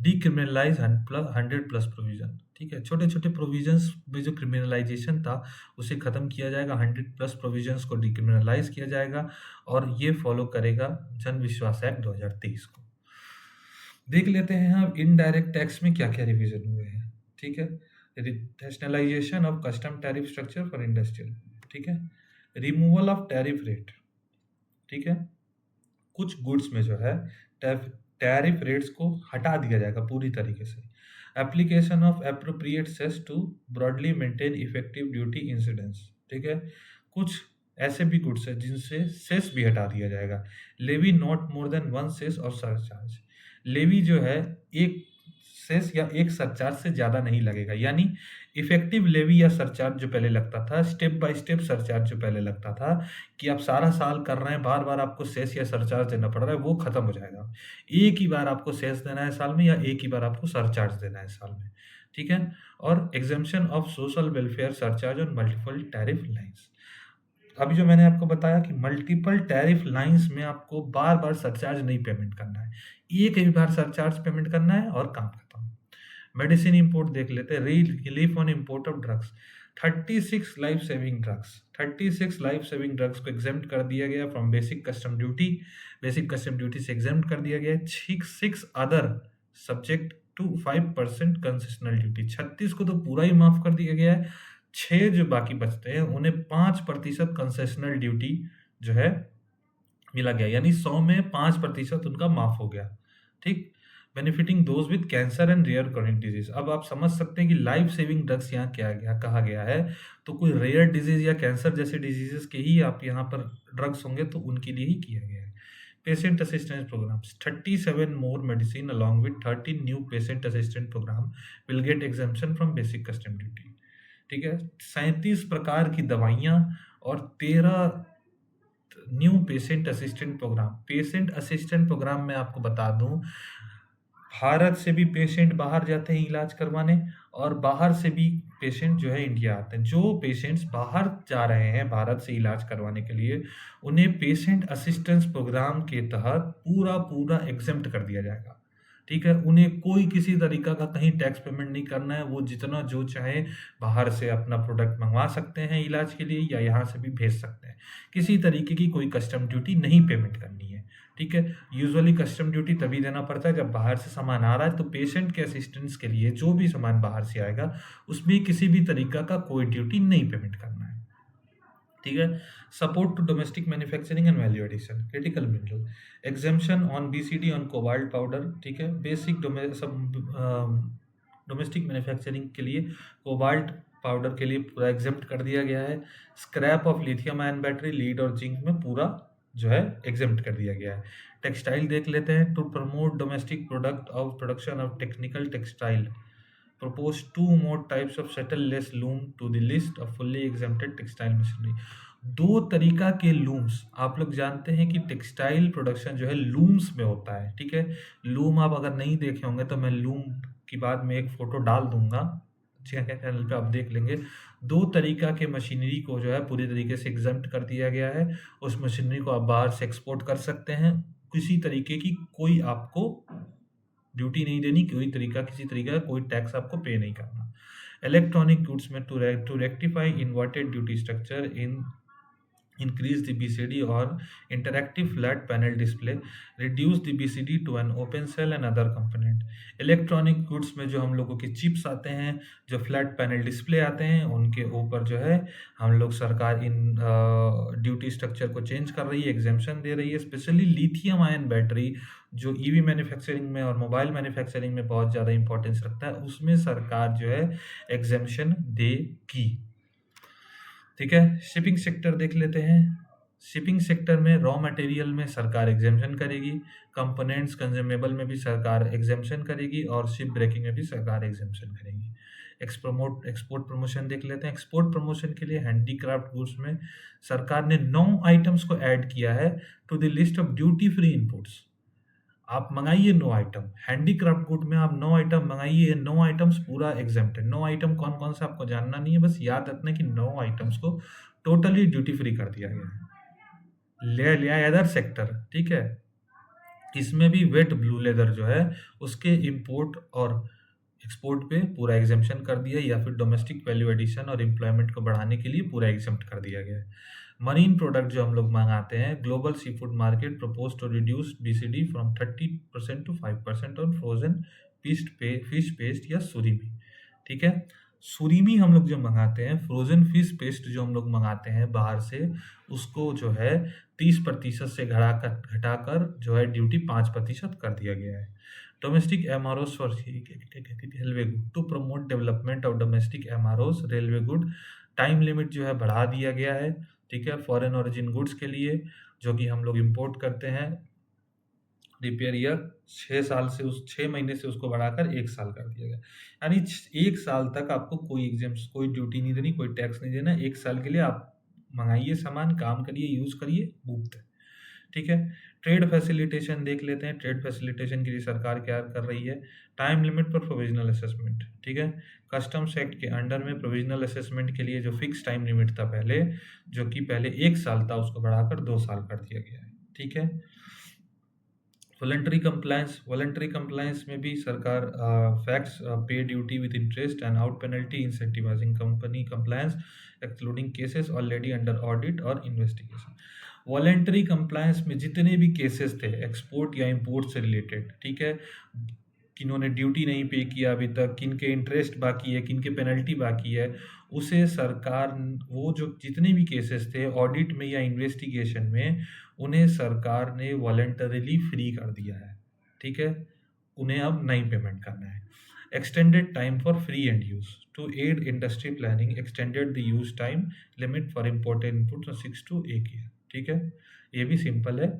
डिक्रिमिनलाइज 100+ प्रोविजन, ठीक है। छोटे छोटे प्रोविजंस में जो क्रिमिनलाइजेशन था उसे खत्म किया जाएगा, 100+ प्रोविजंस को डिक्रिमिनलाइज किया जाएगा, और ये फॉलो करेगा जन विश्वास एक्ट 2023 को। देख लेते हैं हम इनडायरेक्ट टैक्स में क्या क्या रिवीजन हुए हैं, ठीक है। Rationalisation of custom tariff structure for industrial, ठीक है। रिमूवल ऑफ टैरिफ रेट, ठीक है। कुछ गुड्स में जो है टैरिफ रेट्स को हटा दिया जाएगा पूरी तरीके से। Application of appropriate cess to broadly maintain effective duty incidence, ठीक है। कुछ ऐसे भी गुड्स है जिनसे सेस भी हटा दिया जाएगा। Levy not more than 1 cess और सरचार्ज। लेवी जो है एक सेस या एक सरचार्ज से ज़्यादा नहीं लगेगा, यानी इफेक्टिव लेवी या सरचार्ज जो पहले लगता था, स्टेप बाय स्टेप सरचार्ज जो पहले लगता था कि आप सारा साल कर रहे हैं, बार बार आपको सेस या सरचार्ज देना पड़ रहा है, वो खत्म हो जाएगा। एक ही बार आपको सेस देना है साल में, या एक ही बार आपको सरचार्ज देना है साल में, ठीक है। और exemption of social welfare surcharge on multiple tariff lines. अभी जो मैंने आपको बताया कि मल्टीपल टैरिफ लाइन्स में आपको बार बार सरचार्ज नहीं पेमेंट करना है, एक ही बार सरचार्ज पेमेंट करना है और काम खत्म। मेडिसिन इंपोर्ट देख लेते हैं। Relief on import of drugs. 36 life saving drugs को एग्जेम्प्ट कर दिया गया फ्रॉम बेसिक कस्टम ड्यूटी से एग्जेम्प्ट कर दिया गया है। 6 other subject to 5% concessional duty. 36 को तो पूरा ही माफ कर दिया गया है, 6 जो बाकी बचते हैं उन्हें 5% कंसेशनल ड्यूटी जो है मिला गया, यानी 100 में 5% उनका माफ हो गया, ठीक। Benefiting those with cancer and rare chronic disease. अब आप समझ सकते हैं कि लाइफ सेविंग ड्रग्स यहाँ क्या गया कहा गया है, तो कोई रेयर डिजीज या कैंसर जैसे डिजीजेस के ही आप यहाँ पर ड्रग्स होंगे तो उनके लिए ही किया गया है। Patient assistance programs. 37 more medicine along with 13 new patient assistant program will get exemption from basic custom duty, ठीक है। 37 प्रकार की दवाइयाँ और 13 न्यू पेशेंट असिस्टेंट प्रोग्राम में आपको बता दूं, भारत से भी पेशेंट बाहर जाते हैं इलाज करवाने, और बाहर से भी पेशेंट जो है इंडिया आते हैं। जो पेशेंट्स बाहर जा रहे हैं भारत से इलाज करवाने के लिए, उन्हें पेशेंट असिस्टेंस प्रोग्राम के तहत पूरा एग्जेम्प्ट कर दिया जाएगा, ठीक है। उन्हें कोई किसी तरीका का कहीं टैक्स पेमेंट नहीं करना है, वो जितना जो चाहे बाहर से अपना प्रोडक्ट मंगवा सकते हैं इलाज के लिए, या यहाँ से भी भेज सकते हैं। किसी तरीके की कोई कस्टम ड्यूटी नहीं पेमेंट करनी है, ठीक है। यूजुअली कस्टम ड्यूटी तभी देना पड़ता है जब बाहर से सामान आ रहा है, तो पेशेंट के असिस्टेंस के लिए जो भी सामान बाहर से आएगा उसमें किसी भी तरीका का कोई ड्यूटी नहीं पेमेंट करना है, ठीक है। Support to domestic manufacturing and value addition, critical mineral, exemption on BCD on cobalt powder, ठीक है। बेसिक डोमेस्टिक मैन्युफैक्चरिंग के लिए कोबाल्ट पाउडर के लिए पूरा एग्जेम्प्ट कर दिया गया है। Scrap of lithium ion battery, lead और जिंक में पूरा जो है एग्जेम्प्ट कर दिया गया है। टेक्सटाइल देख लेते हैं। To promote domestic production of technical textile, propose 2 more types of shuttle-less loom to the list of fully exempted textile machinery। 2 तरीका के लूम्स, आप लोग जानते हैं कि टेक्सटाइल प्रोडक्शन जो है लूम्स में होता है, ठीक है। लूम आप अगर नहीं देखे होंगे तो मैं लूम की बाद में एक फोटो डाल दूंगा, ठीक है, चैनल पे आप देख लेंगे। 2 तरीका के मशीनरी को जो है पूरी तरीके से एग्जेम्प्ट कर दिया गया है। उस मशीनरी को आप बाहर से एक्सपोर्ट कर सकते हैं, किसी तरीके की कोई आपको ड्यूटी नहीं देनी, किसी तरीका का कोई टैक्स आपको पे नहीं करना। इलेक्ट्रॉनिक गुड्स में to rectify inverted duty structure in increase the BCD or interactive flat panel display, reduce the BCD to an open cell and other component। Electronic goods में जो हम लोगों के चिप्स आते हैं, जो फ्लैट पैनल डिस्प्ले आते हैं, उनके ऊपर जो है हम लोग सरकार इन ड्यूटी स्ट्रक्चर को चेंज कर रही है, एग्जेम्पशन दे रही है। स्पेशली लिथियम आयन बैटरी जो ईवी मैन्युफैक्चरिंग में और मोबाइल मैन्युफैक्चरिंग में बहुत ज़्यादा इंपॉर्टेंस रखता है, उसमें सरकार जो है एग्जेम्पशन देगी, ठीक है। शिपिंग सेक्टर देख लेते हैं। शिपिंग सेक्टर में रॉ मटेरियल में सरकार एग्जेम्पशन करेगी, कंपोनेंट्स कंज्यूमेबल में भी सरकार एग्जेम्पशन करेगी, और शिप ब्रेकिंग में भी सरकार एग्जेम्पशन करेगी। एक्सपोर्ट प्रमोशन देख लेते हैं। एक्सपोर्ट प्रमोशन के लिए हैंडीक्राफ्ट गुड्स में सरकार ने 9 आइटम्स को ऐड किया है to the list of duty free inputs. आप मंगाइए 9 आइटम, हैंडीक्राफ्ट गुड में आप 9 आइटम मंगाइए, 9 आइटम्स पूरा एग्जेम्प्ट है। 9 आइटम कौन कौन से आपको जानना नहीं है, बस याद रखना है कि 9 आइटम्स को टोटली ड्यूटी फ्री कर दिया गया है। ले लिया अदर सेक्टर, ठीक है, इसमें भी वेट ब्लू लेदर जो है उसके इंपोर्ट और एक्सपोर्ट पे पूरा एग्जेम्पशन कर दिया, या फिर डोमेस्टिक वैल्यू एडिशन और एम्प्लॉयमेंट को बढ़ाने के लिए पूरा एग्जेम्प्ट कर दिया गया है। मरीन प्रोडक्ट जो हम लोग मंगाते हैं, global sea food market propose to reduce BCD from 30% to 5% on frozen fish paste या सुरीमी, ठीक है। सुरीमी हम लोग जो मंगाते हैं, फ्रोजन फिश पेस्ट जो हम लोग मंगाते हैं बाहर से, उसको जो है 30% से घटाकर जो है ड्यूटी 5% कर दिया गया है। Domestic MROs for railway good, to promote development of domestic MROs railway good, time limit जो है बढ़ा दिया गया है, ठीक है, फॉरेन ओरिजिन गुड्स के लिए जो कि हम लोग इंपोर्ट करते हैं। रिपेयर ईयर 6 साल से 6 महीने से उसको बढ़ाकर 1 साल कर दिया गया, यानी 1 साल तक आपको कोई कोई ड्यूटी नहीं देनी, कोई टैक्स नहीं देना। 1 साल के लिए आप मंगाइए सामान, काम करिए, यूज करिए, मुफ्त है, ठीक है। ट्रेड फैसिलिटेशन देख लेते हैं। ट्रेड फैसिलिटेशन के लिए सरकार क्या कर रही है, टाइम लिमिट पर प्रोविजनल असेसमेंट, ठीक है। कस्टम्स एक्ट के अंडर में प्रोविजनल असेसमेंट के लिए जो फिक्स टाइम लिमिट था पहले, जो कि पहले 1 साल था, उसको बढ़ाकर 2 साल कर दिया गया है, ठीक है। वॉलंटरी कंप्लायंस में भी सरकार फैक्ट्स पे duty with interest and out penalty incentivising company compliance excluding cases already under audit और इन्वेस्टिगेशन। वॉलंटरी कंप्लायंस में जितने भी केसेस थे एक्सपोर्ट या इंपोर्ट से रिलेटेड, ठीक है, किन्होंने ड्यूटी नहीं पे किया अभी तक, किनके इंटरेस्ट बाकी है, किनके पेनल्टी बाकी है, उसे सरकार वो जो जितने भी केसेस थे ऑडिट में या इन्वेस्टिगेशन में, उन्हें सरकार ने वॉलंटरीली फ्री कर दिया है, ठीक है, उन्हें अब नहीं पेमेंट करना है। Extended time for free end use to aid industry planning, extended the use time limit for imported input 6 to 1 year, ठीक है, ये भी सिंपल है।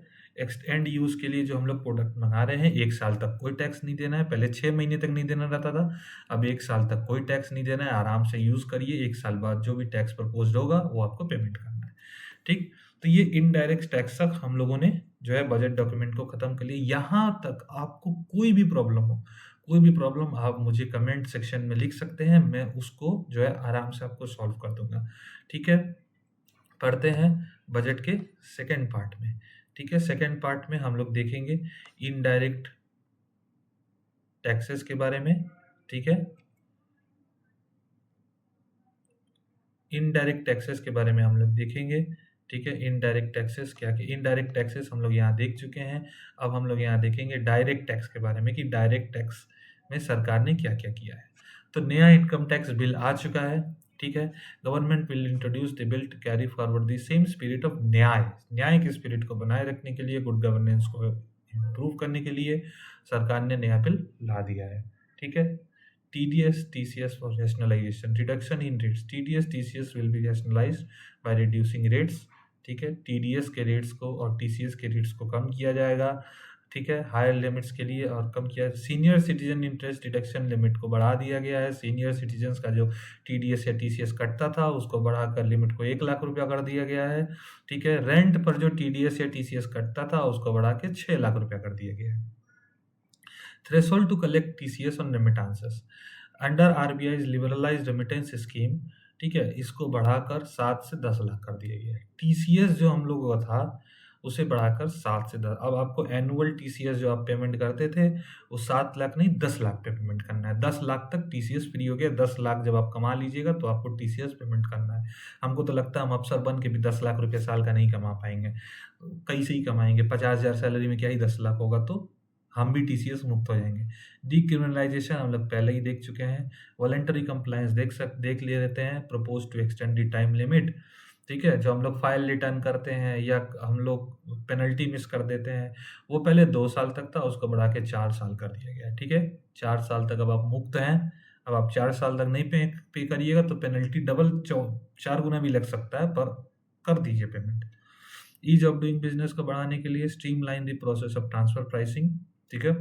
एंड यूज के लिए जो हम लोग प्रोडक्ट मंगा रहे हैं, 1 साल तक कोई टैक्स नहीं देना है, पहले 6 महीने तक नहीं देना रहता था, अब 1 साल तक कोई टैक्स नहीं देना है, आराम से यूज करिए, 1 साल बाद जो भी टैक्स प्रपोज्ड होगा वो आपको पेमेंट करना है, ठीक। तो ये इनडायरेक्ट टैक्स तक हम लोगों ने जो है बजट डॉक्यूमेंट को खत्म कर लिया। यहाँ तक आपको कोई भी प्रॉब्लम हो, कोई भी प्रॉब्लम आप मुझे कमेंट सेक्शन में लिख सकते हैं, मैं उसको जो है आराम से आपको सॉल्व कर दूंगा, ठीक है। पढ़ते हैं बजट के सेकेंड पार्ट में, ठीक है। सेकेंड पार्ट में हम लोग देखेंगे इनडायरेक्ट टैक्सेस के बारे में, ठीक है, इनडायरेक्ट टैक्सेस के बारे में हम लोग देखेंगे, ठीक है। इनडायरेक्ट टैक्सेस क्या, कि इनडायरेक्ट टैक्सेस हम लोग यहाँ देख चुके हैं। अब हम लोग यहाँ देखेंगे डायरेक्ट टैक्स के बारे में, कि डायरेक्ट टैक्स में सरकार ने क्या क्या किया है। तो नया इनकम टैक्स बिल आ चुका है, ठीक है। Government will introduce the bill to carry forward the same spirit of न्याय के स्पिरिट को बनाए रखने के लिए, गुड गवर्नेंस को इम्प्रूव करने के लिए सरकार ने नया बिल ला दिया है, ठीक है। TDS, TCS for rationalization, reduction in rates, TDS, TCS will be rationalized by reducing rates, ठीक है। TDS के रेट्स को और TCS के रेट्स को कम किया जाएगा, ठीक है, हायर लिमिट्स के लिए, और कम किया। Senior citizen interest deduction limit को बढ़ा दिया गया है। सीनियर सिटीजन्स का जो TDS या TCS कटता था उसको बढ़ाकर लिमिट को 1 लाख रुपया कर दिया गया है, ठीक है। रेंट पर जो TDS या TCS कटता था उसको बढ़ा के 6 लाख रुपया कर दिया गया है। Threshold to collect TCS on remittances under RBI's liberalised remittance scheme, ठीक है, इसको बढ़ाकर 7 से 10 लाख कर दिया गया है। TCS जो हम लोगों का था उसे बढ़ाकर 7 से 10, अब आपको एनुअल TCS जो आप पेमेंट करते थे वो 7 लाख नहीं 10 लाख पे पेमेंट करना है। 10 लाख तक TCS फ्री हो गया। 10 लाख जब आप कमा लीजिएगा तो आपको TCS पेमेंट करना है। हमको तो लगता है हम अफसर बन के भी 10 लाख रुपये साल का नहीं कमा पाएंगे, कैसे ही कमाएंगे, 50,000 सैलरी में क्या ही 10 लाख होगा, तो हम भी TCS मुक्त हो जाएंगे। डीक्रिमिनलाइजेशन हम लोग पहले ही देख चुके हैं। वॉलंटरी कंप्लायंस देख ले रहते हैं। Propose to extend the time limit, ठीक है, जो हम लोग फाइल रिटर्न करते हैं या हम लोग पेनल्टी मिस कर देते हैं, वो पहले 2 साल तक था, उसको बढ़ा के 4 साल कर दिया गया है, ठीक है। 4 साल तक अब आप मुक्त हैं। अब आप 4 साल तक नहीं पे करिएगा तो पेनल्टी डबल 4 गुना भी लग सकता है, पर कर दीजिए payment. Ease of doing business को बढ़ाने के लिए streamline the process of transfer pricing, ठीक है।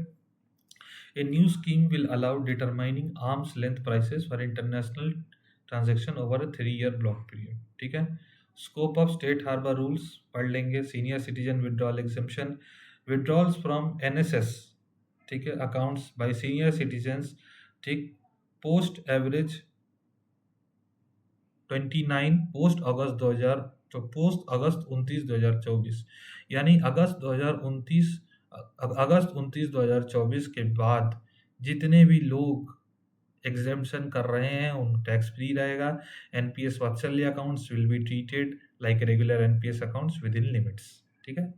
A new scheme will allow determining arm's length prices for international transaction over a 3-year block period. ठीक है. Scope of state harbor rules पढ़ लेंगे. Senior citizen withdrawal exemption, withdrawals from NSS, ठीक है, accounts by senior citizens, ठीक, post average 29 post अगस्त 29 2024, यानी अगस्त 29 2024 के बाद जितने भी लोग एग्जेम्पशन कर रहे हैं उन टैक्स फ्री रहेगा. एनपीएस वात्सल्य accounts will be treated like regular NPS accounts with in limits. ठीक है.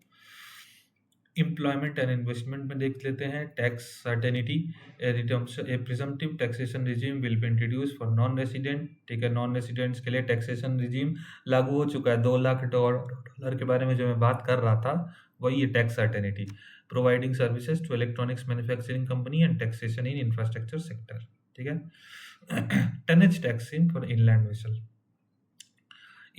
एम्प्लॉयमेंट एंड इन्वेस्टमेंट में देख लेते हैं. Tax certainty, A presumptive taxation regime will be introduce for non resident. ठीक है. नॉन रेसिडेंट्स के लिए टैक्सेशन रिजीम लागू हो चुका है. 2 लाख डॉलर के बारे में जो मैं बात कर रहा था वही ये tax certainty. Providing services to electronics manufacturing company and taxation in infrastructure sector. ठीक है. Tonnage tax scheme for inland vessel.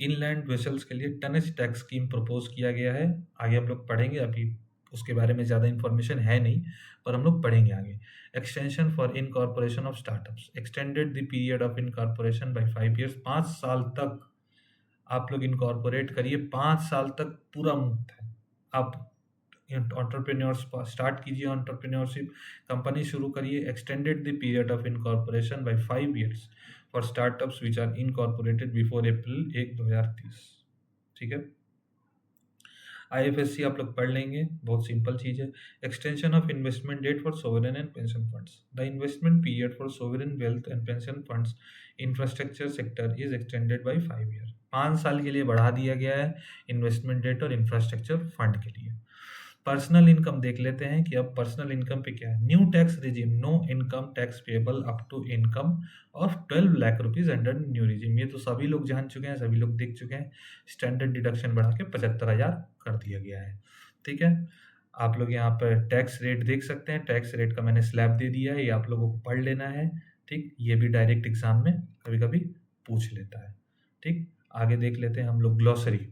Inland vessels के लिए टनेज टैक्स स्कीम प्रपोज किया गया है. आगे हम लोग पढ़ेंगे, अभी उसके बारे में ज़्यादा इन्फॉर्मेशन है नहीं, पर हम लोग पढ़ेंगे आगे. Extension for incorporation of startups, extended the period of incorporation by 5 years. 5 साल तक आप लोग इनकॉर्पोरेट करिए. 5 साल तक पूरा मुफ्त है. आप एंटरप्रेन्योर्स स्टार्ट कीजिए, एंटरप्रेन्योरशिप कंपनी शुरू करिए. Extended the period of incorporation by 5 years for startups which are incorporated before April 1 2030. ठीक है. आईएफएससी आप लोग पढ़ लेंगे, बहुत सिंपल चीज़ है. Extension of investment date for sovereign and pension funds. The investment period for sovereign wealth and pension funds infrastructure sector is extended by 5 years. 5 साल के लिए बढ़ा दिया गया है इन्वेस्टमेंट डेट और इंफ्रास्ट्रक्चर फंड के लिए. पर्सनल इनकम देख लेते हैं कि अब पर्सनल इनकम पे क्या है. New tax regime, no income tax payable up to income of 12 lakh rupees under new regime. ये तो सभी लोग जान चुके हैं, सभी लोग देख चुके हैं. स्टैंडर्ड डिडक्शन बढ़ा के 75,000 कर दिया गया है. ठीक है. आप लोग यहाँ पर टैक्स रेट देख सकते हैं. टैक्स रेट का मैंने स्लैब दे दिया है, ये आप लोगों को पढ़ लेना है. ठीक. ये भी डायरेक्ट एग्जाम में कभी कभी पूछ लेता है. ठीक. आगे देख लेते हैं हम लोग ग्लॉसरी.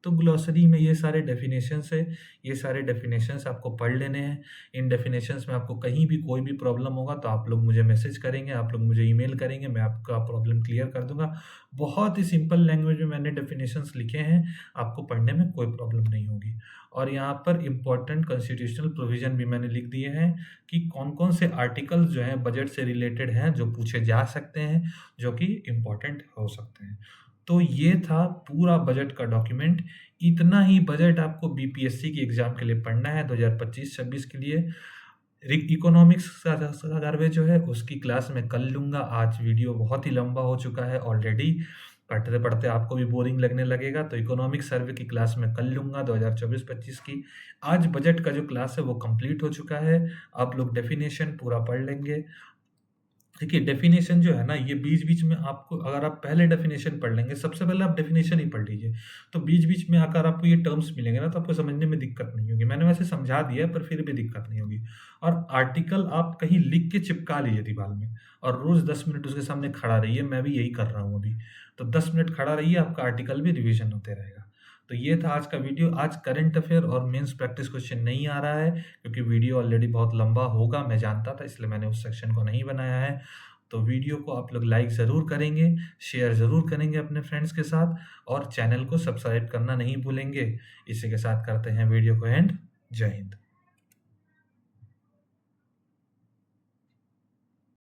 तो ग्लॉसरी में ये सारे डेफिनेशंस है, ये सारे डेफिनेशंस आपको पढ़ लेने हैं. इन डेफिनेशंस में आपको कहीं भी कोई भी प्रॉब्लम होगा तो आप लोग मुझे मैसेज करेंगे, आप लोग मुझे ईमेल करेंगे, मैं आपका प्रॉब्लम क्लियर कर दूंगा. बहुत ही सिंपल लैंग्वेज में मैंने डेफिनेशंस लिखे हैं, आपको पढ़ने में कोई प्रॉब्लम नहीं होगी. और यहाँ पर इम्पोर्टेंट कॉन्स्टिट्यूशनल प्रोविजन भी मैंने लिख दिए हैं कि कौन कौन से आर्टिकल्स जो हैं बजट से रिलेटेड हैं, जो पूछे जा सकते हैं, जो कि इम्पोर्टेंट हो सकते हैं. तो ये था पूरा बजट का डॉक्यूमेंट. इतना ही बजट आपको बीपीएससी की एग्जाम के लिए पढ़ना है 2025-26 के लिए. इकोनॉमिक्स का सर्वे जो है उसकी क्लास में कल लूँगा. आज वीडियो बहुत ही लंबा हो चुका है ऑलरेडी, पढ़ते पढ़ते आपको भी बोरिंग लगने लगेगा, तो इकोनॉमिक्स सर्वे की क्लास में कल लूँगा 2024-25 की. आज बजट का जो क्लास है वो कंप्लीट हो चुका है. आप लोग डेफिनेशन पूरा पढ़ लेंगे. देखिए डेफिनेशन जो है ना, ये बीच-बीच में आपको, अगर आप पहले डेफिनेशन पढ़ लेंगे, सबसे पहले आप डेफिनेशन ही पढ़ लीजिए, तो बीच-बीच में आकर आपको ये टर्म्स मिलेंगे ना, तो आपको समझने में दिक्कत नहीं होगी. मैंने वैसे समझा दिया है, पर फिर भी दिक्कत नहीं होगी. और आर्टिकल आप कहीं लिख के चिपका लीजिए दीवार में, और रोज़ 10 मिनट उसके सामने खड़ा रहिए. मैं भी यही कर रहा हूँ अभी. तो 10 मिनट खड़ा रहिए, आपका आर्टिकल भी रिवीजन होते रहेगा. तो ये था आज का वीडियो. आज करंट अफेयर और मेंस प्रैक्टिस क्वेश्चन नहीं आ रहा है, क्योंकि वीडियो ऑलरेडी बहुत लंबा होगा, मैं जानता था, इसलिए मैंने उस सेक्शन को नहीं बनाया है. तो वीडियो को आप लोग लाइक ज़रूर करेंगे, शेयर ज़रूर करेंगे अपने फ्रेंड्स के साथ, और चैनल को सब्सक्राइब करना नहीं भूलेंगे. इसी के साथ करते हैं वीडियो को एंड. जय हिंद.